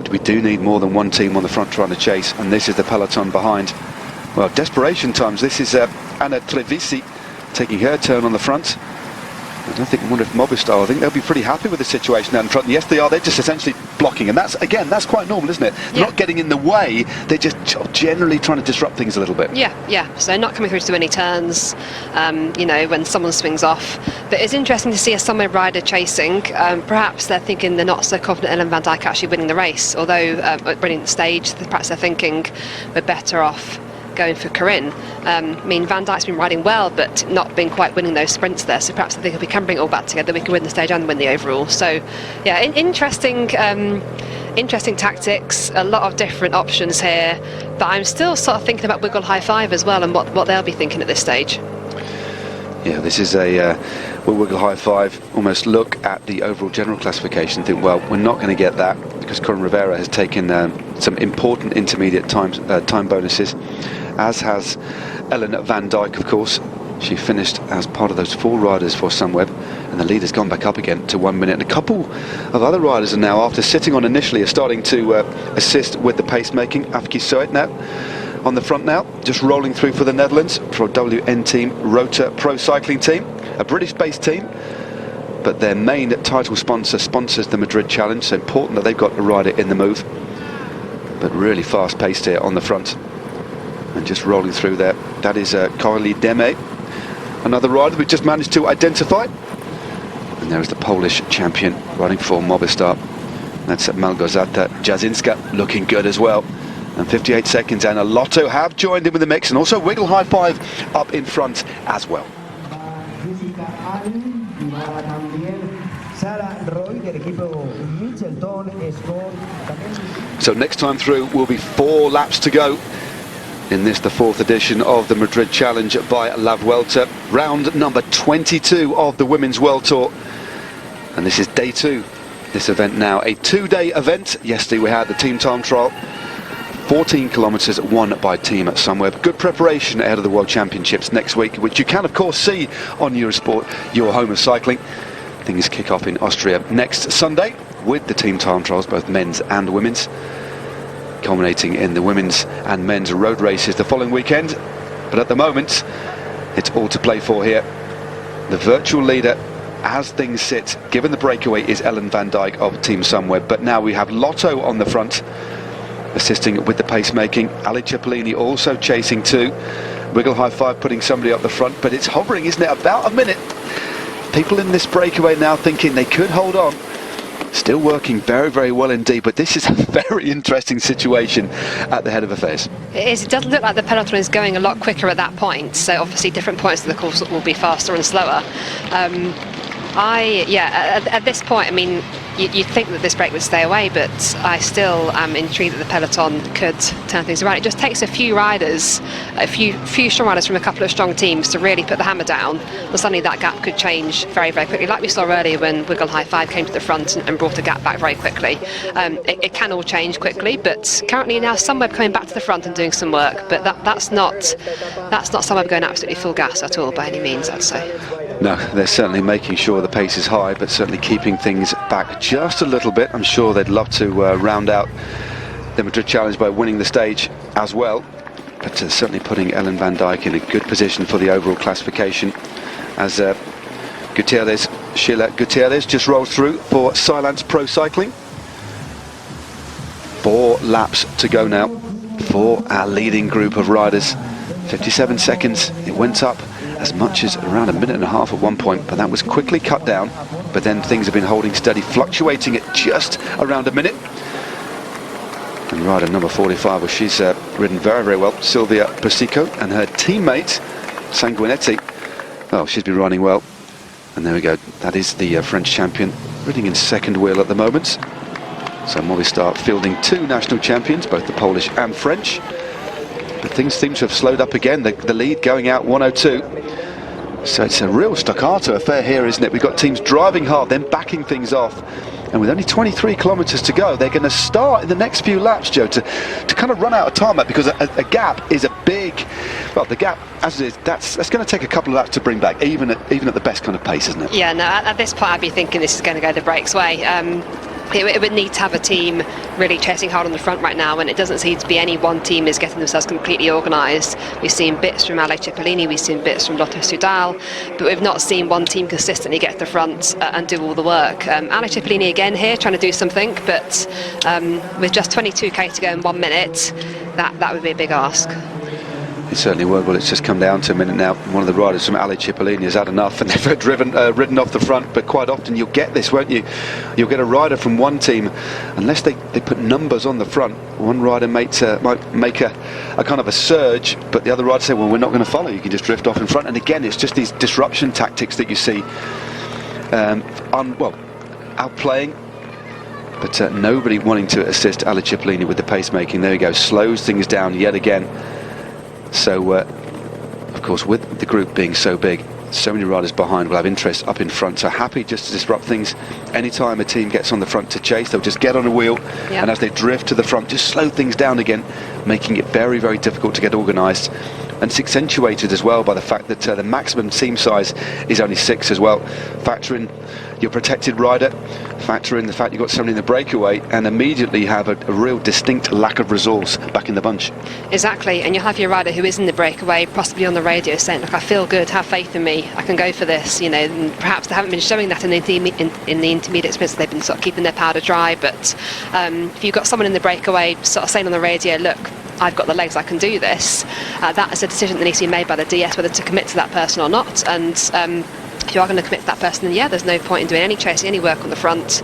We do need more than one team on the front trying to chase. And this is the peloton behind. Well, desperation times. This is Anna Trevisi taking her turn on the front. I wonder if Movistar, I think they'll be pretty happy with the situation out in front. Yes, they are. They're just essentially blocking, and that's quite normal, isn't it? They're not getting in the way. They're just generally trying to disrupt things a little bit. Yeah. So not coming through to any turns, you know, when someone swings off. But it's interesting to see a Sunweb rider chasing. Perhaps they're thinking they're not so confident Ellen van Dijk actually winning the race. Although winning the stage, perhaps they're thinking we're better off going for Corinne. I mean, Van Dijk's been riding well, but not been quite winning those sprints there. So perhaps I think if we can bring it all back together, we can win the stage and win the overall. So, yeah, interesting tactics. A lot of different options here. But I'm still sort of thinking about Wiggle High Five as well, and what they'll be thinking at this stage. Yeah, this is a Wiggle High Five. Almost look at the overall general classification and think, well, we're not going to get that because Corinne Rivera has taken some important intermediate time bonuses, as has Ellen van Dijk, of course. She finished as part of those 4 riders for Sunweb, and the lead has gone back up again to 1 minute. And a couple of other riders are now, after sitting on initially, are starting to assist with the pacemaking. Afki Soet now on the front now, just rolling through for the Netherlands, for a WN team, Rota Pro Cycling Team, a British-based team, but their main title sponsors the Madrid Challenge, so important that they've got a rider in the move. But really fast-paced here on the front, and just rolling through there. That is Kylie Deme, another rider we just managed to identify. And there is the Polish champion running for Movistar. That's Małgorzata Jasinska, looking good as well. And 58 seconds, and a Lotto have joined in with the mix, and also Wiggle High Five up in front as well. So next time through will be 4 laps to go in this, the 4th edition of the Madrid Challenge by La Vuelta, round number 22 of the Women's World Tour. And this is day 2, this event now, a 2-day event. Yesterday we had the team time trial, 14 kilometres won by team at Sunweb. Good preparation ahead of the World Championships next week, which you can of course see on Eurosport, your home of cycling. Things kick off in Austria next Sunday with the team time trials, both men's and women's, culminating in the women's and men's road races the following weekend. But at the moment, it's all to play for here. The virtual leader, as things sit, given the breakaway, is Ellen van Dijk of Team Sunweb. But now we have Lotto on the front, assisting with the pacemaking. Ali Cipollini also chasing too. Wiggle High Five putting somebody up the front, but it's hovering, isn't it? About a minute. People in this breakaway now thinking they could hold on. Still working very, very well indeed, but this is a very interesting situation at the head of affairs. It is. It does look like the peloton is going a lot quicker at that point, so obviously different points of the course will be faster and slower. At this point, I mean, you'd think that this break would stay away, but I still am intrigued that the peloton could turn things around. It just takes a few riders, a few strong riders from a couple of strong teams to really put the hammer down, and suddenly that gap could change very, very quickly, like we saw earlier when Wiggle High Five came to the front and brought a gap back very quickly. It can all change quickly, but currently now Sunweb coming back to the front and doing some work, but that's not Sunweb going absolutely full gas at all by any means, I'd say. No, they're certainly making sure the pace is high, but certainly keeping things back just a little bit. I'm sure they'd love to round out the Madrid Challenge by winning the stage as well, but certainly putting Ellen van Dijk in a good position for the overall classification, as Sheila Gutierrez just rolled through for Silence Pro Cycling. 4 laps to go now for our leading group of riders. 57 seconds, it went up as much as around a minute and a half at one point, but that was quickly cut down. But then things have been holding steady, fluctuating at just around a minute. And rider number 45, well, she's ridden very, very well, Silvia Persico, and her teammate, Sanguinetti, well, she's been running well. And there we go, that is the French champion, riding in second wheel at the moment. So Movistar fielding two national champions, both the Polish and French. But things seem to have slowed up again, the lead going out 102. So it's a real staccato affair here, isn't it? We've got teams driving hard, then backing things off. And with only 23 kilometres to go, they're going to start in the next few laps, Joe, to kind of run out of tarmac, because a gap is a big... Well, the gap, as it is, that's going to take a couple of laps to bring back, even at the best kind of pace, isn't it? Yeah, no, at this point I'd be thinking this is going to go the brakes way. It would need to have a team really chasing hard on the front right now, and it doesn't seem to be any one team is getting themselves completely organised. We've seen bits from Ale Cipollini, we've seen bits from Lotto Soudal, but we've not seen one team consistently get to the front and do all the work. Ale Cipollini again here trying to do something, but with just 22k to go in 1 minute, that would be a big ask. It certainly would. Well, it's just come down to a minute now. One of the riders from Ale Cipollini has had enough, and they've ridden off the front. But quite often you'll get this, won't you? You'll get a rider from one team, unless they put numbers on the front. One rider might make a kind of a surge, but the other rider say, well, we're not going to follow. You can just drift off in front. And again, it's just these disruption tactics that you see, outplaying. But nobody wanting to assist Ale Cipollini with the pacemaking. There we go, slows things down yet again. So, of course, with the group being so big, so many riders behind will have interest up in front, so happy just to disrupt things. Anytime a team gets on the front to chase, they'll just get on a wheel, and as they drift to the front, just slow things down again, making it very, very difficult to get organised. And it's accentuated as well by the fact that the maximum team size is only 6 as well. Factor in your protected rider, factor in the fact you've got somebody in the breakaway, and immediately have a real distinct lack of resource back in the bunch. Exactly, and you'll have your rider who is in the breakaway, possibly on the radio, saying, look, I feel good, have faith in me, I can go for this, you know. And perhaps they haven't been showing that in the intermediate sprints, they've been sort of keeping their powder dry, but if you've got someone in the breakaway sort of saying on the radio, look, I've got the legs, I can do this, that is a decision that needs to be made by the DS, whether to commit to that person or not. And if you are going to commit to that person, then yeah, there's no point in doing any chasing, any work on the front.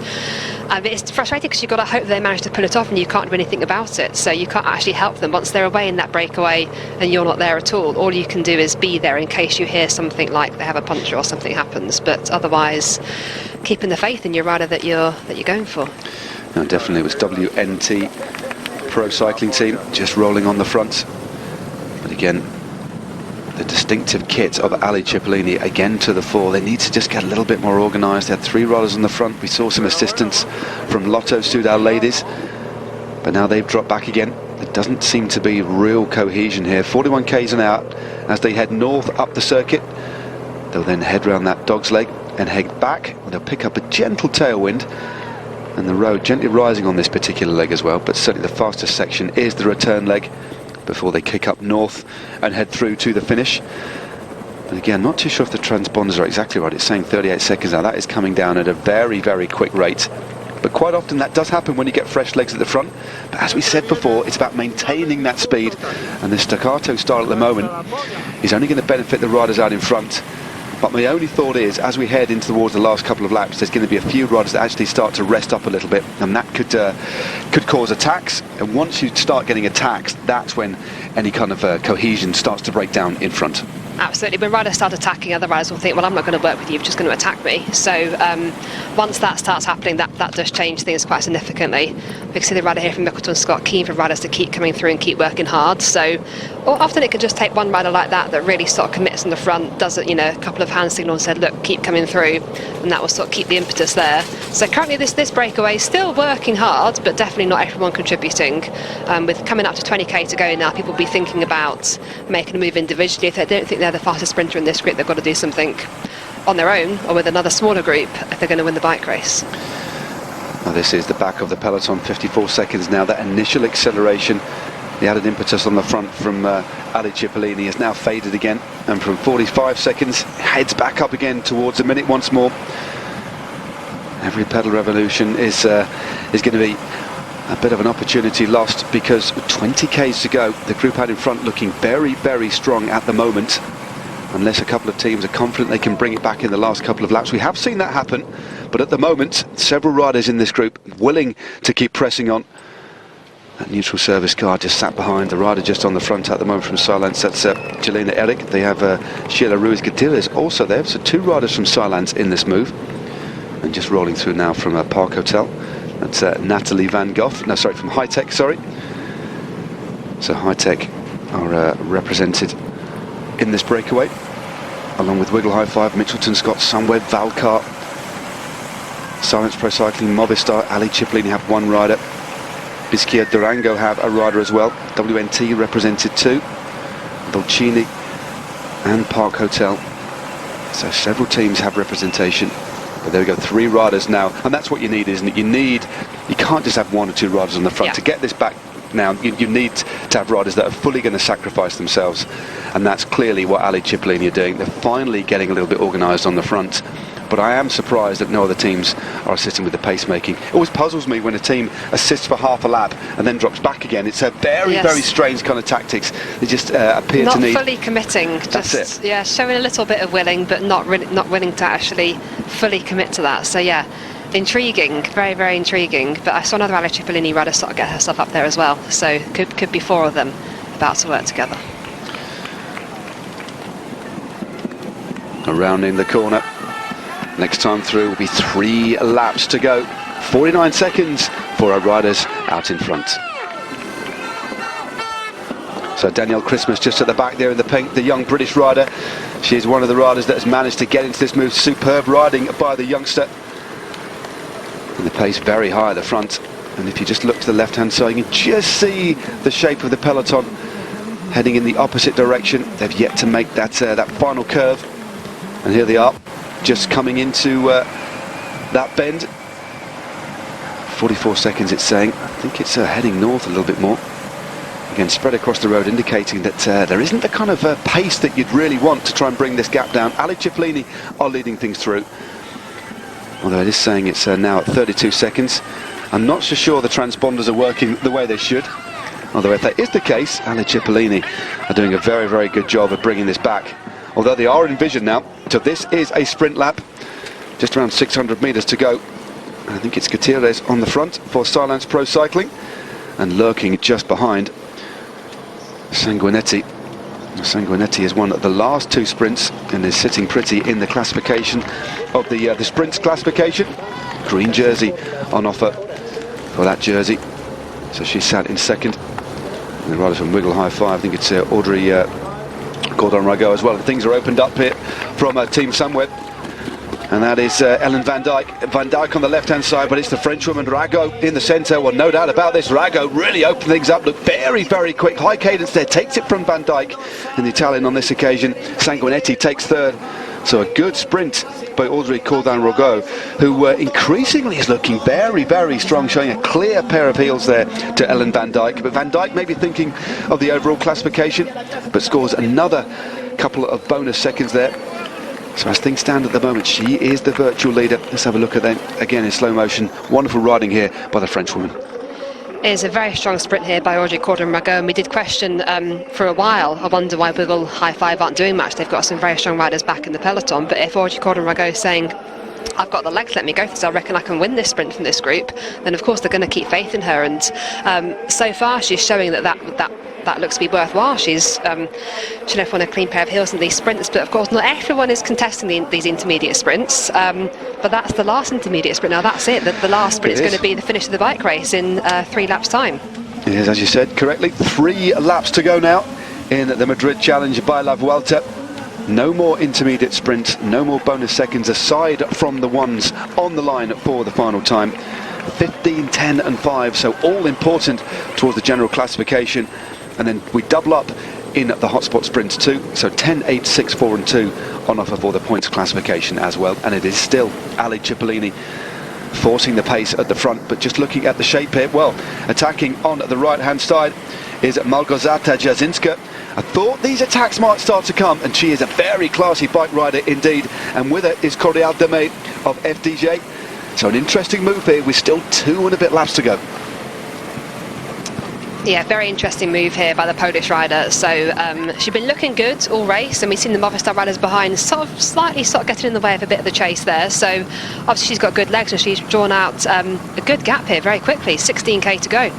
It's frustrating because you've got to hope they manage to pull it off, and you can't do anything about it, so you can't actually help them once they're away in that breakaway and you're not there at all. All you can do is be there in case you hear something like they have a puncture or something happens, but otherwise keeping the faith in your rider that you're going for. No, definitely. It was WNT Pro Cycling Team just rolling on the front, but again, the distinctive kit of Ale Cipollini again to the fore. They need to just get a little bit more organised. They had 3 riders on the front. We saw some assistance from Lotto Soudal ladies, but now they've dropped back again. There doesn't seem to be real cohesion here. 41 k's an hour as they head north up the circuit. They'll then head round that Dog's Leg and head back. They'll pick up a gentle tailwind, and the road gently rising on this particular leg as well, but certainly the fastest section is the return leg before they kick up north and head through to the finish. And again, not too sure if the transponders are exactly right. It's saying 38 seconds now. That is coming down at a very, very quick rate. But quite often that does happen when you get fresh legs at the front. But as we said before, it's about maintaining that speed. And the staccato style at the moment is only going to benefit the riders out in front. But my only thought is, as we head into towards the last couple of laps, there's going to be a few riders that actually start to rest up a little bit, and that could cause attacks. And once you start getting attacks, that's when any kind of cohesion starts to break down in front. Absolutely. When riders start attacking, other riders will think, well, I'm not going to work with you, you're just going to attack me. So once that starts happening, that does change things quite significantly. We can see the rider here from Mickelton Scott keen for riders to keep coming through and keep working hard. So often it can just take one rider like that really sort of commits on the front, does it, a couple of hand signals and said, look, keep coming through, and that will sort of keep the impetus there. So currently this breakaway is still working hard, but definitely not everyone contributing. With coming up to 20k to go now, people will be thinking about making a move individually. If they don't think they're the fastest sprinter in this group, they've got to do something on their own or with another smaller group if they're going to win the bike race. Well, this is the back of the peloton, 54 seconds now. That initial acceleration, the added impetus on the front from Ale Cipollini has now faded again, and from 45 seconds heads back up again towards a minute once more. Every pedal revolution is going to be a bit of an opportunity lost, because with 20 k's to go, the group out in front looking very, very strong at the moment. unless a couple of teams are confident they can bring it back in the last couple of laps. We have seen that happen, but at the moment, several riders in this group willing to keep pressing on. That neutral service car just sat behind the rider just on the front at the moment from Silence. That's Jelena Eric. They have Sheila Ruiz Gutierrez also there. So 2 riders from Silence in this move. And just rolling through now from Park Hotel. That's Natalie Van Gogh. No, sorry, from High Tech, sorry. So High Tech are represented in this breakaway, along with Wiggle High Five, Mitchelton, Scott, Sunweb, Valcar, Silence Pro Cycling, Movistar, Ali Cipollini have 1 rider. Biscaya Durango have a rider as well. WNT represented 2. Dolcini and Park Hotel. So several teams have representation. But there we go, 3 riders now. And that's what you need, isn't it? You can't just have 1 or 2 riders on the front. To get this back now, you need to have riders that are fully going to sacrifice themselves. And that's clearly what Ali Cipollini are doing. They're finally getting a little bit organised on the front. But I am surprised that no other teams are assisting with the pacemaking. It always puzzles me when a team assists for half a lap and then drops back again. It's a very, very strange kind of tactics. They just appear to need... Not fully committing. That's it. Yeah, showing a little bit of willing, but not willing to actually fully commit to that. So yeah, intriguing, very, very intriguing. But I saw another Ali Cipollini rider sort of get herself up there as well. So could be 4 of them about to work together. Rounding the corner. Next time through will be 3 laps to go. 49 seconds for our riders out in front. So Danielle Christmas just at the back there in the pink, the young British rider. She is one of the riders that has managed to get into this move. Superb riding by the youngster. And the pace very high at the front. And if you just look to the left-hand side, you can just see the shape of the peloton heading in the opposite direction. They've yet to make that final curve. And here they are, just coming into that bend. 44 seconds it's saying. I think it's heading north a little bit more. Again, spread across the road, indicating that there isn't the kind of pace that you'd really want to try and bring this gap down. Ali Cipollini are leading things through. Although it is saying it's now at 32 seconds. I'm not so sure the transponders are working the way they should. Although if that is the case, Ali Cipollini are doing a very, very good job of bringing this back. Although they are in vision now, so this is a sprint lap, just around 600 metres to go. I think it's Gutierrez on the front for Silence Pro Cycling, and lurking just behind, Sanguinetti. Sanguinetti has won the last 2 sprints and is sitting pretty in the classification of the sprints classification. Green jersey on offer for that jersey, so she sat in second. And the riders from Wiggle High Five, I think it's Audrey Gordon Rago as well. And things are opened up here from Team Sunweb, and that is Ellen Van Dijk. Van Dijk on the left-hand side, but it's the Frenchwoman Rago in the centre. Well, no doubt about this. Rago really opened things up. Look, very, very quick. High cadence there. Takes it from Van Dijk. And the Italian on this occasion, Sanguinetti, takes third. So a good sprint by Audrey Cordan-Rogo, who increasingly is looking very, very strong, showing a clear pair of heels there to Ellen Van Dijk. But Van Dijk may be thinking of the overall classification, but scores another couple of bonus seconds there. So as things stand at the moment, she is the virtual leader. Let's have a look at them again in slow motion. Wonderful riding here by the Frenchwoman. It is a very strong sprint here by Audrey Cordan-Rago, and we did question for a while, I wonder why Wiggle High Five aren't doing much. They've got some very strong riders back in the peloton, but if Audrey Cordan-Rago is saying, I've got the legs, let me go for this, I reckon I can win this sprint from this group, then of course they're going to keep faith in her. And so far she's showing that looks to be worthwhile. She's left on a clean pair of heels in these sprints, but of course not everyone is contesting these intermediate sprints, but that's the last intermediate sprint. Now that's it, the last sprint is going to be the finish of the bike race in 3 laps time. It is, as you said correctly, 3 laps to go now in the Madrid Challenge by La Vuelta. No more intermediate sprints, no more bonus seconds aside from the ones on the line for the final time. 15, 10 and 5, so all important towards the general classification. And then we double up in the hotspot sprints too, so 10, 8, 6, 4 and 2 on offer for the points classification as well. And it is still Ali Cipollini forcing the pace at the front, but just looking at the shape here, well, attacking on the right hand side is Malgorzata Jasinska. I thought these attacks might start to come, and she is a very classy bike rider indeed, and with her is Cordial Demey of FDJ. So an interesting move here with still 2 and a bit laps to go. Yeah, very interesting move here by the Polish rider. So she's been looking good all race, and we've seen the Movistar riders behind slightly getting in the way of a bit of the chase there. So obviously she's got good legs, and she's drawn out a good gap here very quickly. 16k to go.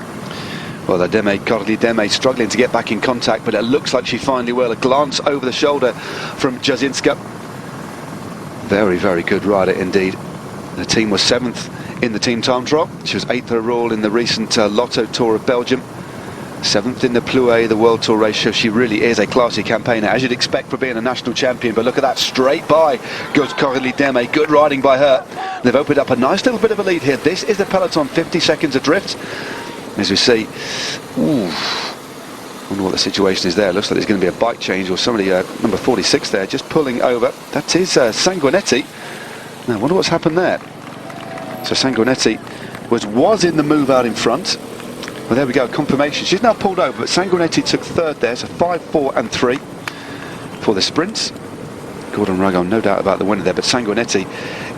Well, Coralie Demey struggling to get back in contact, but it looks like she finally will. A glance over the shoulder from Jasinska. Very, very good rider indeed. The team was 7th in the team time trial. She was 8th overall in the recent Lotto Tour of Belgium. 7th in the Plouay, the World Tour race. So she really is a classy campaigner, as you'd expect for being a national champion. But look at that, straight by goes Coralie Demey. Good riding by her. They've opened up a nice little bit of a lead here. This is the peloton, 50 seconds adrift. As we see, wonder what the situation is there. Looks like there's going to be a bike change, or somebody, number 46 there, just pulling over. That is Sanguinetti. Now, I wonder what's happened there. So Sanguinetti was in the move out in front. Well, there we go, confirmation. She's now pulled over, but Sanguinetti took 3rd there, so 5, 4 and 3 for the sprints. Gordon Rago, no doubt about the winner there, but Sanguinetti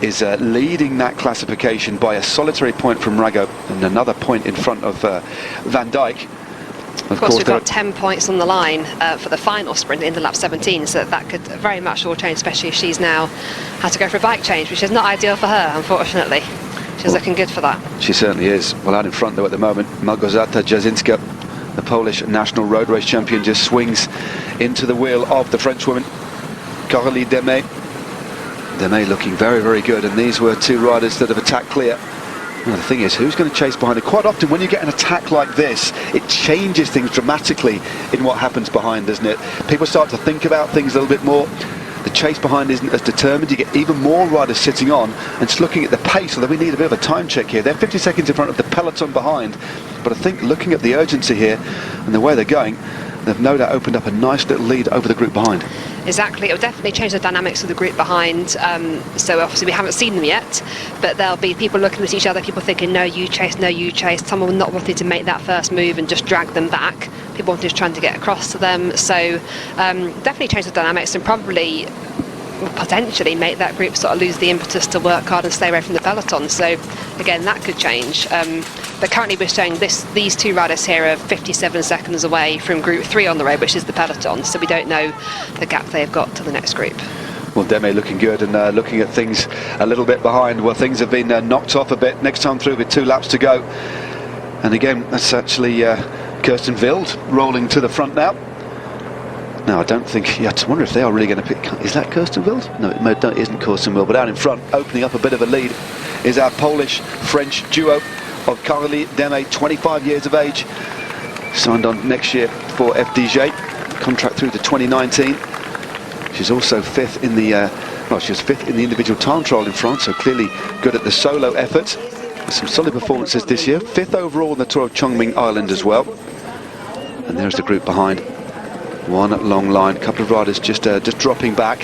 is leading that classification by a solitary point from Rago and another point in front of Van Dijk. Of course, we've got 10 points on the line for the final sprint into lap 17, so that could very much all change, especially if she's now had to go for a bike change, which is not ideal for her, unfortunately. She's looking good for that. She certainly is. Well, out in front though at the moment, Małgorzata Jasinska, the Polish national road race champion, just swings into the wheel of the Frenchwoman, Coralie Demey. Demey looking very, very good, and these were two riders that have attacked clear. Well, the thing is, who's going to chase behind her? Quite often when you get an attack like this, it changes things dramatically in what happens behind, doesn't it? People start to think about things a little bit more. The chase behind isn't as determined. You get even more riders sitting on and just looking at the pace, although we need a bit of a time check here. They're 50 seconds in front of the peloton behind, but I think looking at the urgency here and the way they're going, they've no doubt opened up a nice little lead over the group behind. Exactly, it will definitely change the dynamics of the group behind. So obviously we haven't seen them yet, but there'll be people looking at each other, people thinking, no, you chase, no, you chase. Someone not wanting to make that first move and just drag them back. People wanting to trying to get across to them. So definitely change the dynamics and probably potentially make that group sort of lose the impetus to work hard and stay away from the peloton. So again, that could change. But currently we're showing these two riders here are 57 seconds away from group 3 on the road, which is the peloton. So we don't know the gap they've got to the next group. Well, Demey looking good and looking at things a little bit behind. Well, things have been knocked off a bit. Next time through with 2 laps to go. And again, that's actually Kirsten Wild rolling to the front now. No, I don't think. Yeah, I wonder if they are really going to pick. Is that Kirsten Wild? No, it isn't Kirsten Wild. But out in front, opening up a bit of a lead, is our Polish-French duo of Coralie Demey, 25 years of age, signed on next year for FDJ, contract through to 2019. She's also 5th in the. She was 5th in the individual time trial in France, so clearly good at the solo effort. Some solid performances this year. 5th overall in the Tour of Chongming Island as well. And there's the group behind. One long line, a couple of riders just dropping back.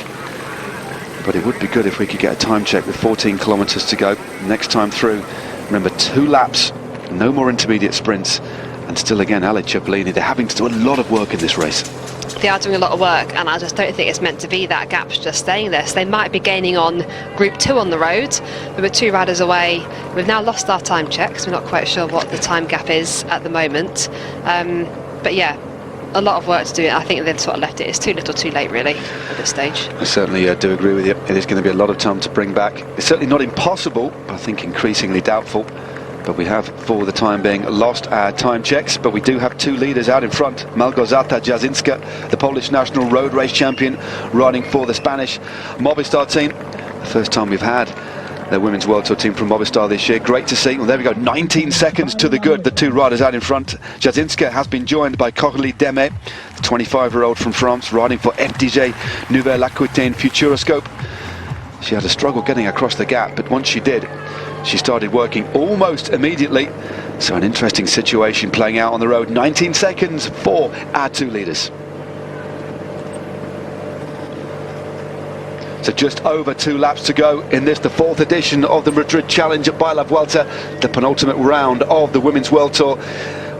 But it would be good if we could get a time check with 14 kilometres to go. Next time through, remember, 2 laps, no more intermediate sprints. And still again, Ale Cipollini, they're having to do a lot of work in this race. They are doing a lot of work, and I just don't think it's meant to be that gap's just staying there. So they might be gaining on Group 2 on the road, but we're 2 riders away. We've now lost our time checks. We're not quite sure what the time gap is at the moment. But yeah, a lot of work to do. I think they've sort of left it. It's too little too late, really, at this stage. I certainly do agree with you. It is going to be a lot of time to bring back. It's certainly not impossible, but I think increasingly doubtful. But we have, for the time being, lost our time checks. But we do have 2 leaders out in front. Małgorzata Jasinska, the Polish national road race champion, riding for the Spanish Movistar team. The first time we've had the Women's World Tour team from Movistar this year. Great to see. Well, there we go. 19 seconds to the good. The 2 riders out in front. Jasinska has been joined by Coralie Demey, the 25-year-old from France, riding for FDJ Nouvelle-Aquitaine Futuroscope. She had a struggle getting across the gap, but once she did, she started working almost immediately. So an interesting situation playing out on the road. 19 seconds for our 2 leaders. So just over 2 laps to go in this, the 4th edition of the Madrid Challenge by La Vuelta, the penultimate round of the Women's World Tour.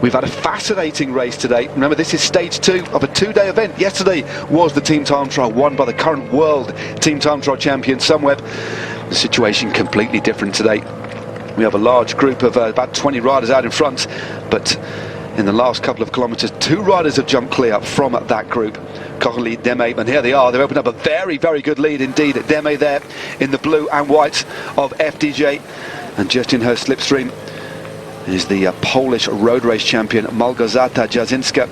We've had a fascinating race today. Remember, this is stage 2 of a 2-day event. Yesterday was the team time trial, won by the current world team time trial champion, Sunweb. The situation completely different today. We have a large group of about 20 riders out in front, but in the last couple of kilometres. 2 riders have jumped clear from that group. Coralie Demey, and here they are. They've opened up a very, very good lead indeed. Demey there in the blue and white of FDJ, and just in her slipstream is the Polish road race champion Małgorzata Jasinska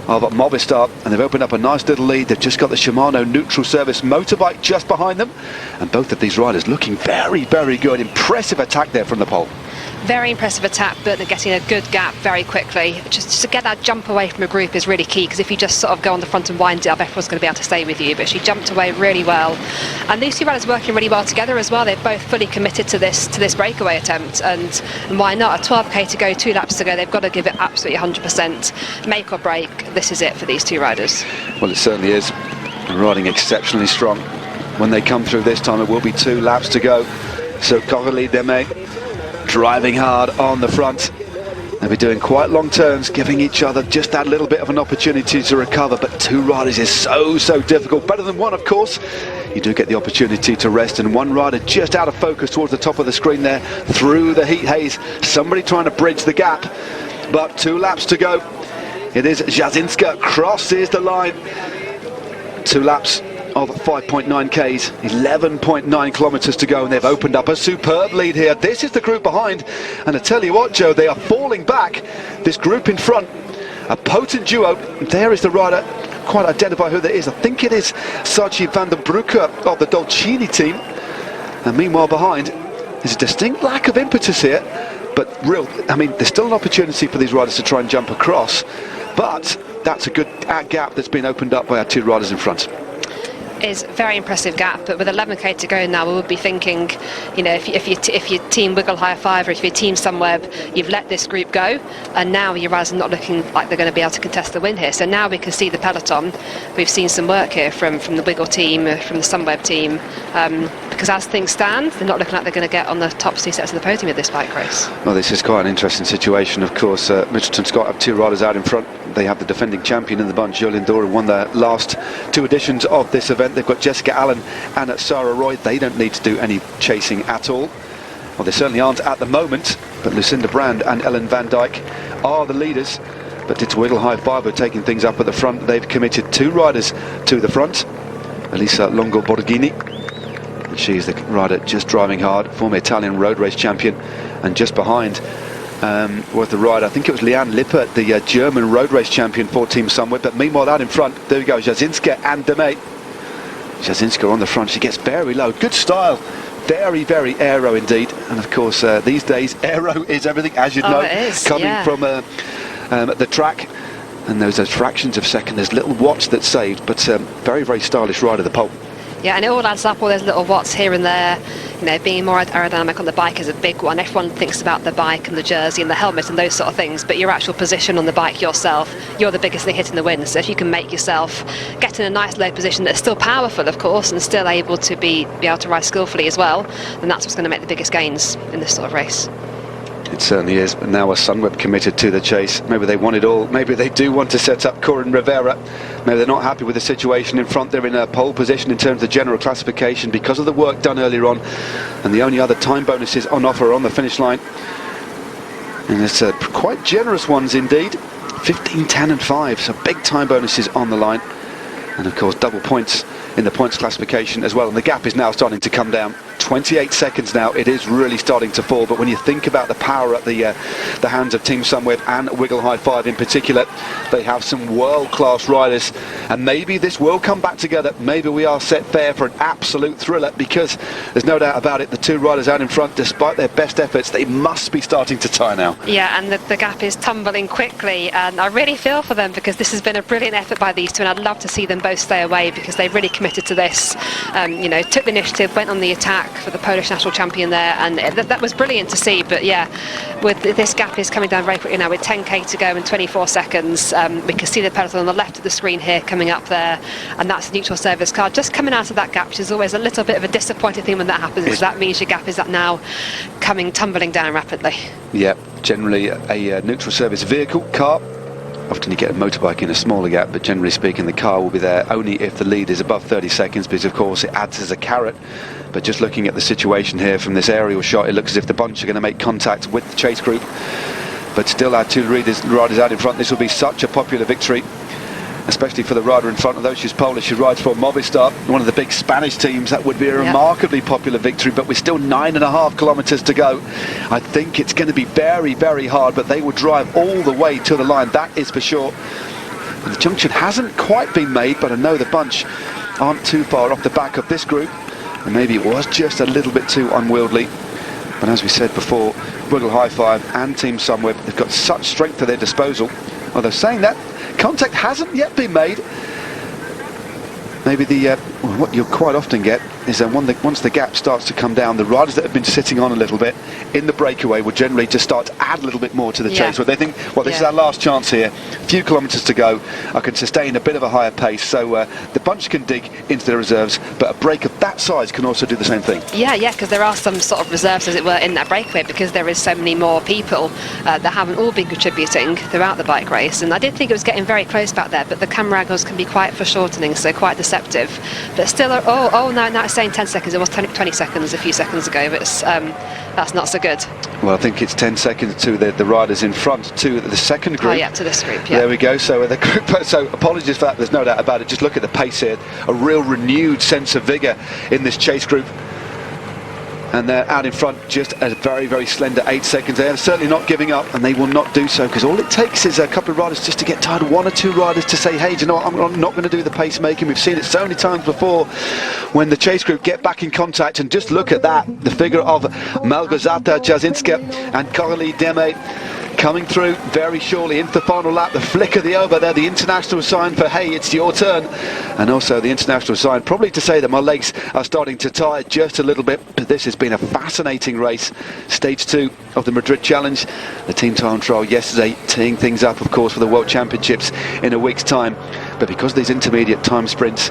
of Movistar, and they've opened up a nice little lead. They've just got the Shimano neutral service motorbike just behind them, and both of these riders looking very, very good. Impressive attack there from the pole. Very impressive attack, but they're getting a good gap very quickly. Just to get that jump away from a group is really key, because if you just sort of go on the front and wind it up, everyone's going to be able to stay with you. But she jumped away really well, and these two riders working really well together as well. They're both fully committed to this breakaway attempt, and why not? A 12k to go, 2 laps to go. They've got to give it absolutely 100%, make or break. This is it for these two riders. Well, it certainly is. Riding exceptionally strong. When they come through this time, it will be 2 laps to go. So Coralie Demey driving hard on the front. They'll be doing quite long turns, giving each other just that little bit of an opportunity to recover, but 2 riders is so difficult. Better than 1, of course. You do get the opportunity to rest, and 1 rider just out of focus towards the top of the screen there, through the heat haze. Somebody trying to bridge the gap, but 2 laps to go. It is Jasinska crosses the line. 2 laps of 5.9 Ks, 11.9 kilometres to go, and they've opened up a superb lead here. This is the group behind, and I tell you what, Joe, they are falling back. This group in front, a potent duo. There is the rider, quite identify who that is. I think it is Sachi van den Broeke of the Dolcini team. And meanwhile behind, there's a distinct lack of impetus here, but there's still an opportunity for these riders to try and jump across, but that's a good gap that's been opened up by our 2 riders in front. Is very impressive gap, but with 11k to go now, we would be thinking, you know, if your team Wiggle High Five or if your team Sunweb, you've let this group go, and now your riders are not looking like they're going to be able to contest the win here. So now we can see the peloton. We've seen some work here from the Wiggle team, from the Sunweb team, because as things stand, they're not looking like they're going to get on the top 2 sets of the podium of this bike race. Well, this is quite an interesting situation. Of course, Mitchelton Scott have 2 riders out in front. They have the defending champion in the bunch, Jolien Dora, who won the last 2 editions of this event. They've got Jessica Allen and Sarah Roy. They don't need to do any chasing at all. Well, they certainly aren't at the moment, but Lucinda Brand and Ellen Van Dijk are the leaders. But it's Wiggle High Five who are taking things up at the front. They've committed 2 riders to the front. Elisa Longo Borghini, she's the rider just driving hard, former Italian road race champion, and just behind was the rider, I think it was Leanne Lippert, the German road race champion for Team Sunweb. But meanwhile, out in front, there we go, Jasinska and Demey. Jasinska on the front, she gets very low, good style, very aero indeed. And of course, these days, aero is everything, as you know, coming from the track. And those fractions of second, there's little watts that saved, but very stylish rider, the pole. Yeah, and it all adds up, all those little watts here and there. You know, being more aerodynamic on the bike is a big one. Everyone thinks about the bike and the jersey and the helmet and those sort of things, but your actual position on the bike yourself, you're the biggest thing hitting the wind. So if you can make yourself get in a nice low position that's still powerful, of course, and still able to be able to ride skillfully as well, then that's what's going to make the biggest gains in this sort of race. It certainly is, but now a Sunweb committed to the chase. Maybe they want it all. Maybe they do want to set up Corin Rivera. Maybe they're not happy with the situation in front. They're in a pole position in terms of the general classification because of the work done earlier on, and the only other time bonuses on offer on the finish line. And it's quite generous ones indeed. 15, 10 and 5, so big time bonuses on the line. And of course double points in the points classification as well, and the gap is now starting to come down. 28 seconds now, it is really starting to fall, but when you think about the power at the hands of Team Sunweb and Wiggle High Five in particular, they have some world-class riders, and maybe this will come back together. Maybe we are set fair for an absolute thriller, because there's no doubt about it, the 2 riders out in front, despite their best efforts, they must be starting to tie now. Yeah, and the gap is tumbling quickly, and I really feel for them, because this has been a brilliant effort by these 2, and I'd love to see them both stay away, because they really committed to this. You know, took the initiative, went on the attack for the Polish national champion there, and that was brilliant to see. But yeah, with this gap is coming down very quickly now with 10k to go and 24 seconds. We can see the peloton on the left of the screen here coming up there, and that's the neutral service car just coming out of that gap, which is always a little bit of a disappointing thing when that happens, because that means your gap is now tumbling down rapidly. Yeah, generally a neutral service vehicle car. Often you get a motorbike in a smaller gap, but generally speaking the car will be there only if the lead is above 30 seconds, because of course it adds as a carrot. But just looking at the situation here from this aerial shot, it looks as if the bunch are going to make contact with the chase group. but still our two riders out in front. This will be such a popular victory, especially for the rider in front. Although she's Polish, she rides for Movistar, one of the big Spanish teams. That would be a remarkably popular victory, but we're still 9.5 kilometers to go. I think it's going to be very, very hard, but they will drive all the way to the line, that is for sure. And the junction hasn't quite been made, but I know the bunch aren't too far off the back of this group, and maybe it was just a little bit too unwieldy. But as we said before, Wiggle High Five and Team Sunweb, they've got such strength at their disposal. Although saying that, contact hasn't yet been made. Maybe what you'll quite often get is that once the gap starts to come down, the riders that have been sitting on a little bit in the breakaway will generally just start to add a little bit more to the chase, where they think, well, this is our last chance here, a few kilometres to go, I can sustain a bit of a higher pace. So the bunch can dig into the reserves, but a break of that size can also do the same thing. Yeah, because there are some sort of reserves, as it were, in that breakaway, because there is so many more people that haven't all been contributing throughout the bike race. And I did think it was getting very close back there, but the camera angles can be quite foreshortening, so quite deceptive. But still, now it's saying 10 seconds. It was 20 seconds a few seconds ago, but that's not so good. Well, I think it's 10 seconds to the riders in front, to the second group. Oh, yeah, to this group, There we go. So the group. So apologies for that. There's no doubt about it. Just look at the pace here. A real renewed sense of vigour in this chase group. And they're out in front just a very, very slender 8 seconds. They are certainly not giving up, and they will not do so, because all it takes is a couple of riders just to get tired, one or two riders to say, hey, do you know what, I'm not going to do the pace making. We've seen it so many times before when the chase group get back in contact. And just look at that, the figure of Małgorzata Jasinska and Coralie Deme coming through very surely into the final lap. The flick of the over there, the international sign for, hey, it's your turn. And also the international sign probably to say that my legs are starting to tire just a little bit. But this has been a fascinating race. Stage 2 of the Madrid Challenge. The team time trial yesterday, teeing things up, of course, for the World Championships in a week's time. But because of these intermediate time sprints,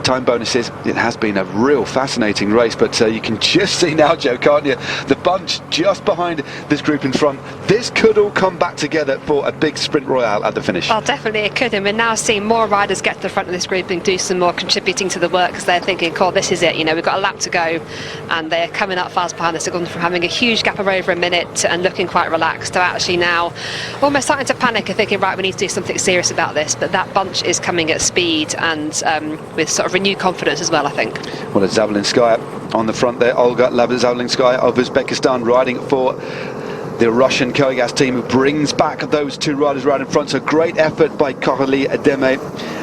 time bonuses, it has been a real fascinating race. But you can just see now, Joe, can't you? The bunch just behind this group in front. This could all come back together for a big sprint royale at the finish. Well, definitely it could, and we're now seeing more riders get to the front of this group and do some more contributing to the work, because they're thinking, cool, this is it, you know, we've got a lap to go, and they're coming up fast behind us. They've gone from having a huge gap of over a minute and looking quite relaxed to actually now almost starting to panic and thinking, right, we need to do something serious about this. But that bunch is coming at speed and with sort of renewed confidence as well, I think. Well, it's Zabelinskaya on the front there, Olga Zabelinskaya of Uzbekistan, riding for the Russian Koigas team, who brings back those two riders right in front. So great effort by Coralie Deme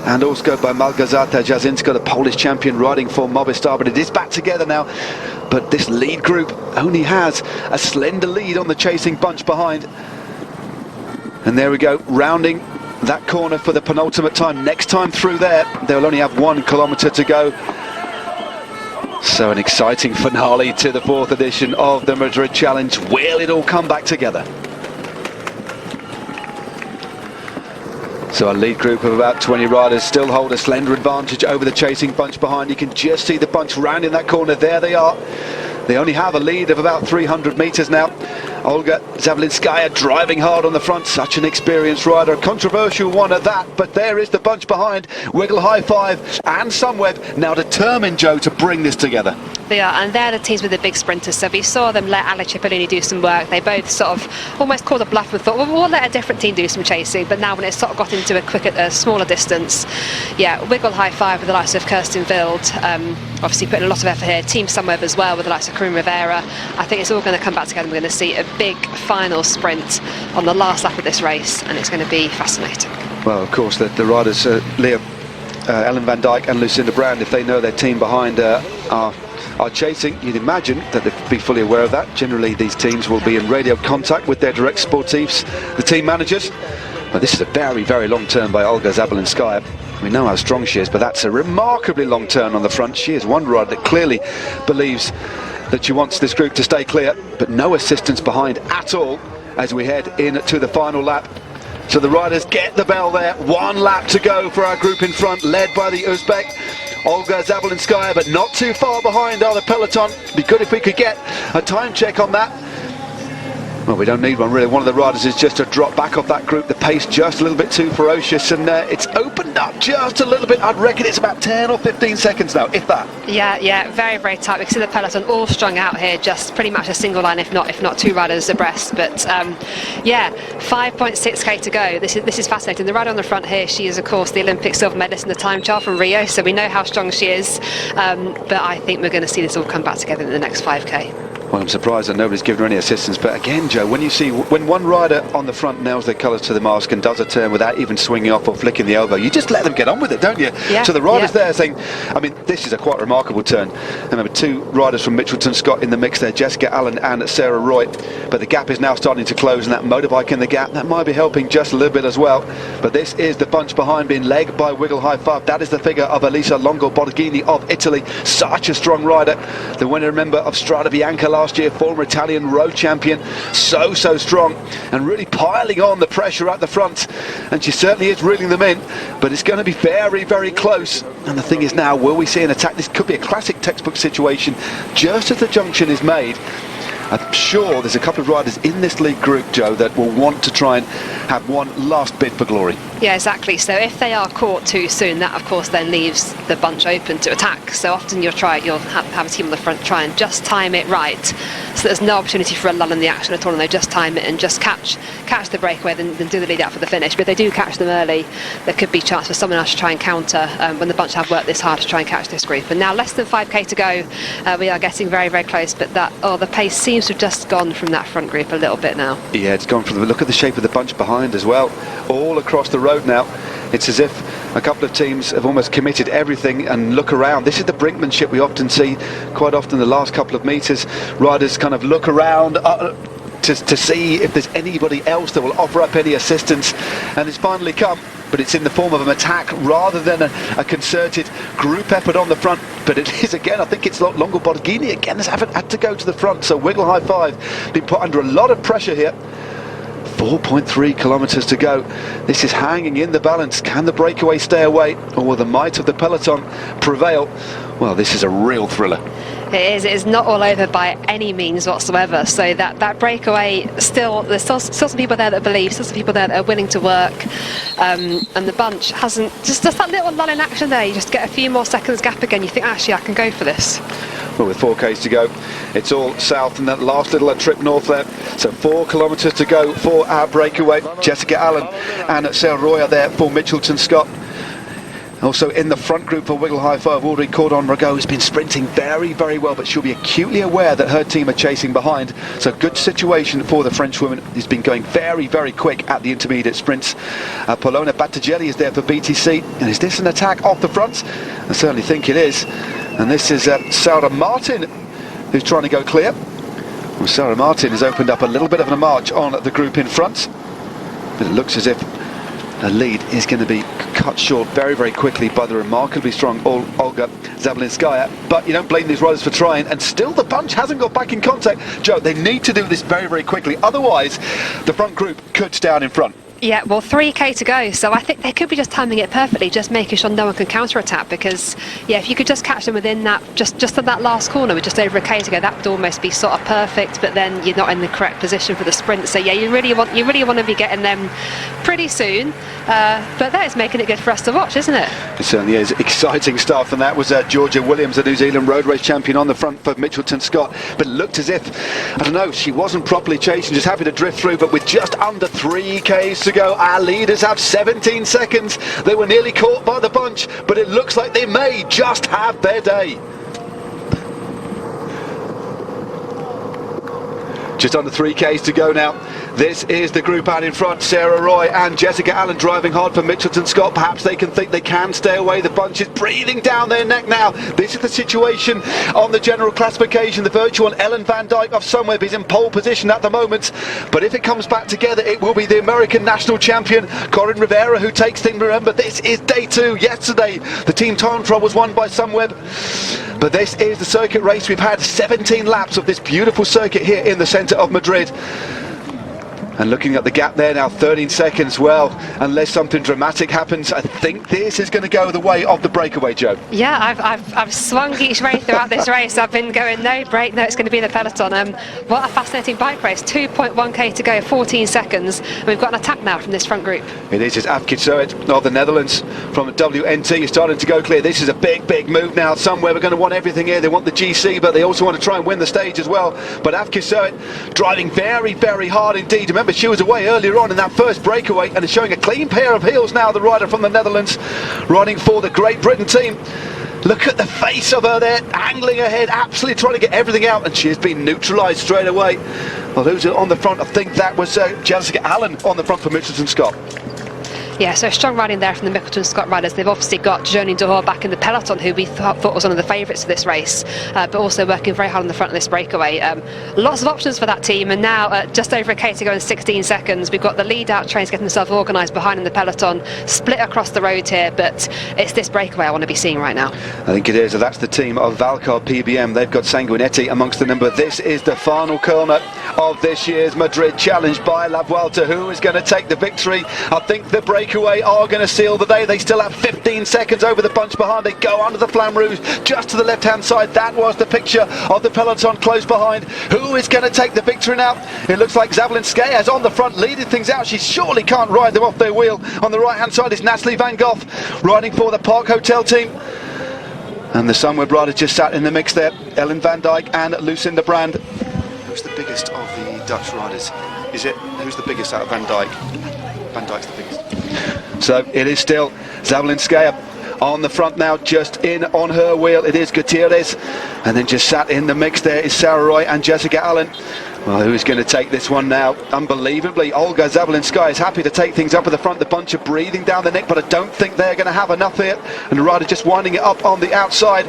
and also by Małgorzata Jasinska, the Polish champion, riding for Movistar. But it is back together now. But this lead group only has a slender lead on the chasing bunch behind. And there we go, rounding that corner for the penultimate time. Next time through there, they'll only have 1 kilometre to go. So an exciting finale to the 4th edition of the Madrid Challenge. Will it all come back together? So a lead group of about 20 riders still hold a slender advantage over the chasing bunch behind. You can just see the bunch rounding that corner. There they are. They only have a lead of about 300 metres now. Olga Zabelinskaya driving hard on the front, such an experienced rider, a controversial one at that, but there is the bunch behind. Wiggle High Five and Sunweb now determined, Joe, to bring this together. They are, and they're the teams with the big sprinters, so we saw them let Ale Cipollini do some work. They both sort of almost called a bluff and thought, well, we'll let a different team do some chasing. But now when it's sort of got into a smaller distance, Wiggle High Five with the likes of Kirsten Wild, obviously putting a lot of effort here. Team Sunweb as well with the likes of Karim Rivera. I think it's all going to come back together. We're going to see a big final sprint on the last lap of this race, and it's going to be fascinating. Well, of course, the riders, Ellen van Dijk and Lucinda Brand, if they know their team behind are chasing, you'd imagine that they'd be fully aware of that. Generally, these teams will be in radio contact with their direct sportifs, the team managers. But this is a very, very long turn by Olga Zabelinskaya. We know how strong she is, but that's a remarkably long turn on the front. She is one rider that clearly believes that she wants this group to stay clear, but no assistance behind at all as we head into the final lap. So the riders get the bell there. 1 lap to go for our group in front, led by the Uzbek Olga Zabelinskaya, but not too far behind are the peloton. Be good if we could get a time check on that. Well, we don't need one really. One of the riders is just to drop back off that group. The pace just a little bit too ferocious, and it's opened up just a little bit. I'd reckon it's about 10 or 15 seconds now, if that. Yeah, very, very tight. We can see the peloton all strung out here, just pretty much a single line, if not two riders abreast. But yeah, 5.6k to go. This is fascinating. The rider on the front here, she is of course the Olympic silver medalist in the time trial from Rio, so we know how strong she is. But I think we're going to see this all come back together in the next 5k. Well, I'm surprised that nobody's given her any assistance, but again, Joe, when one rider on the front nails their colours to the mask and does a turn without even swinging off or flicking the elbow, you just let them get on with it, don't you? Yeah, so the riders there saying, I mean, this is a quite remarkable turn. Remember, two riders from Mitchelton Scott in the mix there, Jessica Allen and Sarah Roy, but the gap is now starting to close, and that motorbike in the gap, that might be helping just a little bit as well. But this is the bunch behind, being led by Wiggle High Five. That is the figure of Elisa Longo Borghini of Italy, such a strong rider. The winner, remember, of Strada Bianca last year, former Italian road champion, so strong and really piling on the pressure at the front, and she certainly is reeling them in, but it's going to be very, very close. And the thing is now, will we see an attack? This could be a classic textbook situation just as the junction is made. I'm sure there's a couple of riders in this league group, Joe, that will want to try and have one last bid for glory. Yeah, exactly. So if they are caught too soon, that of course then leaves the bunch open to attack. So often you'll have a team on the front try and just time it right, so there's no opportunity for a lull in the action at all, and they just time it and just catch the breakaway, then do the lead out for the finish. But if they do catch them early, there could be a chance for someone else to try and counter when the bunch have worked this hard to try and catch this group. And now less than 5k to go, we are getting very, very close, but the pace seems to have just gone from that front group a little bit now. Yeah, it's gone from look at the shape of the bunch behind as well, all across the road now. It's as if a couple of teams have almost committed everything and look around. This is the brinkmanship we often see quite often the last couple of metres. Riders kind of look around to see if there's anybody else that will offer up any assistance, and it's finally come, but it's in the form of an attack rather than a concerted group effort on the front. But it is again, I think it's Longo Borghini again has had to go to the front, so Wiggle High Five been put under a lot of pressure here. 4.3 kilometres to go. This is hanging in the balance. Can the breakaway stay away, or will the might of the peloton prevail? Well, this is a real thriller. It is not all over by any means whatsoever. So that breakaway, there's still some people there that believe, still some people there that are willing to work, and the bunch hasn't, just that little lull in action there. You just get a few more seconds gap again, you think actually I can go for this. Well, with 4k's to go, it's all south and that last little trip north there. So 4 kilometres to go for our breakaway. Jessica Allen and Sarah Roy are there for Mitchelton Scott. Also in the front group for Wiggle High Five, Audrey Cordon-Rago has been sprinting very, very well, but she'll be acutely aware that her team are chasing behind. So good situation for the French woman, who's been going very, very quick at the intermediate sprints. Polona Battigelli is there for BTC. And is this an attack off the front? I certainly think it is. And this is Sarah Martin, who's trying to go clear. Well, Sarah Martin has opened up a little bit of a march on the group in front, but it looks as if the lead is going to be cut short very, very quickly by the remarkably strong Olga Zablinskaya. But you don't blame these riders for trying, and still the bunch hasn't got back in contact. Joe, they need to do this very, very quickly, otherwise the front group could stay out in front. Yeah, well, 3k to go, so I think they could be just timing it perfectly, just making sure no one can counter-attack, because, yeah, if you could just catch them within that, just at that last corner with just over a k to go, that would almost be sort of perfect, but then you're not in the correct position for the sprint, so yeah, you really want to be getting them pretty soon, but that is making it good for us to watch, isn't it? It certainly is. Exciting stuff, and that was Georgia Williams, the New Zealand road race champion, on the front for Mitchelton Scott, but it looked as if, I don't know, she wasn't properly chasing, just happy to drift through, but with just under 3k's to go, our leaders have 17 seconds. They were nearly caught by the bunch, but it looks like they may just have their day. Just under 3k's to go now. This is the group out in front. Sarah Roy and Jessica Allen driving hard for Mitchelton Scott. Perhaps they can think they can stay away. The bunch is breathing down their neck now. This is the situation on the general classification. The virtual Ellen Van Dyke of Sunweb is in pole position at the moment. But if it comes back together, it will be the American national champion, Corin Rivera, who takes things. Remember, this is day 2. Yesterday, the team time trial was won by Sunweb. But this is the circuit race. We've had 17 laps of this beautiful circuit here in the centre of Madrid. And looking at the gap there now, 13 seconds. Well, unless something dramatic happens, I think this is going to go the way of the breakaway, Joe. Yeah, I've swung each way throughout this race. I've been going no break, no, it's going to be the peloton. What a fascinating bike race. 2.1k to go, 14 seconds. And we've got an attack now from this front group. It is, it's Afkid Soet of the Netherlands from WNT is starting to go clear. This is a big move now. Somewhere we're going to want everything here. They want the GC, but they also want to try and win the stage as well. But Afkid Soet driving very hard indeed. Remember, she was away earlier on in that first breakaway and is showing a clean pair of heels now, the rider from the Netherlands, riding for the Great Britain team. Look at the face of her there, angling ahead, absolutely trying to get everything out, and she has been neutralised straight away. Well, who's on the front? I think that was Jessica Allen on the front for Mitchelton Scott. Yeah, so strong riding there from the Mitchelton Scott riders. They've obviously got Joni Dehor back in the peloton, who we thought was one of the favourites for this race, but also working very hard on the front of this breakaway. Lots of options for that team, and now just over a K to go in 16 seconds. We've got the lead out trains getting themselves organised behind in the peloton, split across the road here, but it's this breakaway I want to be seeing right now. I think it is. That's the team of Valcar PBM. They've got Sanguinetti amongst the number. This is the final corner of this year's Madrid Challenge by La Vuelta. Who is going to take the victory? I think the breakaway are going to seal the day. They still have 15 seconds over the bunch behind. They go under the Flamme Rouge just to the left hand side. That was the picture of the peloton close behind. Who is going to take the victory now? It looks like Zabelinskaya is on the front leading things out. She surely can't ride them off their wheel. On the right hand side is Natalie van Gogh riding for the Park Hotel team. And the Sunweb riders just sat in the mix there. Ellen van Dijk and Lucinda Brand. Who's the biggest of the Dutch riders? Is it? Who's the biggest out of Van Dijk? Van Dijk's the biggest. So it is still Zabelinskaya on the front now, just in on her wheel. It is Gutierrez, and then just sat in the mix there is Sarah Roy and Jessica Allen. Well, who is going to take this one now? Unbelievably, Olga Zabelinskaya is happy to take things up at the front. The bunch are breathing down the neck, but I don't think they're going to have enough here. And the rider just winding it up on the outside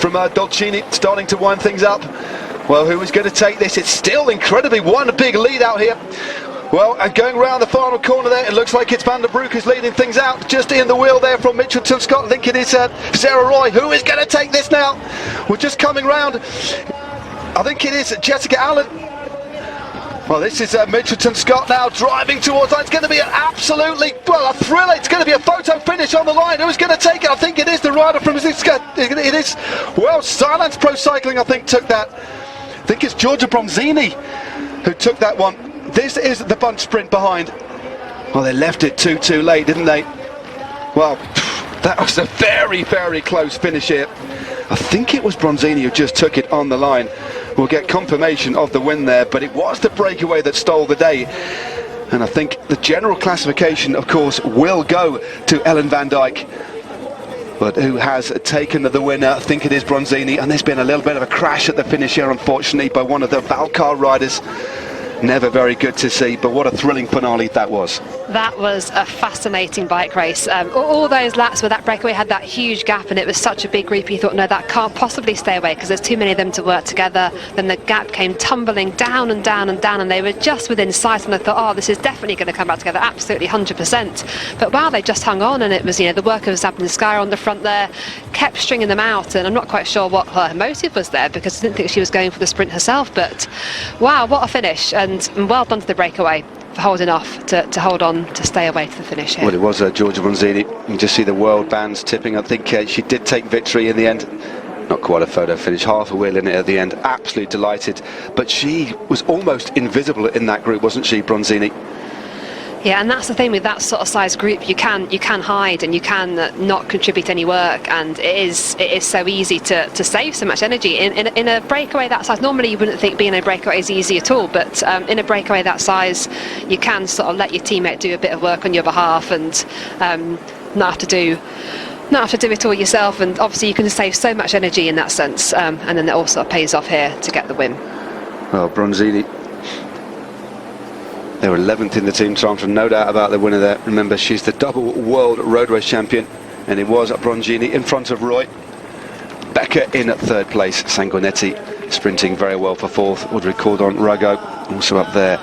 from Dolcini, starting to wind things up. Well, who is going to take this? It's still incredibly one big lead out here. Well, and going round the final corner there, it looks like it's Van der Broek who's leading things out. Just in the wheel there from Mitchelton Scott. I think it is Sarah Roy. Who is going to take this now? We're just coming round. I think it is Jessica Allen. Well, this is Mitchelton Scott now driving towards. It's going to be an absolutely, well, a thriller. It's going to be a photo finish on the line. Who's going to take it? I think it is the rider from Ziska. It is, well, Silence Pro Cycling, I think, took that. I think it's Giorgia Bronzini who took that one. This is the bunch sprint behind. Well, they left it too late, didn't they? Well, that was a very close finish here. I think it was Bronzini who just took it on the line. We'll get confirmation of the win there, but it was the breakaway that stole the day. And I think the general classification, of course, will go to Ellen van Dijk. But who has taken the winner? I think it is Bronzini, and there's been a little bit of a crash at the finish here, unfortunately, by one of the Valcar riders. Never very good to see, but what a thrilling finale that was. That was a fascinating bike race. All those laps where that breakaway had that huge gap and it was such a big group, you thought, no, that can't possibly stay away because there's too many of them to work together. Then the gap came tumbling down and down and down, and they were just within sight, and I thought, oh, this is definitely going to come back together, absolutely 100%. But wow, they just hung on, and it was, the work of Zabelinskaya on the front there, kept stringing them out, and I'm not quite sure what her motive was there because I didn't think she was going for the sprint herself, but wow, what a finish, and well done to the breakaway for holding off to hold on to stay away to the finish here. Well, it was Giorgia Bronzini. You can just see the world bands tipping. I think she did take victory in the end. Not quite a photo finish, half a wheel in it at the end. Absolutely delighted, but she was almost invisible in that group, wasn't she, Bronzini? Yeah, and that's the thing with that sort of size group. You can hide and you can not contribute any work, and it is so easy to save so much energy in a breakaway that size. Normally you wouldn't think being a breakaway is easy at all, but in a breakaway that size you can sort of let your teammate do a bit of work on your behalf and not have to do it all yourself, and obviously you can save so much energy in that sense, and then it also pays off here to get the win. Well, Bronzini, they were 11th in the team transfer, no doubt about the winner there. Remember, she's the double world road race champion, and it was Bronzini in front of Roy. Becker in at third place, Sanguinetti sprinting very well for fourth, Audrey Cordon Rago also up there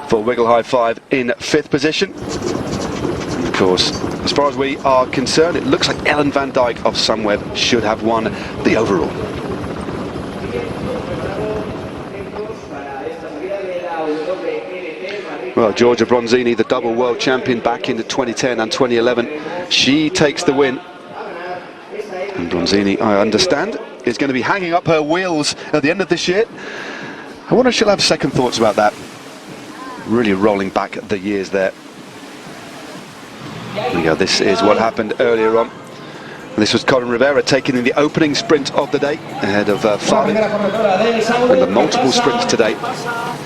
for Wiggle High Five in fifth position. Of course, as far as we are concerned, it looks like Ellen van Dijk of Sunweb should have won the overall. Well, Giorgia Bronzini, the double world champion back in 2010 and 2011, she takes the win. And Bronzini, I understand, is going to be hanging up her wheels at the end of this year. I wonder if she'll have second thoughts about that. Really rolling back the years there. There we go, this is what happened earlier on. This was Corin Rivera taking in the opening sprint of the day ahead of Farley. And the multiple sprints today.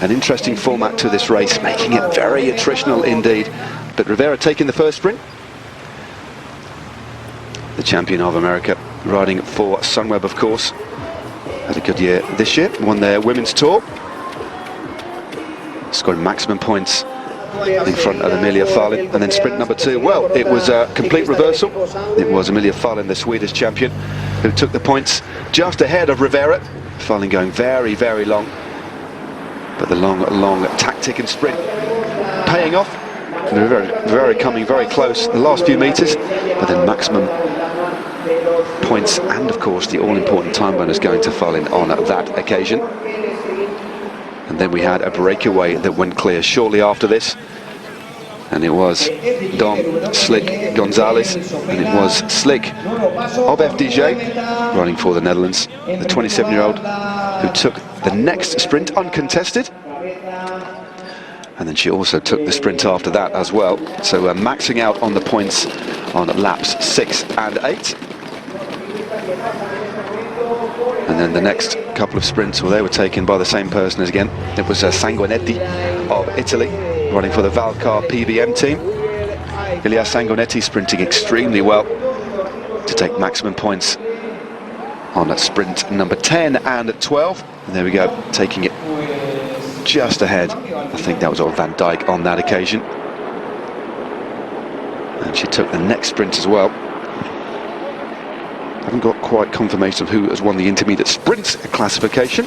An interesting format to this race, making it very attritional indeed. But Rivera taking the first sprint. The champion of America, riding for Sunweb, of course. Had a good year this year, won their women's tour. Scoring maximum points in front of Emilia Farlin. And then sprint number 2, well, it was a complete reversal. It was Emilia Farlin, the Swedish champion, who took the points just ahead of Rivera. Farlin going very, very long. But the long tactic and sprint paying off. Rivera coming very close the last few metres, but then maximum points and of course the all-important time bonus going to Farlin on that occasion. And then we had a breakaway that went clear shortly after this, and it was Dom Slick Gonzalez, and it was Slick of FDJ running for the Netherlands, the 27-year-old who took the next sprint uncontested. And then she also took the sprint after that as well. So maxing out on the points on laps 6 and 8. And then the next couple of sprints, well, they were taken by the same person as again. It was Sanguinetti of Italy, running for the Valcar PBM team. Ilia Sanguinetti sprinting extremely well to take maximum points on sprint number 10 and 12. And there we go, taking it just ahead. I think that was Van Dijk on that occasion. And she took the next sprint as well. Haven't got quite confirmation of who has won the intermediate sprint classification.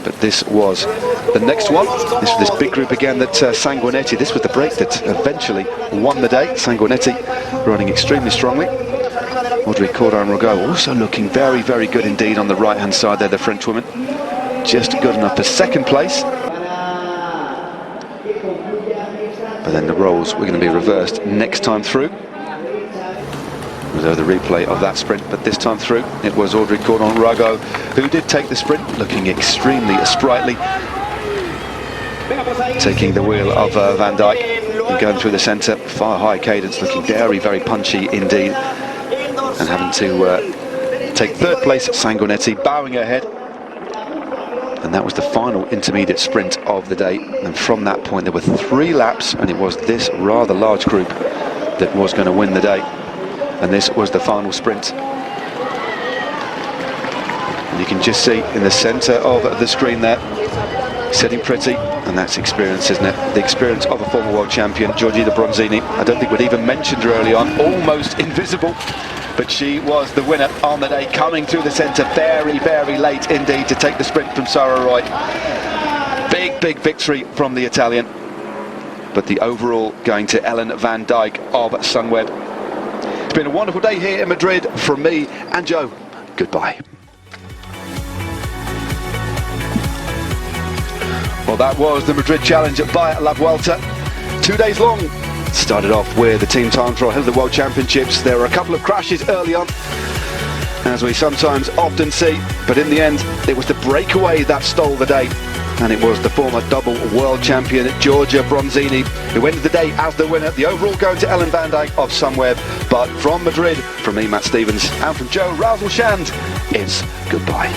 But this was the next one. This was this big group again that Sanguinetti, this was the break that eventually won the day. Sanguinetti running extremely strongly. Audrey Cordon-Rogot also looking very, very good indeed on the right-hand side there, the French woman. Just good enough for second place. But then the roles were going to be reversed next time through. The replay of that sprint, but this time through it was Audrey Cordon-Rogot who did take the sprint, looking extremely sprightly, taking the wheel of Van Dijk and going through the centre, far high cadence, looking very, very punchy indeed, and having to take third place at Sanguinetti, bowing her head. And that was the final intermediate sprint of the day, and from that point there were 3 laps, and it was this rather large group that was going to win the day. And this was the final sprint. And you can just see in the centre of the screen there, sitting pretty, and that's experience, isn't it? The experience of a former world champion, Giorgia Bronzini. I don't think we'd even mentioned her early on, almost invisible, but she was the winner on the day, coming through the centre very, very late indeed to take the sprint from Sarah Roy. Big, big victory from the Italian. But the overall going to Ellen Van Dijk of Sunweb. It's been a wonderful day here in Madrid from me and Joe. Goodbye. Well, that was the Madrid Challenge by La Vuelta. 2 days long. Started off with the team time trial ahead of the World Championships. There were a couple of crashes early on, as we sometimes often see, but in the end it was the breakaway that stole the day. And it was the former double world champion Giorgia Bronzini who ended the day as the winner. The overall going to Ellen Van Dijk of Sunweb. But from Madrid, from me, Matt Stevens, and from Joe Razelshand, it's goodbye.